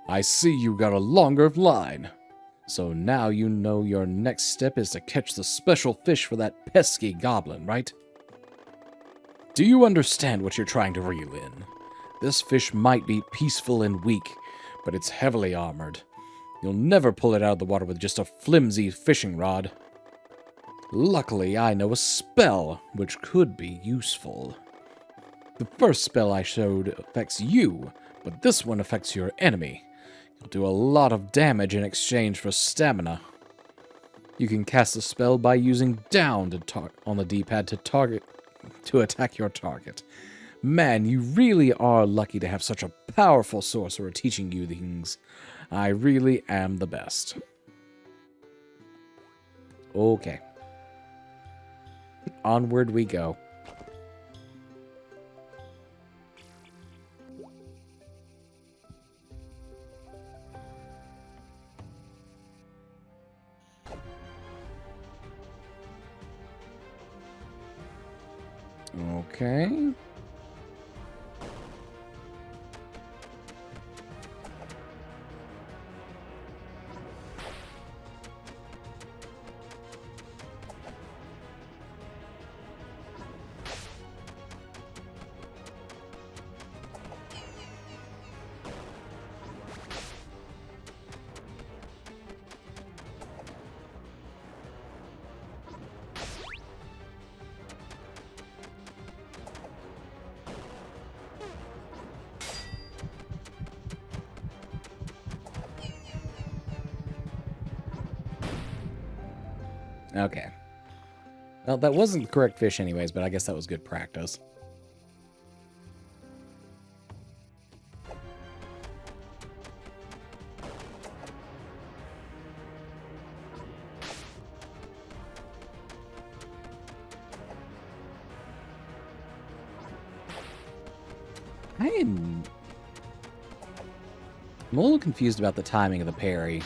I see you got a longer line. So now you know your next step is to catch the special fish for that pesky goblin, right? Do you understand what you're trying to reel in? This fish might be peaceful and weak, but it's heavily armored. You'll never pull it out of the water with just a flimsy fishing rod. Luckily, I know a spell which could be useful. The first spell I showed affects you, but this one affects your enemy. You'll do a lot of damage in exchange for stamina. You can cast the spell by using down on the D-pad to attack your target. Man, you really are lucky to have such a powerful sorcerer teaching you things. I really am the best. Okay. Onward we go. Okay. Okay. Well, that wasn't the correct fish anyways, but I guess that was good practice. I'm a little confused about the timing of the parry.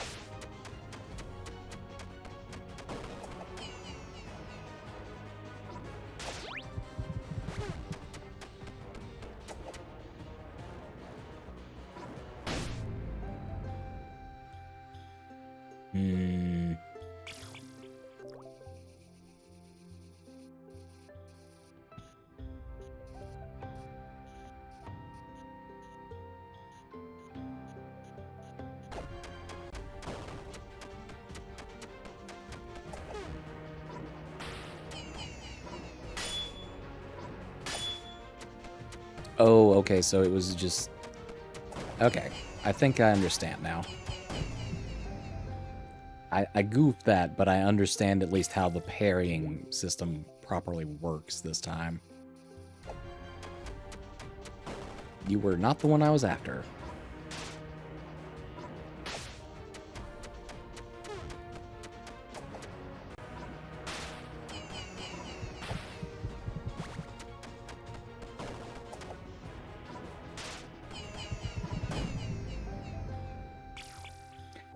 Oh, okay, so it was just... Okay, I think I understand now. I goofed that, but I understand at least how the parrying system properly works this time. You were not the one I was after.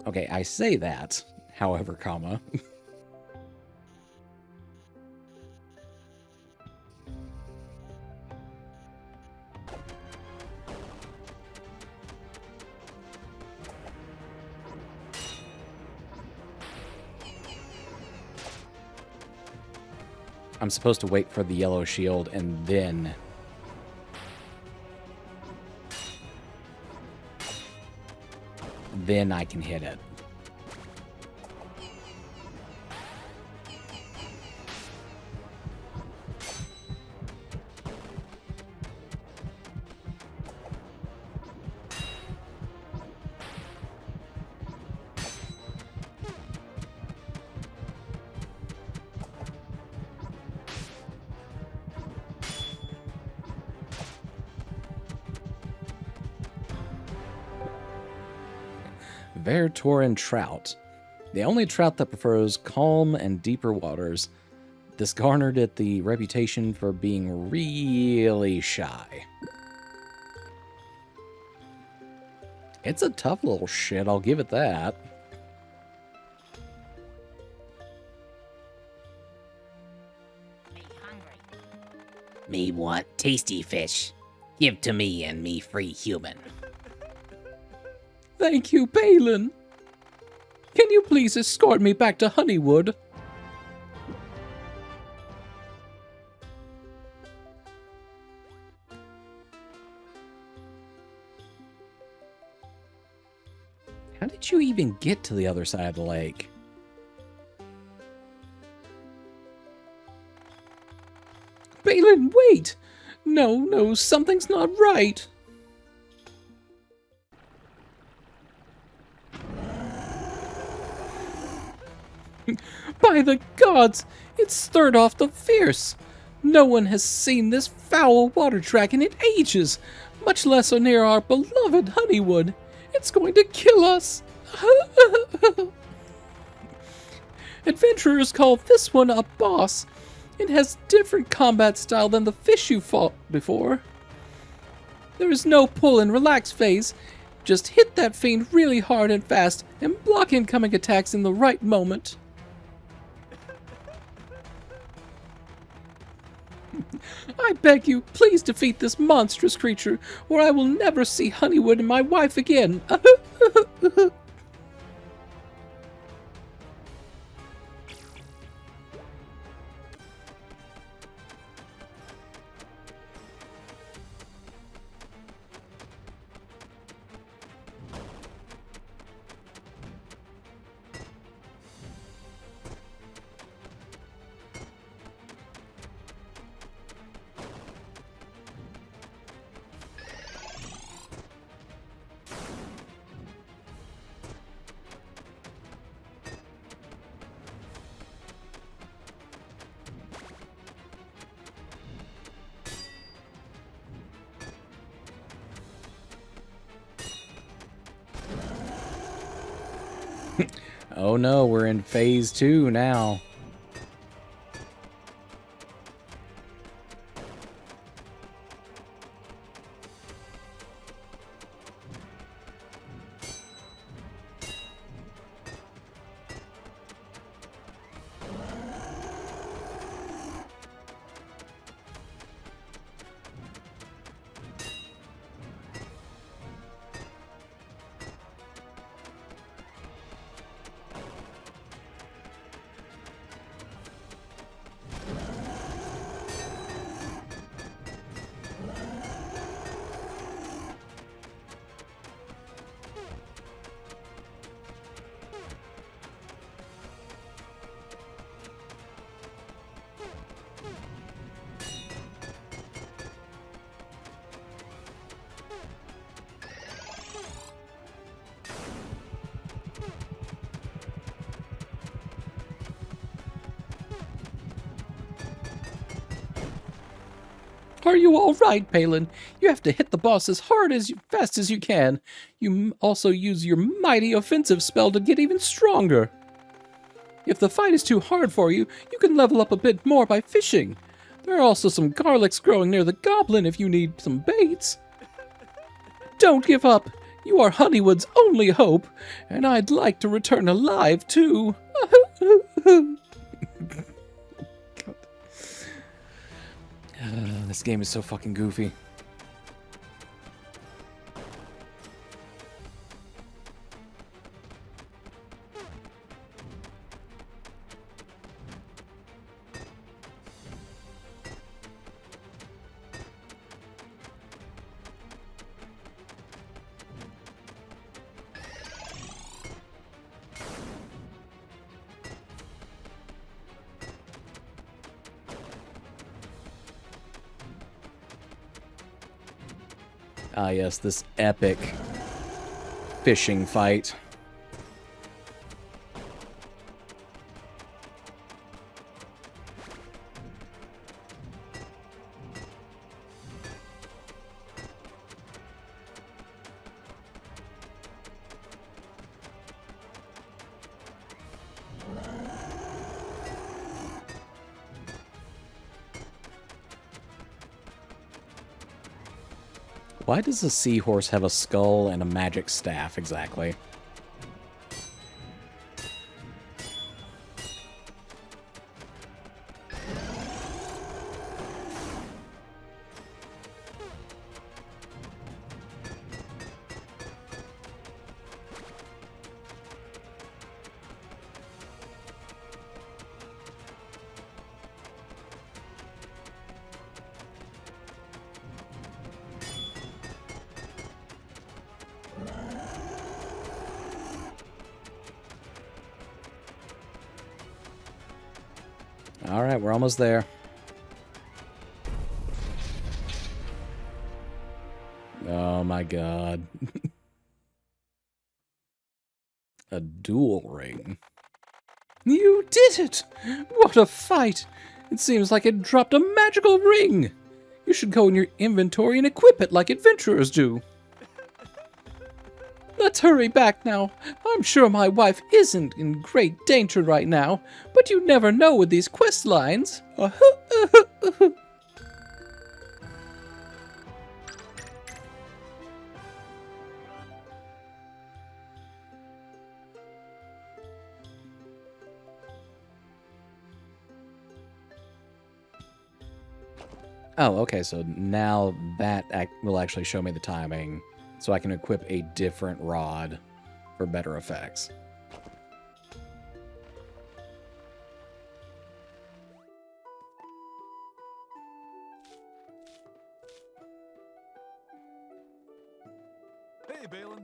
Okay, I say that, however, comma. I'm supposed to wait for the yellow shield and then... then I can hit it. Vertoran trout. The only trout that prefers calm and deeper waters. This garnered it the reputation for being really shy. It's a tough little shit, I'll give it that. Me want tasty fish. Give to me and me free human. Thank you, Balin. Can you please escort me back to Honeywood? How did you even get to the other side of the lake? Balin, wait! No, something's not right. By the gods, it's Thirdoff the Fierce. No one has seen this foul water dragon in ages, much less near our beloved Honeywood. It's going to kill us. Adventurers call this one a boss. It has different combat style than the fish you fought before. There is no pull and relax phase. Just hit that fiend really hard and fast and block incoming attacks in the right moment. I beg you, please defeat this monstrous creature, or I will never see Honeywood and my wife again. Oh no, we're in phase 2 now. Are you all right, Palin? You have to hit the boss as hard as fast as you can. You also use your mighty offensive spell to get even stronger. If the fight is too hard for you, you can level up a bit more by fishing. There are also some garlics growing near the goblin if you need some baits. Don't give up. You are Honeywood's only hope, and I'd like to return alive, too. This game is so fucking goofy. Ah, yes, this epic fishing fight. Why does a seahorse have a skull and a magic staff exactly? Alright, we're almost there. Oh my god. A dual ring. You did it! What a fight! It seems like it dropped a magical ring! You should go in your inventory and equip it like adventurers do. Let's hurry back now. I'm sure my wife isn't in great danger right now, but you never know with these quest lines. Oh, okay, so now that will actually show me the timing, so I can equip a different rod for better effects. Hey, Balin.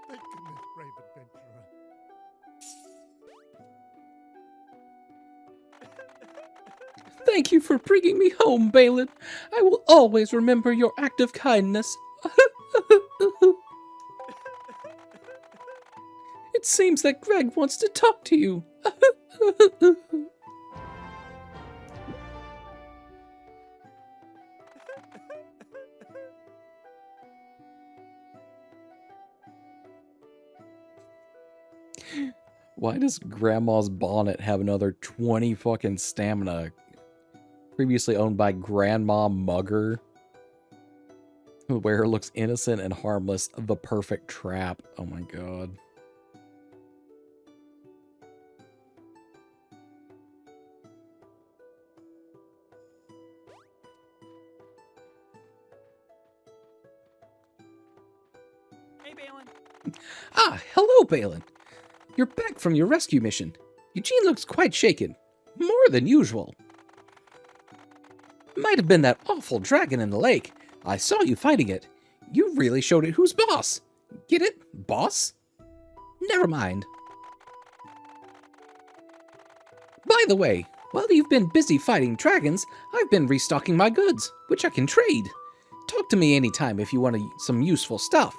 Thank goodness, brave adventurer. Thank you for bringing me home, Balin. I will always remember your act of kindness. It seems that Greg wants to talk to you. Why does Grandma's Bonnet have another 20 fucking stamina? Previously owned by Grandma Mugger. The wearer looks innocent and harmless. The perfect trap. Oh my god. Hey, Balin. Ah, hello, Balin. You're back from your rescue mission. Eugene looks quite shaken. More than usual. Might have been that awful dragon in the lake. I saw you fighting it. You really showed it who's boss. Get it? Boss? Never mind. By the way, while you've been busy fighting dragons, I've been restocking my goods, which I can trade. Talk to me anytime if you want some useful stuff.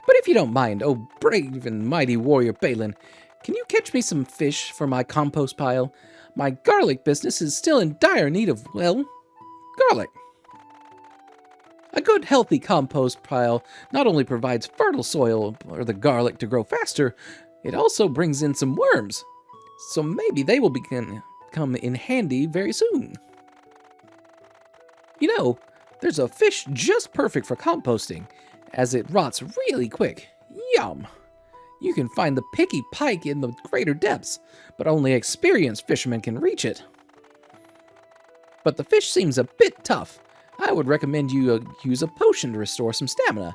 But if you don't mind, oh brave and mighty warrior Balin, can you catch me some fish for my compost pile? My garlic business is still in dire need of, well, garlic. A good healthy compost pile not only provides fertile soil for the garlic to grow faster, it also brings in some worms. So maybe they will come in handy very soon. You know, there's a fish just perfect for composting, as it rots really quick. Yum! You can find the picky pike in the greater depths, but only experienced fishermen can reach it. But the fish seems a bit tough. I would recommend you use a potion to restore some stamina.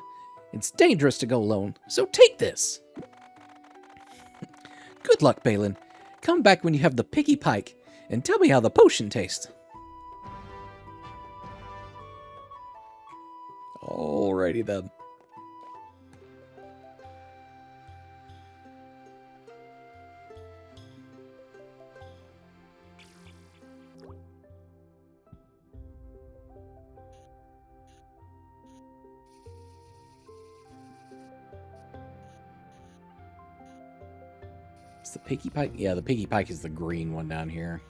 It's dangerous to go alone, so take this. Good luck, Balin. Come back when you have the picky pike, and tell me how the potion tastes. Alrighty then. It's the picky pike? Yeah, the picky pike is the green one down here.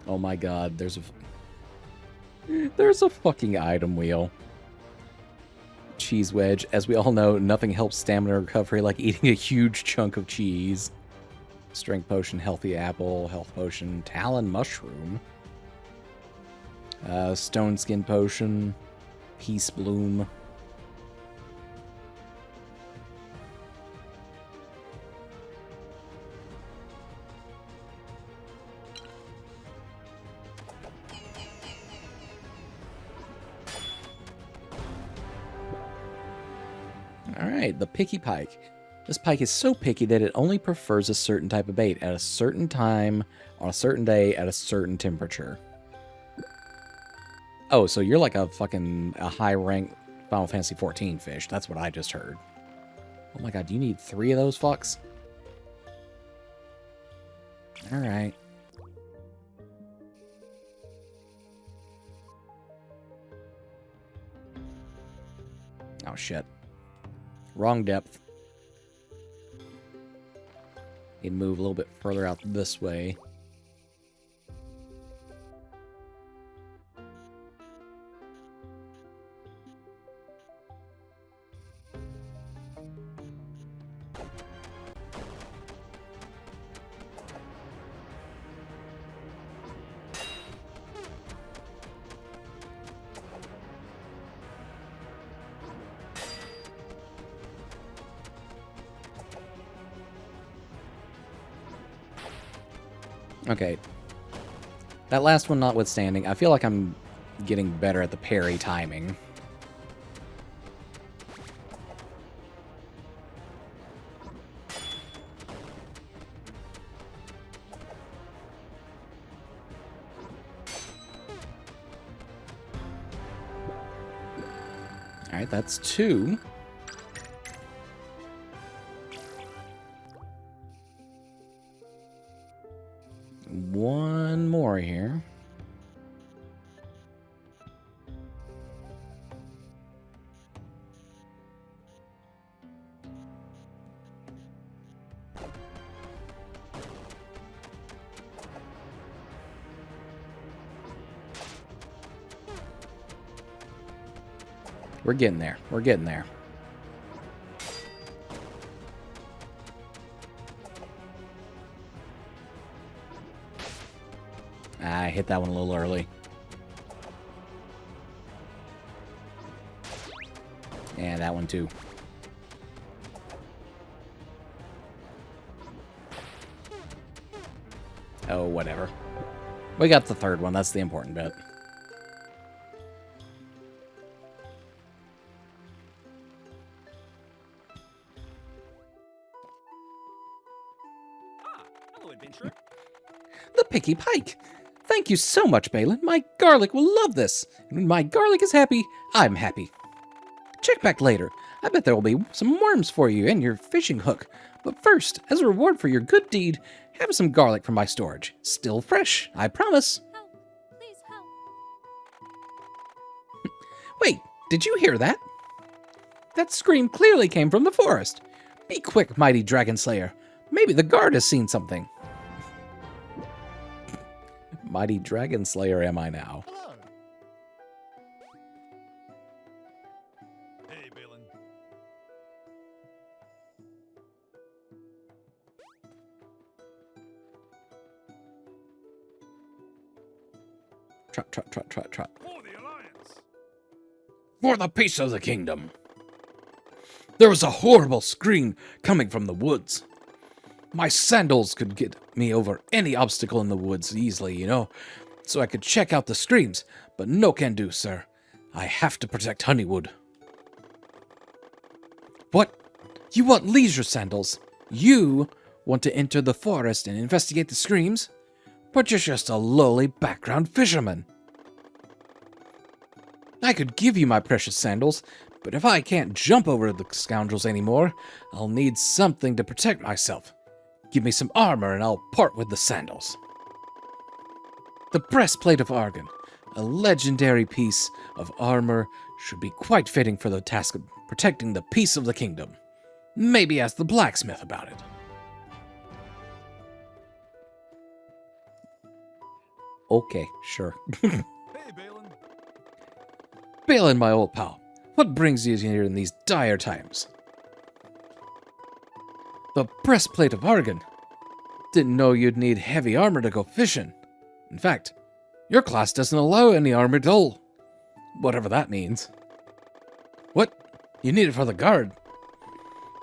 Oh my god, there's a fucking item wheel. Cheese wedge. As we all know, nothing helps stamina recovery like eating a huge chunk of cheese. Strength potion, healthy apple, health potion, talon mushroom. Stone skin potion, peace bloom. Alright, the picky pike. This pike is so picky that it only prefers a certain type of bait at a certain time, on a certain day, at a certain temperature. Oh, so you're like a high rank Final Fantasy 14 fish. That's what I just heard. Oh my god, do you need 3 of those fucks? Alright. Oh shit. Wrong depth. Need to move a little bit further out this way. Okay. That last one notwithstanding, I feel like I'm getting better at the parry timing. Alright, that's 2. One more here. We're getting there. We're getting there. I hit that one a little early. And that one too. Oh, whatever. We got the third one. That's the important bit. Hello, adventurer. The picky pike. Thank you so much, Balin. My garlic will love this. And when my garlic is happy, I'm happy. Check back later. I bet there will be some worms for you and your fishing hook. But first, as a reward for your good deed, have some garlic from my storage. Still fresh, I promise. Help. Please help. Wait, did you hear that? That scream clearly came from the forest. Be quick, mighty dragon slayer. Maybe the guard has seen something. Mighty dragon slayer am I now? Hello. Hey, Balin. Trot, trot, trot, trot, trot. For the Alliance. For the peace of the kingdom. There was a horrible scream coming from the woods. My sandals could get me over any obstacle in the woods easily, you know, so I could check out the screams, but no can do, sir. I have to protect Honeywood. What? You want leisure sandals? You want to enter the forest and investigate the screams? But you're just a lowly background fisherman. I could give you my precious sandals, but if I can't jump over the scoundrels anymore, I'll need something to protect myself. Give me some armor and I'll part with the sandals. The breastplate of Argon, a legendary piece of armor, should be quite fitting for the task of protecting the peace of the kingdom. Maybe ask the blacksmith about it. Okay, sure. Hey, Balin. Balin, my old pal, what brings you here in these dire times? The breastplate of Argon. Didn't know you'd need heavy armor to go fishing. In fact, your class doesn't allow any armor at all. Whatever that means. What? You need it for the guard?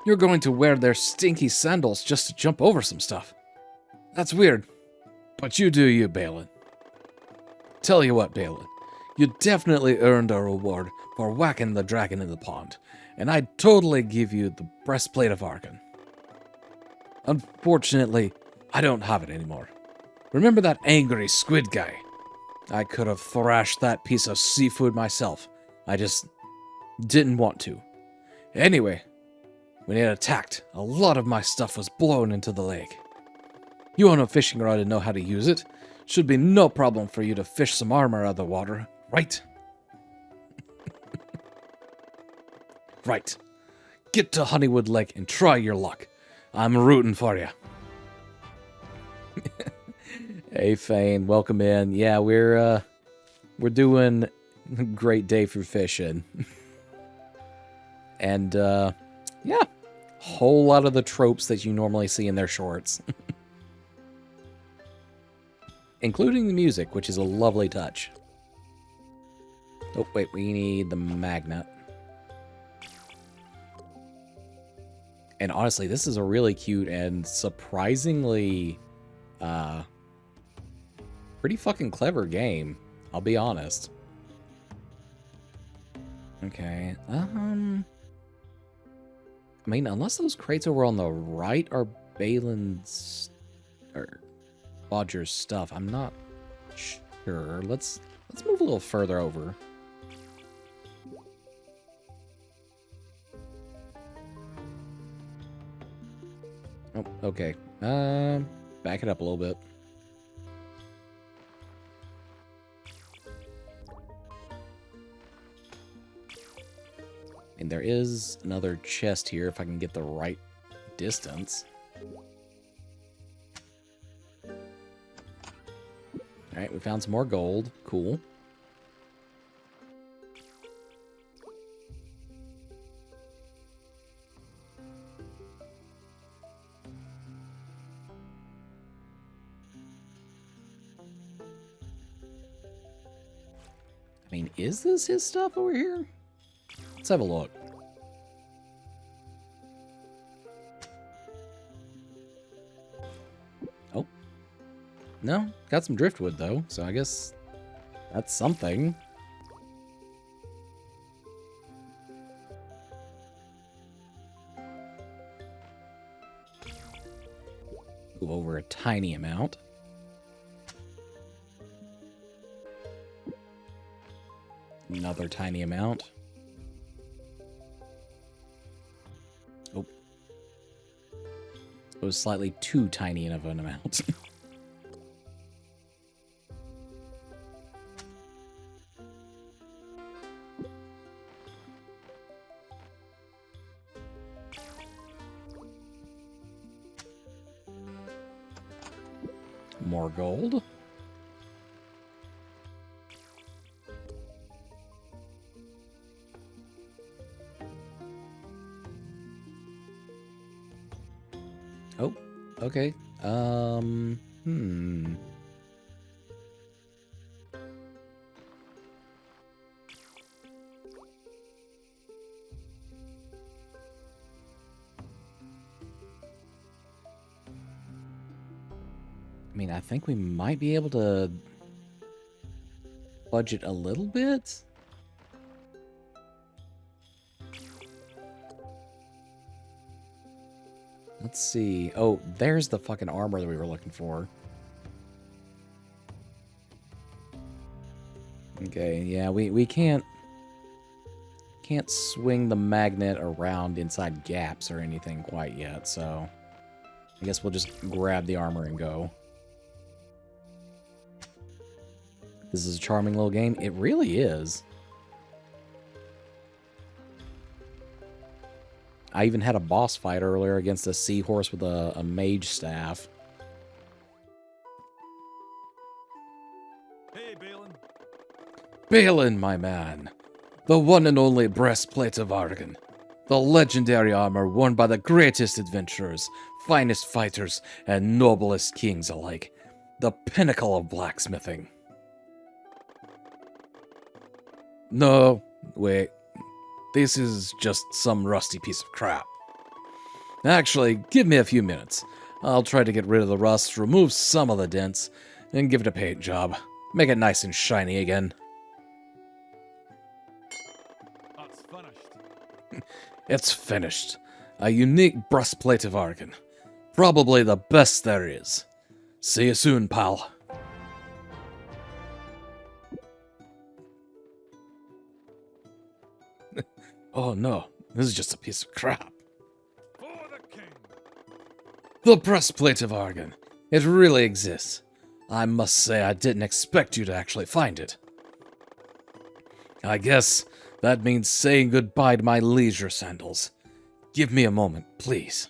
You're going to wear their stinky sandals just to jump over some stuff. That's weird. But you do you, Balin. Tell you what, Balin. You definitely earned a reward for whacking the dragon in the pond. and I'd totally give you the breastplate of Argon. Unfortunately, I don't have it anymore. Remember that angry squid guy? I could have thrashed that piece of seafood myself. I just didn't want to. Anyway, when it attacked, a lot of my stuff was blown into the lake. You own a fishing rod and know how to use it. Should be no problem for you to fish some armor out of the water, right? Right. Get to Honeywood Lake and try your luck. I'm rooting for you. Hey, Fane, welcome in. Yeah, we're doing a great day for fishing. And, yeah, whole lot of the tropes that you normally see in their shorts. Including the music, which is a lovely touch. Oh, wait, we need the magnet. And honestly, this is a really cute and surprisingly, pretty fucking clever game. I'll be honest. Okay, I mean, unless those crates over on the right are Balin's or Bodger's stuff, I'm not sure. Let's move a little further over. Oh, okay. Back it up a little bit. And there is another chest here if I can get the right distance. Alright, we found some more gold. Cool. I mean, is this his stuff over here? Let's have a look. Oh. No, got some driftwood though, so I guess that's something. Move over a tiny amount. Another tiny amount. Oh. It was slightly too tiny of an amount. More gold. Oh, okay. I mean, I think we might be able to budget a little bit. Let's see. Oh, there's the fucking armor that we were looking for. Okay, yeah, we can't swing the magnet around inside gaps or anything quite yet, so I guess we'll just grab the armor and go. This is a charming little game. It really is. I even had a boss fight earlier against a seahorse with a mage staff. Hey, Balin. Balin, my man. The one and only breastplate of Argon. The legendary armor worn by the greatest adventurers, finest fighters, and noblest kings alike. The pinnacle of blacksmithing. No, wait. This is just some rusty piece of crap. Actually, give me a few minutes. I'll try to get rid of the rust, remove some of the dents, and give it a paint job. Make it nice and shiny again. That's finished. It's finished. A unique breastplate of Argon. Probably the best there is. See you soon, pal. Oh no, this is just a piece of crap. The breastplate of Argon. It really exists. I must say I didn't expect you to actually find it. I guess that means saying goodbye to my leisure sandals. Give me a moment, please.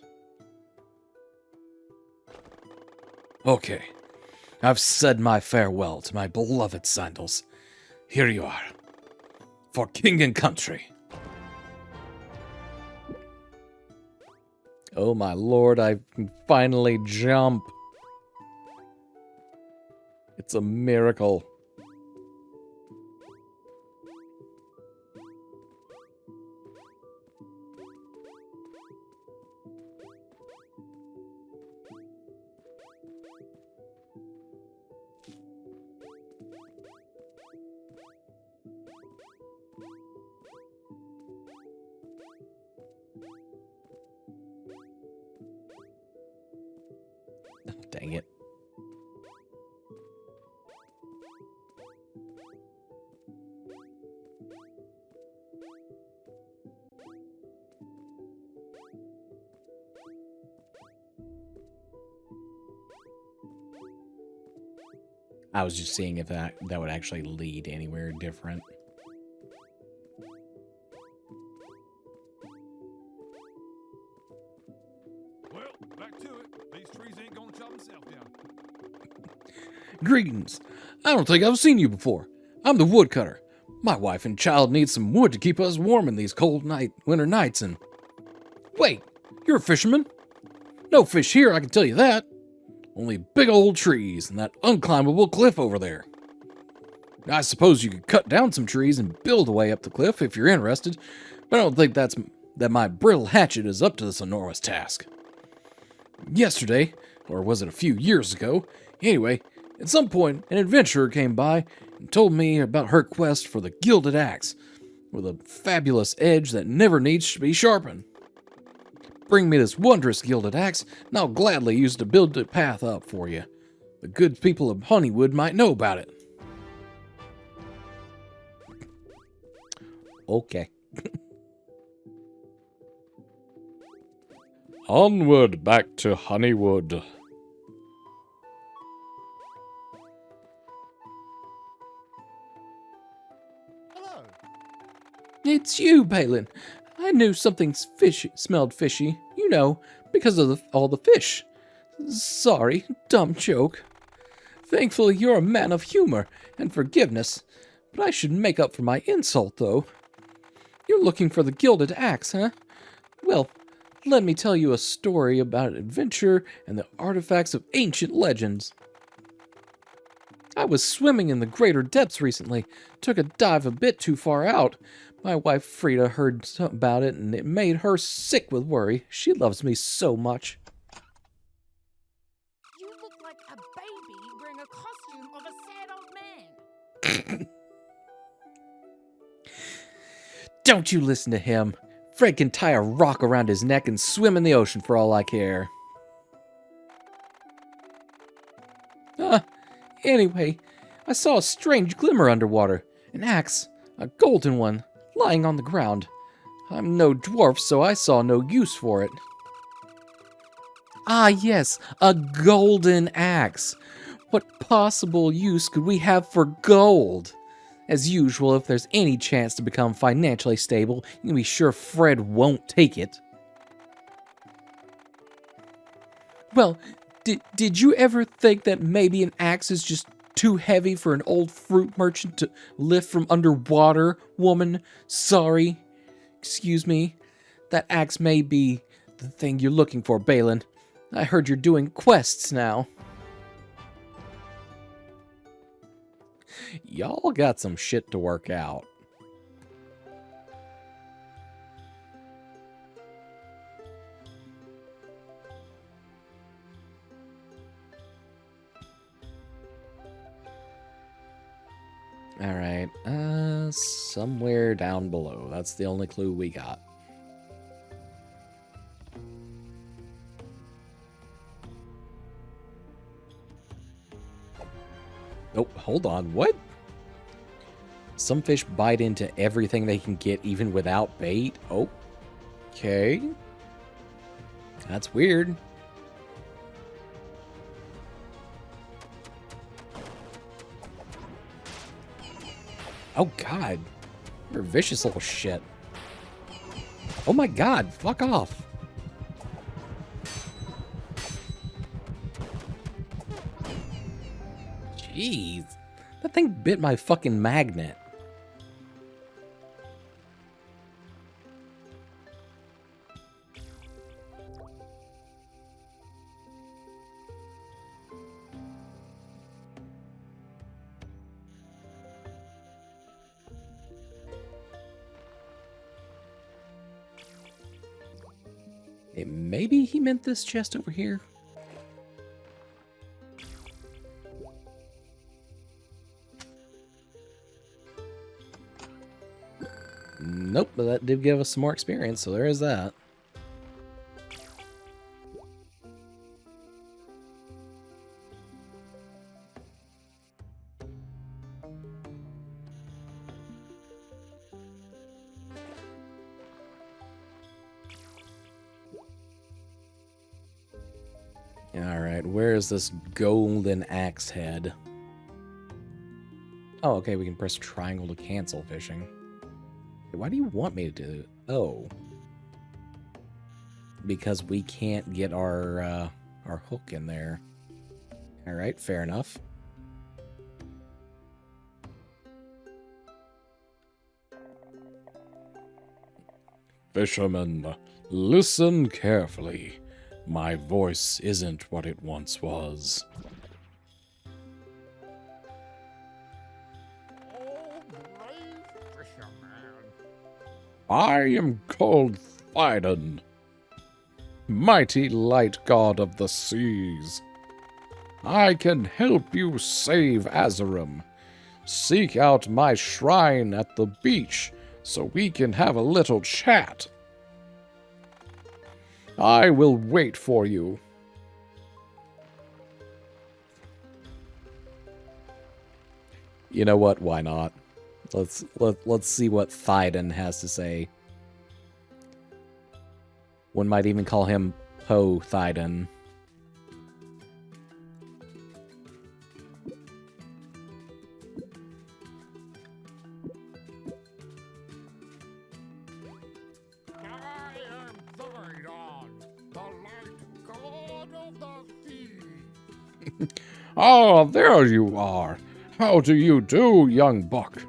Okay, I've said my farewell to my beloved sandals. Here you are. For king and country. Oh my lord, I can finally jump. It's a miracle. Dang it. I was just seeing if that would actually lead anywhere different. Well, back to it. These trees ain't gonna chop themselves down. Greetings. I don't think I've seen you before. I'm the woodcutter. My wife and child need some wood to keep us warm in these cold winter nights and... Wait, you're a fisherman? No fish here, I can tell you that. Only big old trees and that unclimbable cliff over there. I suppose you could cut down some trees and build a way up the cliff if you're interested, but I don't think that my brittle hatchet is up to this enormous task. Yesterday, or was it a few years ago, anyway, at some point an adventurer came by and told me about her quest for the gilded axe, with a fabulous edge that never needs to be sharpened. Bring me this wondrous gilded axe, and I'll gladly use it to build the path up for you. The good people of Honeywood might know about it. Okay. Onward back to Honeywood. Hello. It's you, Balin. I knew something smelled fishy, you know, because of all the fish. Sorry, dumb joke. Thankfully, you're a man of humor and forgiveness, but I should make up for my insult, though. You're looking for the gilded axe, huh? Well, let me tell you a story about adventure and the artifacts of ancient legends. I was swimming in the greater depths recently, took a dive a bit too far out. My wife Frida heard about it, and it made her sick with worry. She loves me so much. You look like a baby wearing a costume of a sad old man. Don't you listen to him. Fred can tie a rock around his neck and swim in the ocean for all I care. Anyway, I saw a strange glimmer underwater. An axe, a golden one, lying on the ground. I'm no dwarf, so I saw no use for it. Ah, yes, a golden axe. What possible use could we have for gold? As usual, if there's any chance to become financially stable, you can be sure Fred won't take it. Well, did you ever think that maybe an axe is just too heavy for an old fruit merchant to lift from underwater, woman? Sorry. Excuse me. That axe may be the thing you're looking for, Balin. I heard you're doing quests now. Y'all got some shit to work out. Alright, somewhere down below. That's the only clue we got. Oh, hold on. What? Some fish bite into everything they can get even without bait? Oh, okay. That's weird. Oh, God. You're a vicious little shit. Oh, my God. Fuck off. Jeez. That thing bit my fucking magnet. Maybe he meant this chest over here? Nope, but that did give us some more experience, so there is that. Alright, where is this golden axe head? Oh, okay, we can press triangle to cancel fishing. Why do you want me to do it? Oh. Because we can't get our hook in there. Alright, fair enough. Fisherman, listen carefully. My voice isn't what it once was. I am called Thydon, mighty light god of the seas. I can help you save Azerim. Seek out my shrine at the beach so we can have a little chat. I will wait for you. You know what? Why not? Let's see what Thydon has to say. One might even call him Poe Thydon. Ah, there you are. How do you do, young buck?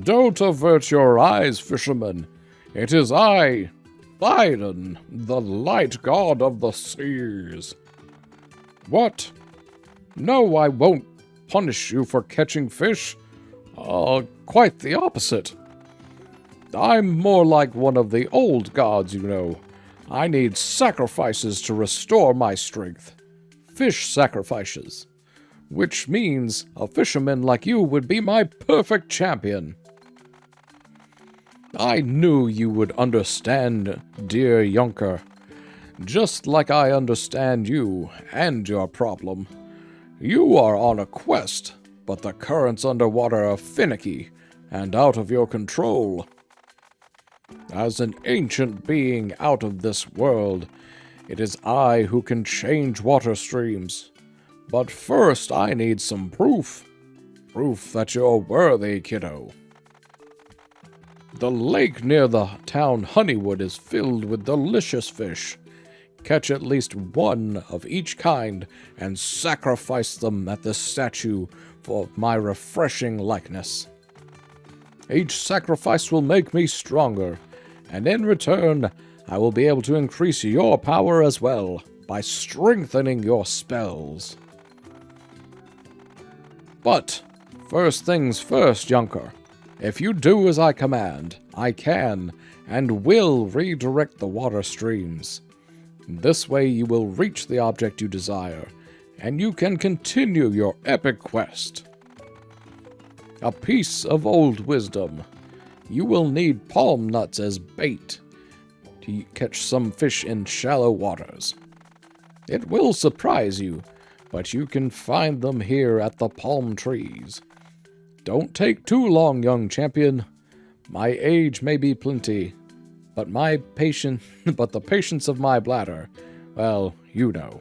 Don't avert your eyes, fisherman. It is I, Thydon, the light god of the seas. What? No, I won't punish you for catching fish. Quite the opposite. I'm more like one of the old gods, you know. I need sacrifices to restore my strength. Fish sacrifices. Which means a fisherman like you would be my perfect champion. I knew you would understand, dear Yunker. Just like I understand you and your problem. You are on a quest, but the currents underwater are finicky and out of your control. As an ancient being out of this world, it is I who can change water streams. But first I need some proof. Proof that you're worthy, kiddo. The lake near the town Honeywood is filled with delicious fish. Catch at least one of each kind and sacrifice them at the statue for my refreshing likeness. Each sacrifice will make me stronger, and in return, I will be able to increase your power as well by strengthening your spells. But, first things first, Yunker. If you do as I command, I can and will redirect the water streams. This way you will reach the object you desire, and you can continue your epic quest. A piece of old wisdom. You will need palm nuts as bait to catch some fish in shallow waters. It will surprise you, but you can find them here at the palm trees. Don't take too long, young champion. My age may be plenty, but but the patience of my bladder, well, you know.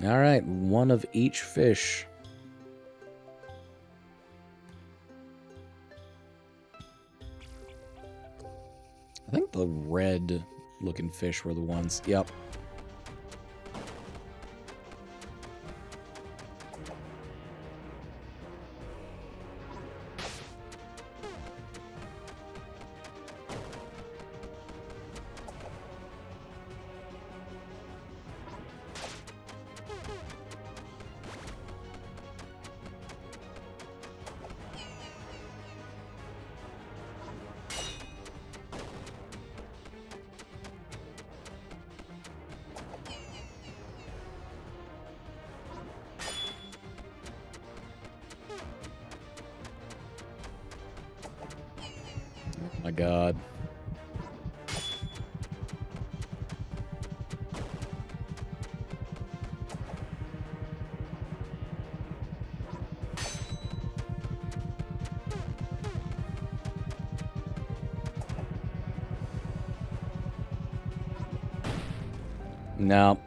All right, one of each fish. I think the red-looking fish were the ones. Yep. My God. No.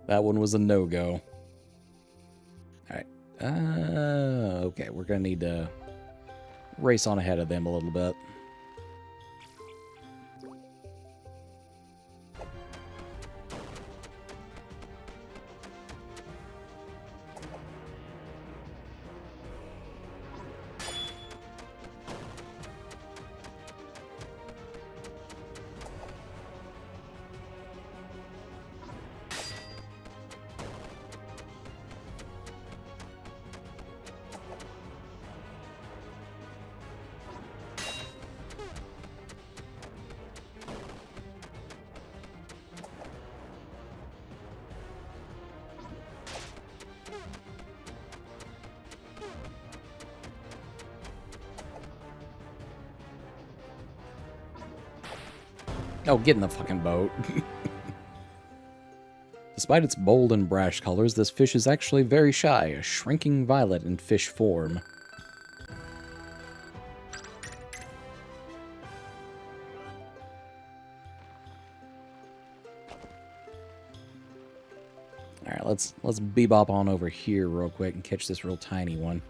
That one was a no-go. Alright. Okay, we're gonna need to race on ahead of them a little bit. Oh, get in the fucking boat. Despite its bold and brash colors, this fish is actually very shy, a shrinking violet in fish form. Alright, let's bebop on over here real quick and catch this real tiny one.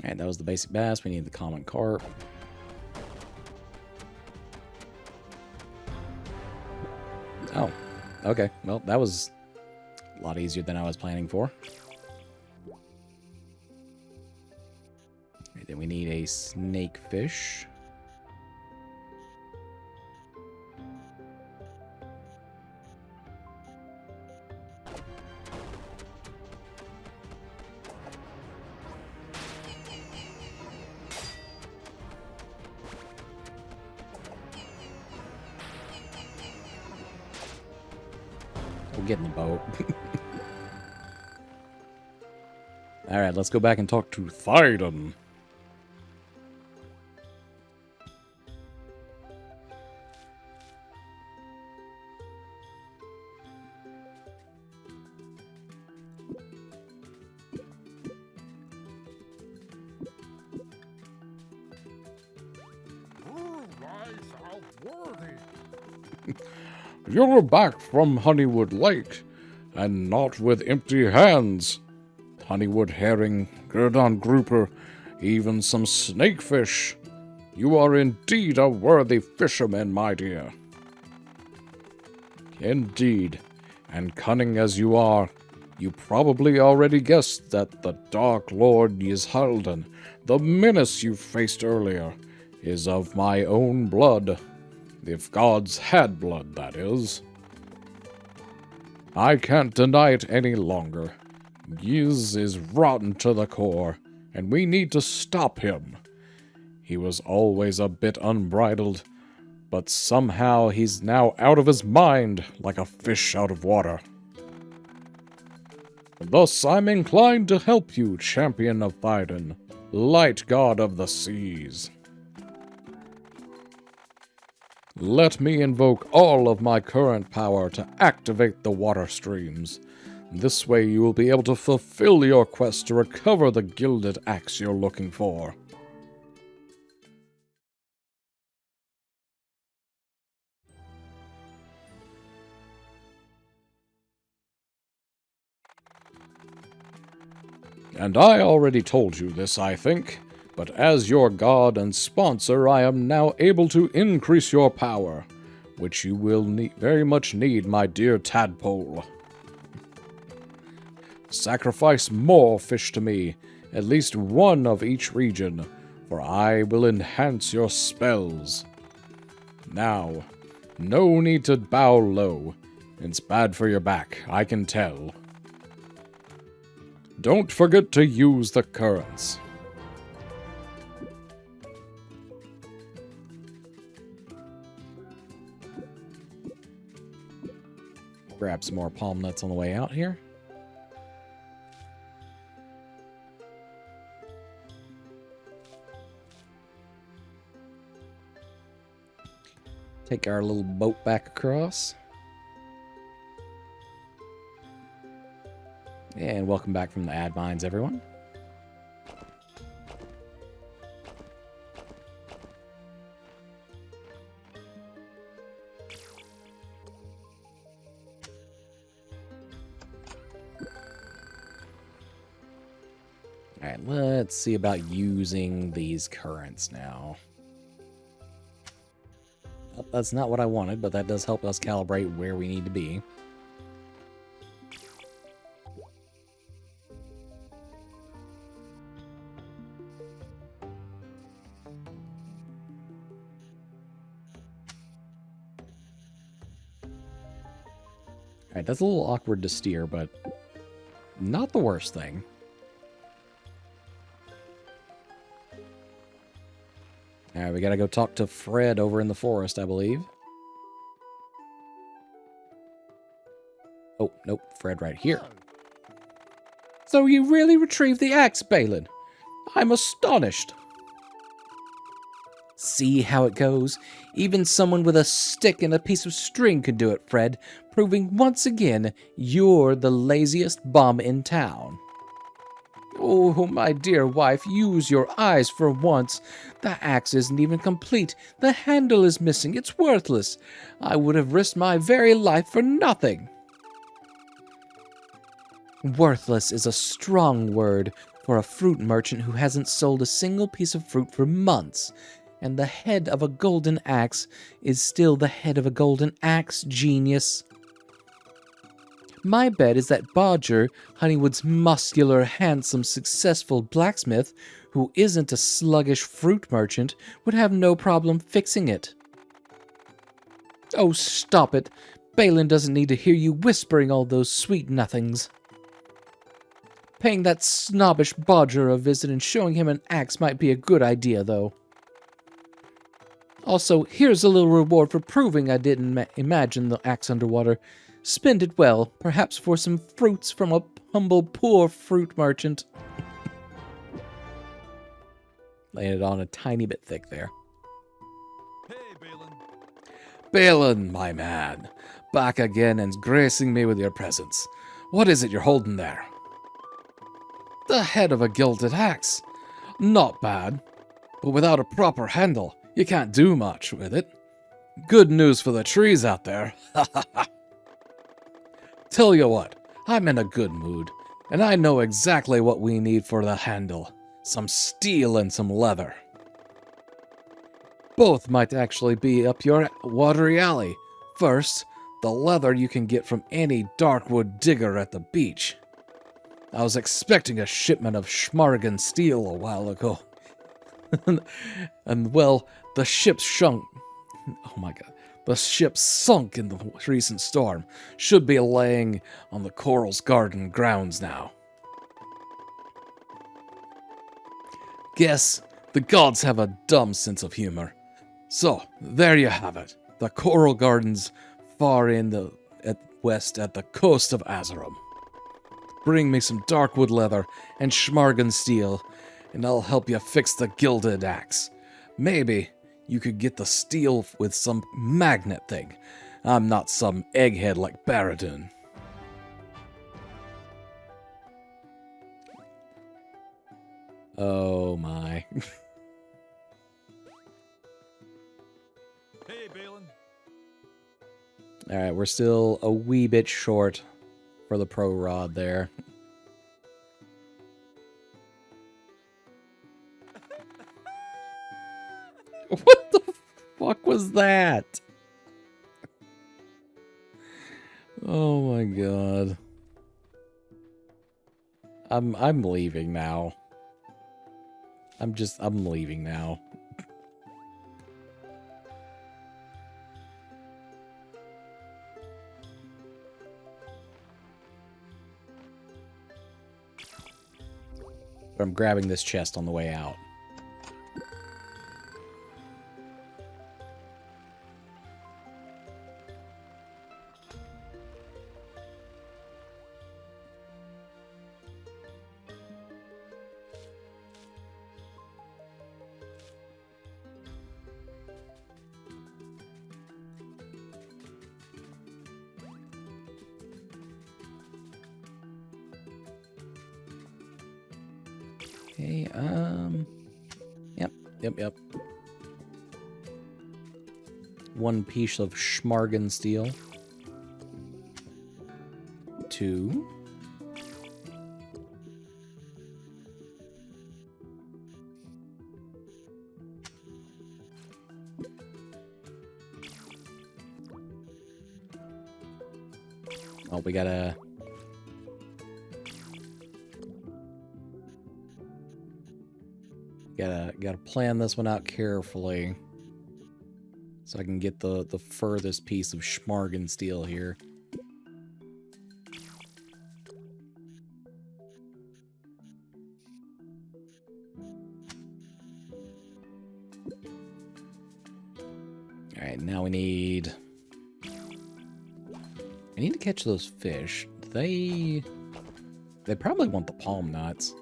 Alright, that was the basic bass. We need the common carp. Oh, okay. Well, that was a lot easier than I was planning for. Right, then we need a snakefish. We'll get in the boat. Alright, let's go back and talk to Thyden. You're back from Honeywood Lake, and not with empty hands. Honeywood herring, Gurdon grouper, even some snakefish. You are indeed a worthy fisherman, my dear. Indeed, and cunning as you are, you probably already guessed that the Dark Lord Yshalden, the menace you faced earlier, is of my own blood. If gods had blood, that is. I can't deny it any longer. Yiz is rotten to the core, and we need to stop him. He was always a bit unbridled, but somehow he's now out of his mind, like a fish out of water. Thus I'm inclined to help you, champion of Thyden, light god of the seas. Let me invoke all of my current power to activate the water streams. This way you will be able to fulfill your quest to recover the gilded axe you're looking for. And I already told you this, I think, but as your god and sponsor, I am now able to increase your power, which you will very much need, my dear tadpole. Sacrifice more fish to me, at least one of each region, for I will enhance your spells. Now, no need to bow low. It's bad for your back, I can tell. Don't forget to use the currents. Grab some more palm nuts on the way out here. Take our little boat back across. And welcome back from the ad mines, everyone. Alright, let's see about using these currents now. Well, that's not what I wanted, but that does help us calibrate where we need to be. Alright, that's a little awkward to steer, but not the worst thing. Alright, we gotta go talk to Fred over in the forest, I believe. Oh, nope, Fred right here. So you really retrieved the axe, Balin? I'm astonished. See how it goes? Even someone with a stick and a piece of string could do it, Fred, proving once again you're the laziest bum in town. Oh, my dear wife, use your eyes for once. The axe isn't even complete. The handle is missing. It's worthless. I would have risked my very life for nothing. Worthless is a strong word for a fruit merchant who hasn't sold a single piece of fruit for months. And the head of a golden axe is still the head of a golden axe, genius. My bet is that Bodger, Honeywood's muscular, handsome, successful blacksmith, who isn't a sluggish fruit merchant, would have no problem fixing it. Oh, stop it. Balin doesn't need to hear you whispering all those sweet nothings. Paying that snobbish Bodger a visit and showing him an axe might be a good idea, though. Also, here's a little reward for proving I didn't imagine the axe underwater. Spend it well, perhaps for some fruits from a humble, poor fruit merchant. Laying it on a tiny bit thick there. Hey, Balin. Balin, my man. Back again and gracing me with your presence. What is it you're holding there? The head of a gilded axe. Not bad, but without a proper handle, you can't do much with it. Good news for the trees out there. Ha ha ha. Tell you what, I'm in a good mood, and I know exactly what we need for the handle. some steel and some leather. Both might actually be up your watery alley. First, the leather you can get from any darkwood digger at the beach. I was expecting a shipment of Schmargen steel a while ago. and well, the ship sunk. Oh my god. The ship sunk in the recent storm. Should be laying on the Coral's Garden grounds now. Guess the gods have a dumb sense of humor. So, there you have it. The Coral Gardens far in the west at the coast of Azerum. Bring me some darkwood leather and Schmargen steel, and I'll help you fix the gilded axe. Maybe you could get the steel with some magnet thing. I'm not some egghead like Baradun. Oh my. Hey, Balin. Alright, we're still a wee bit short for the pro rod there. What the fuck was that? Oh my god. I'm leaving now. I'm leaving now. But I'm grabbing this chest on the way out. Okay, Yep. One piece of Schmargen steel. 2. Oh, we gotta... Gotta plan this one out carefully, so I can get the furthest piece of Schmargen steel here. All right, now we need... I need to catch those fish. They probably want the palm nuts.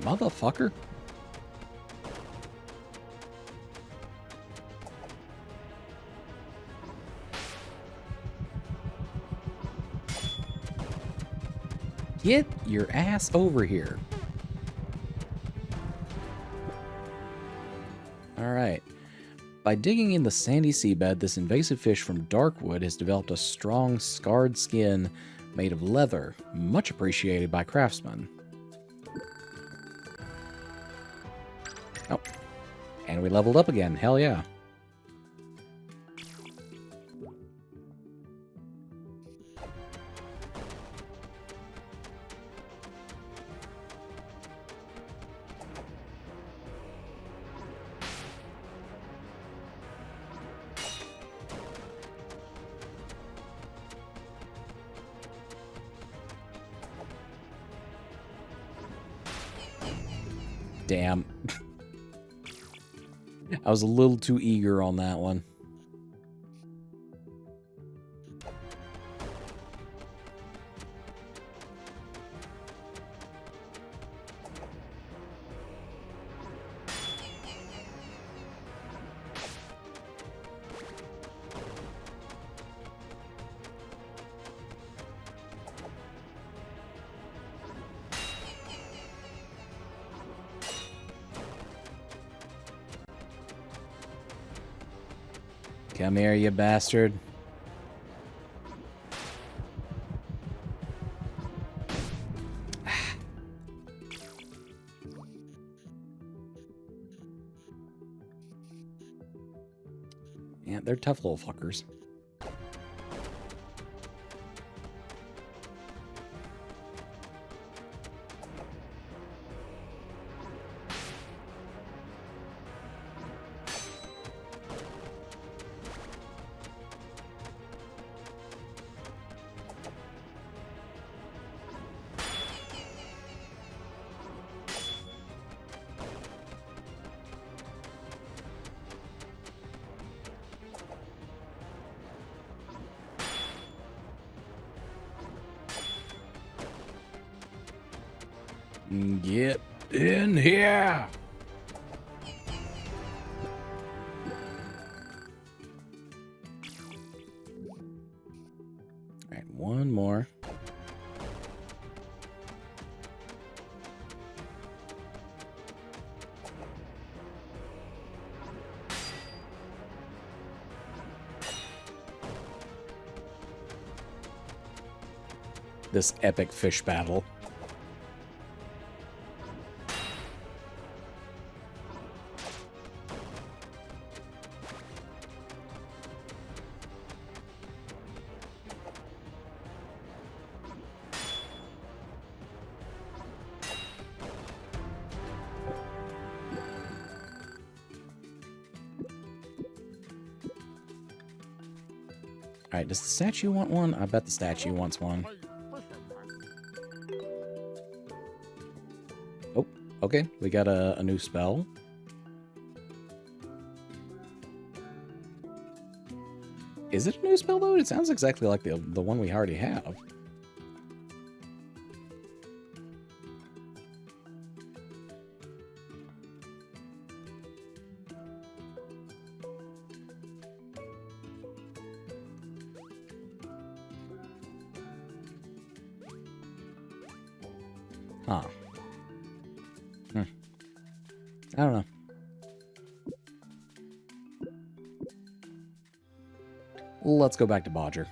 Motherfucker. Get your ass over here. Alright. By digging in the sandy seabed, this invasive fish from Darkwood has developed a strong, scarred skin made of leather, much appreciated by craftsmen. Oh. And we leveled up again. Hell yeah. Damn. I was a little too eager on that one. Come here, you bastard. Yeah, they're tough little fuckers. Get in here! Alright, one more. This epic fish battle. Alright, does the statue want one? I bet the statue wants one. Oh, okay. We got a new spell. Is it a new spell, though? It sounds exactly like the one we already have. Huh. I don't know. Let's go back to Bodger.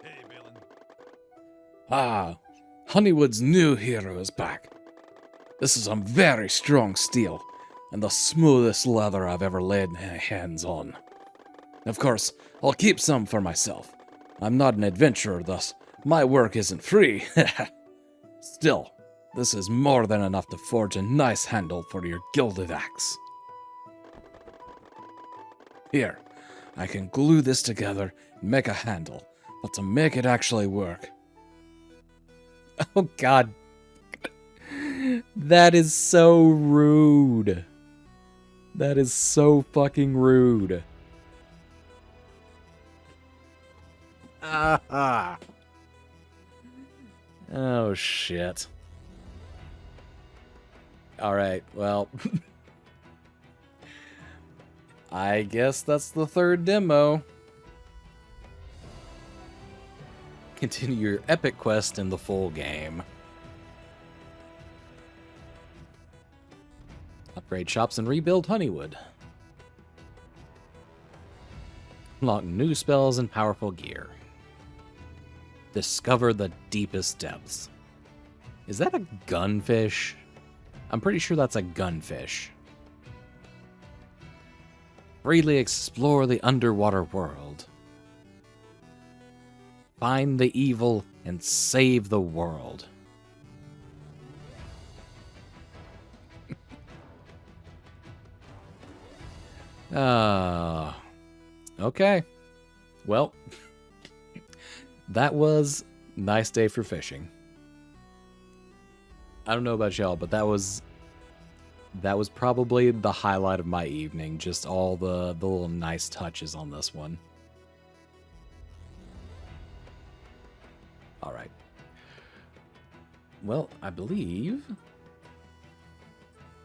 Hey, Balin. Ah, Honeywood's new hero is back. This is some very strong steel, and the smoothest leather I've ever laid hands on. Of course, I'll keep some for myself. I'm not an adventurer, thus my work isn't free. Still, this is more than enough to forge a nice handle for your gilded axe. Here, I can glue this together and make a handle, but to make it actually work... Oh, God. That is so rude. That is so fucking rude. Ah. Oh, shit. Alright, well. I guess that's the third demo. Continue your epic quest in the full game. Upgrade shops and rebuild Honeywood. Unlock new spells and powerful gear. Discover the deepest depths. Is that a gunfish? I'm pretty sure that's a gunfish. Freely explore the underwater world. Find the evil and save the world. Okay. Well, that was a nice day for fishing. I don't know about y'all, but that was probably the highlight of my evening. Just all the little nice touches on this one. All right. well, I believe...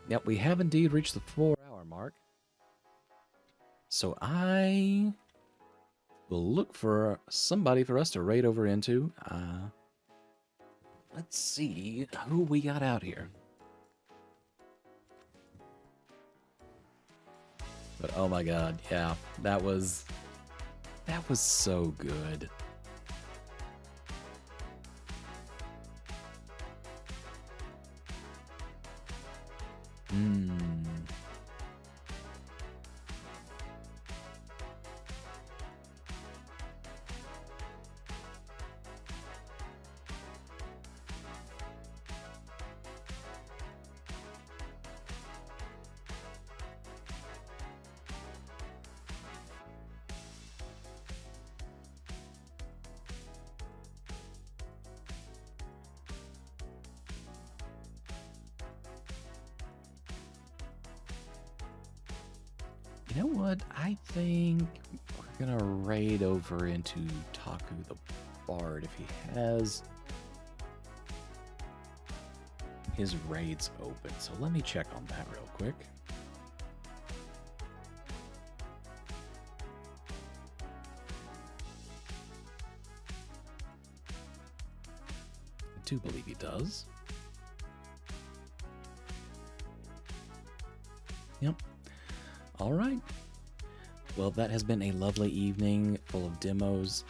Yep, we have indeed reached the 4-hour mark. So I will look for somebody for us to raid over into. Let's see who we got out here. But oh my god, yeah, that was so good. You know what? I think we're gonna raid over into Taku the Bard if he has his raids open. So let me check on that real quick. I do believe he does. Yep. All right. Well, that has been a lovely evening full of demos.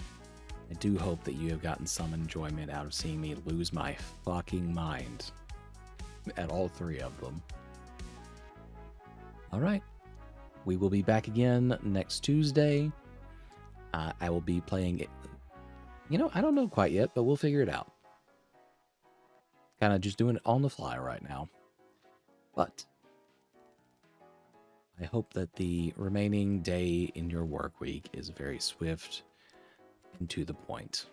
I do hope that you have gotten some enjoyment out of seeing me lose my fucking mind at all three of them. All right. We will be back again next Tuesday. I will be playing it. You know, I don't know quite yet, but we'll figure it out. Kind of just doing it on the fly right now. But I hope that the remaining day in your work week is very swift and to the point.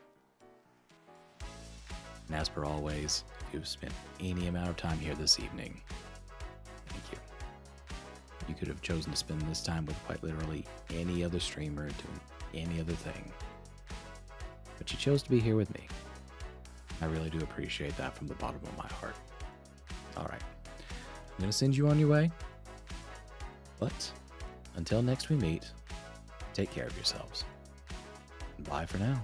And as per always, if you've spent any amount of time here this evening, thank you. You could have chosen to spend this time with quite literally any other streamer doing any other thing. But you chose to be here with me. I really do appreciate that from the bottom of my heart. Alright. I'm going to send you on your way. But until next we meet, take care of yourselves. Bye for now.